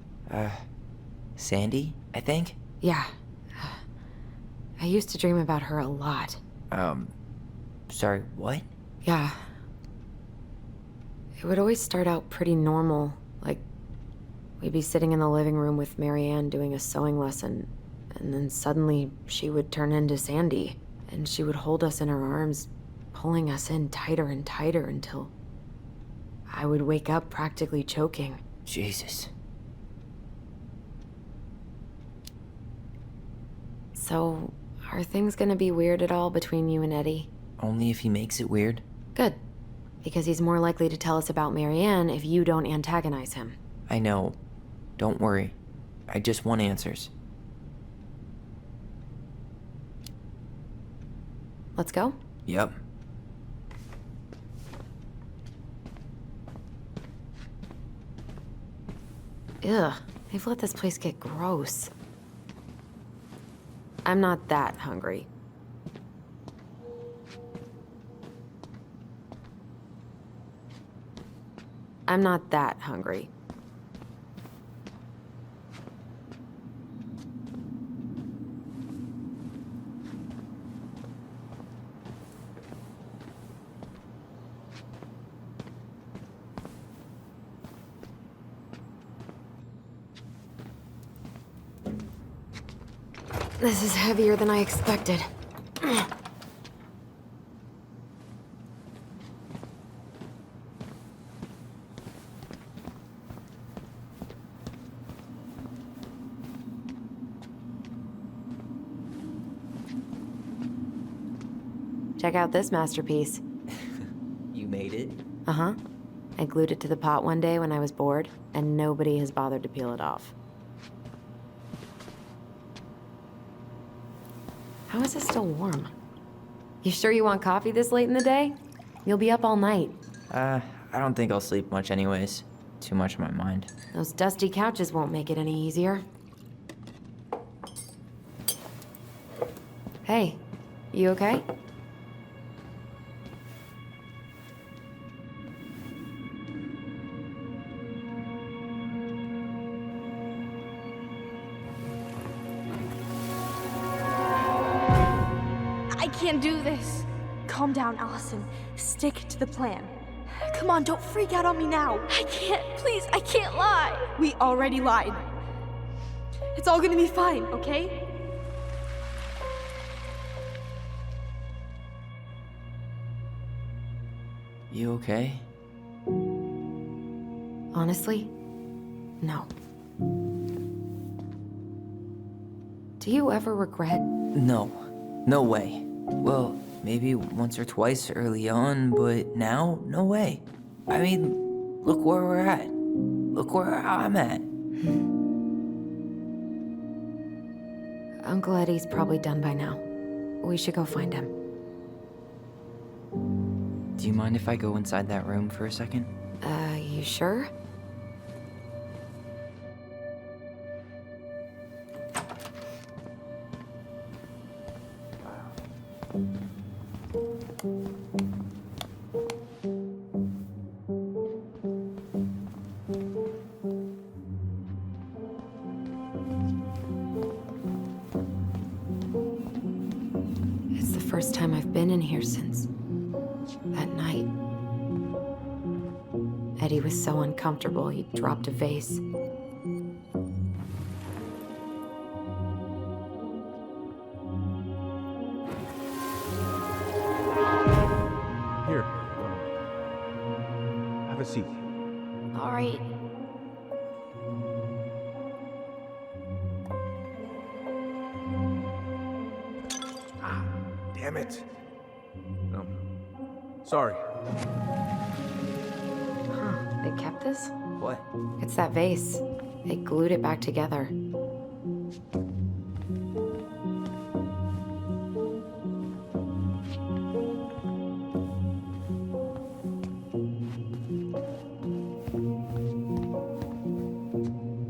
Sandy, I think? Yeah. I used to dream about her a lot. Sorry, what? Yeah. It would always start out pretty normal, like we'd be sitting in the living room with Marianne doing a sewing lesson, and then suddenly she would turn into Sandy, and she would hold us in her arms, pulling us in tighter and tighter until I would wake up practically choking. Jesus. So, are things gonna be weird at all between you and Eddie? Only if he makes it weird. Good. Because he's more likely to tell us about Marianne if you don't antagonize him. I know. Don't worry. I just want answers. Let's go? Yep. Ugh, they've let this place get gross. I'm not that hungry. I'm not that hungry. This is heavier than I expected. Check out this masterpiece. You made it? Uh-huh. I glued it to the pot one day when I was bored, and nobody has bothered to peel it off. How is it still warm? You sure you want coffee this late in the day? You'll be up all night. I don't think I'll sleep much anyways. Too much on my mind. Those dusty couches won't make it any easier. Hey, you okay? I can't do this. Calm down, Alyson. Stick to the plan. Come on, don't freak out on me now. I can't, please, I can't lie. We already lied. It's all gonna be fine, okay? You okay? Honestly, no. Do you ever regret? No. No way. Well, maybe once or twice early on, but now, no way. I mean, look where we're at. Look where I'm at. Uncle Eddie's probably done by now. We should go find him. Do you mind if I go inside that room for a second? You sure? It's the first time I've been in here since that night. Eddie was so uncomfortable, he dropped a vase. Here. Have a seat. All right. Damn it. Sorry. Huh, they kept this? What? It's that vase. They glued it back together.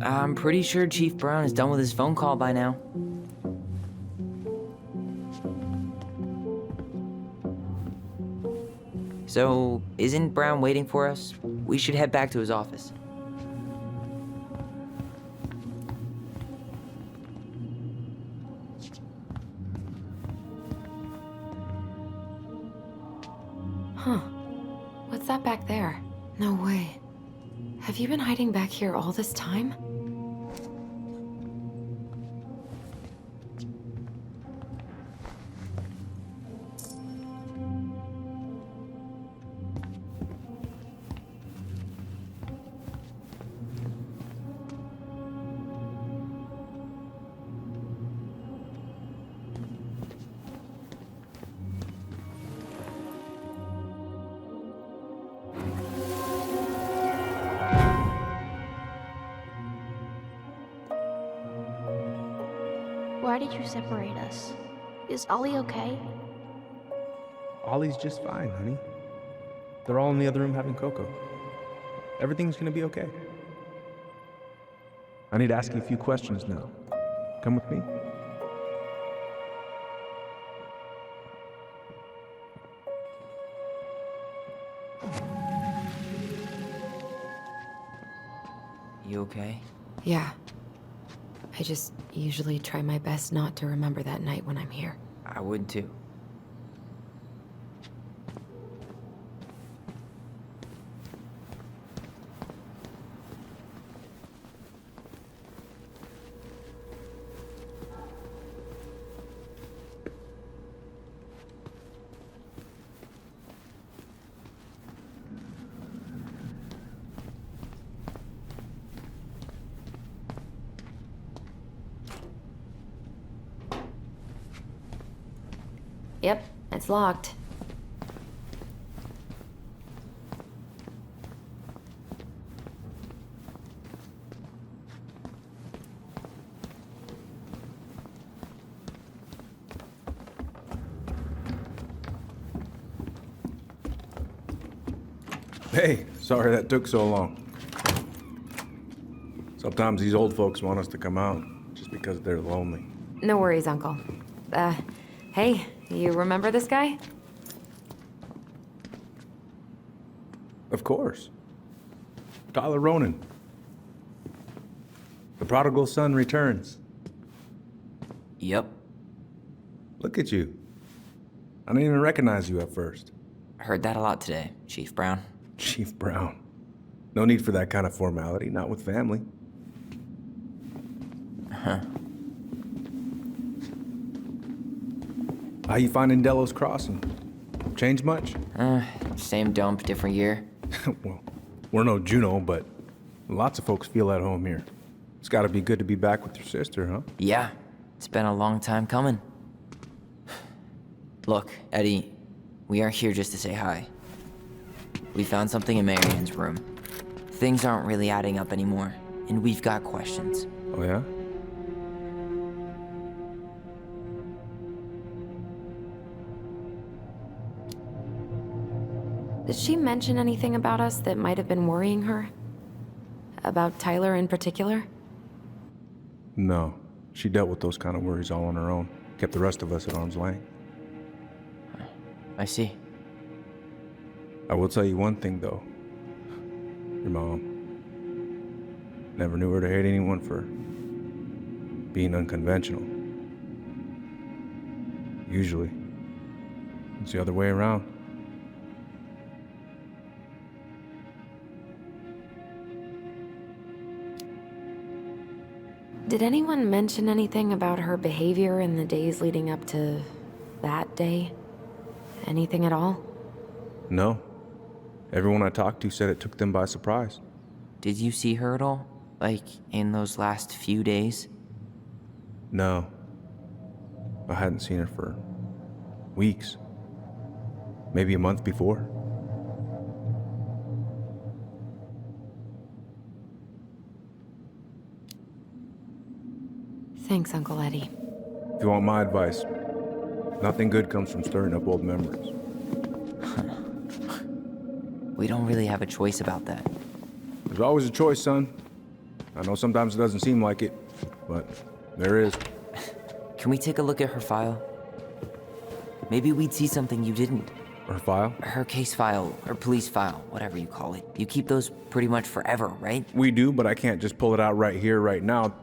I'm pretty sure Chief Brown is done with his phone call by now. So, isn't Brown waiting for us? We should head back to his office. Huh. What's that back there? No way. Have you been hiding back here all this time? Why did you separate us? Is Ollie okay? Ollie's just fine, honey. They're all in the other room having cocoa. Everything's gonna be okay. I need to ask you a few questions now. Come with me. You okay? Yeah. I just usually try my best not to remember that night when I'm here. I would too. Yep, it's locked. Hey, sorry that took so long. Sometimes these old folks want us to come out just because they're lonely. No worries, Uncle. Hey, you remember this guy? Of course. Tyler Ronan. The prodigal son returns. Yep. Look at you. I didn't even recognize you at first. I heard that a lot today, Chief Brown. Chief Brown. No need for that kind of formality, not with family. Huh. How you finding Delos Crossing? Change much? Same dump, different year. Well, we're no Juno, but lots of folks feel at home here. It's gotta be good to be back with your sister, huh? Yeah, it's been a long time coming. Look, Eddie, we aren't here just to say hi. We found something in Marianne's room. Things aren't really adding up anymore, and we've got questions. Oh, yeah? Did she mention anything about us that might have been worrying her? About Tyler in particular? No. She dealt with those kind of worries all on her own. Kept the rest of us at arm's length. I see. I will tell you one thing, though. Your mom. Never knew her to hate anyone for being unconventional. Usually, it's the other way around. Did anyone mention anything about her behavior in the days leading up to that day? Anything at all? No. Everyone I talked to said it took them by surprise. Did you see her at all? Like, in those last few days? No. I hadn't seen her for weeks. Maybe a month before. Thanks, Uncle Eddie. If you want my advice, nothing good comes from stirring up old memories. We don't really have a choice about that. There's always a choice, son. I know sometimes it doesn't seem like it, but there is. Can we take a look at her file? Maybe we'd see something you didn't. Her file? Her case file, or police file, whatever you call it. You keep those pretty much forever, right? We do, but I can't just pull it out right here, right now.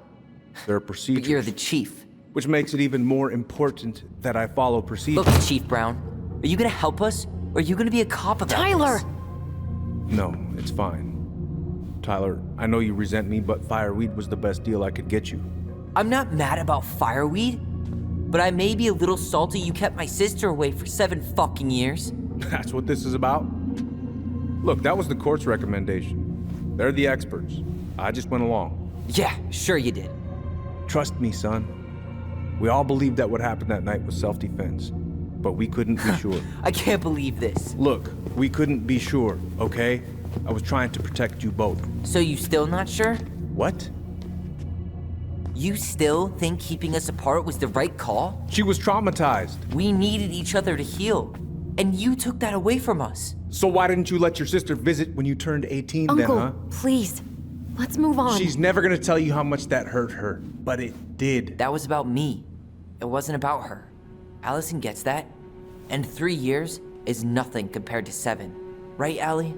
There are procedures. But you're the chief. Which makes it even more important that I follow procedures. Look, Chief Brown, are you gonna help us? Or are you gonna be a cop about Tyler! this? No, it's fine. Tyler, I know you resent me, but fireweed was the best deal I could get you. I'm not mad about fireweed, but I may be a little salty you kept my sister away for 7 fucking years. That's what this is about? Look, that was the court's recommendation. They're the experts. I just went along. Yeah, sure you did. Trust me, son. We all believed that what happened that night was self-defense, but we couldn't be sure. I can't believe this. Look, we couldn't be sure, okay? I was trying to protect you both. So you still not sure? What? You still think keeping us apart was the right call? She was traumatized. We needed each other to heal, and you took that away from us. So why didn't you let your sister visit when you turned 18 Uncle, then, huh? please. Let's move on. She's never gonna tell you how much that hurt her, but it did. That was about me. It wasn't about her. Alyson gets that. And 3 years is nothing compared to 7. Right, Allie?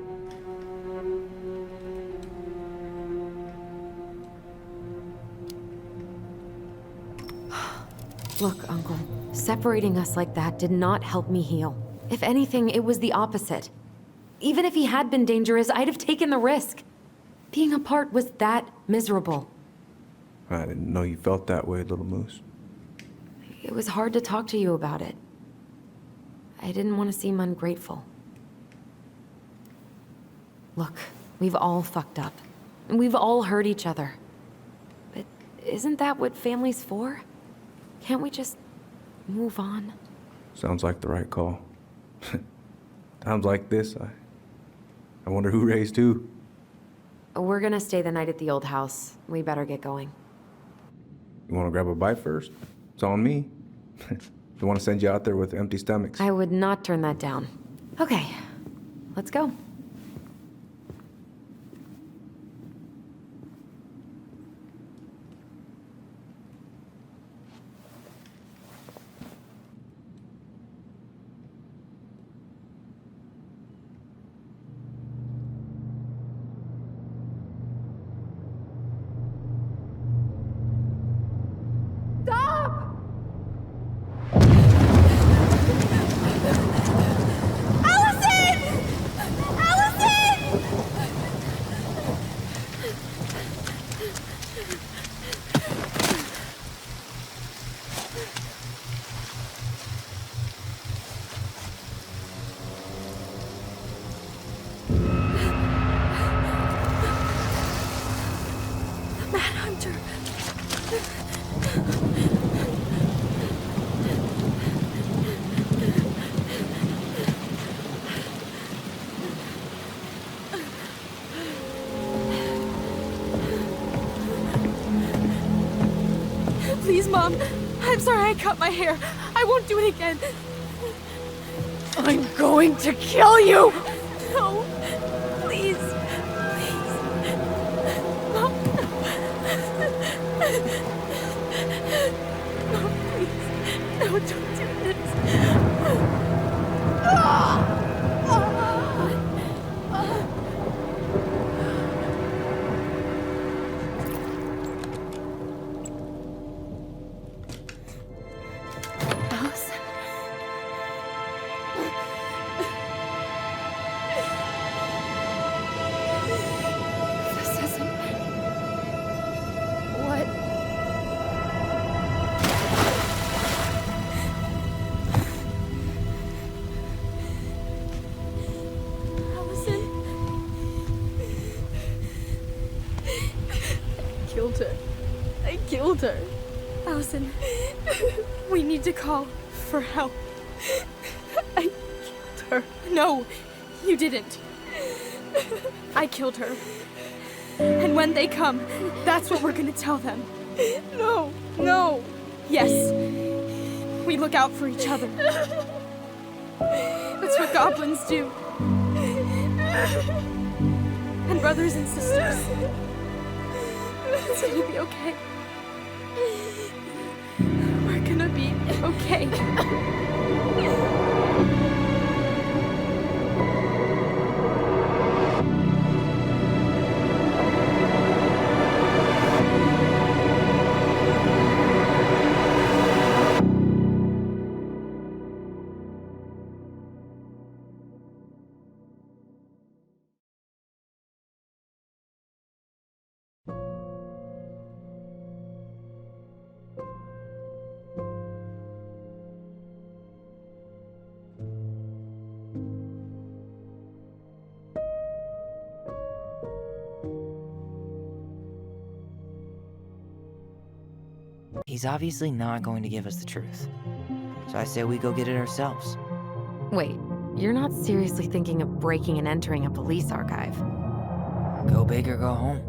Look, Uncle, separating us like that did not help me heal. If anything, it was the opposite. Even if he had been dangerous, I'd have taken the risk. Being apart was that miserable. I didn't know you felt that way, little moose. It was hard to talk to you about it. I didn't want to seem ungrateful. Look, we've all fucked up. And we've all hurt each other. But isn't that what family's for? Can't we just move on? Sounds like the right call. Times like this, I wonder who raised who. We're gonna stay the night at the old house. We better get going. You want to grab a bite first? It's on me. Don't want to send you out there with empty stomachs. I would not turn that down. Okay, let's go. Mom. I'm sorry I cut my hair. I won't do it again. I'm going to kill you! No. Please. Please. Mom. No, please. No, don't do this. Allison. This isn't... What? Alyson. I killed her. I killed her. Alyson, we need to call for help. I killed her. No, you didn't. I killed her. And when they come, that's what we're gonna tell them. No, no. Yes, we look out for each other. That's what goblins do. And brothers and sisters. It's gonna be okay. We're gonna be okay. He's obviously not going to give us the truth. So I say we go get it ourselves. Wait, you're not seriously thinking of breaking and entering a police archive? Go big or go home.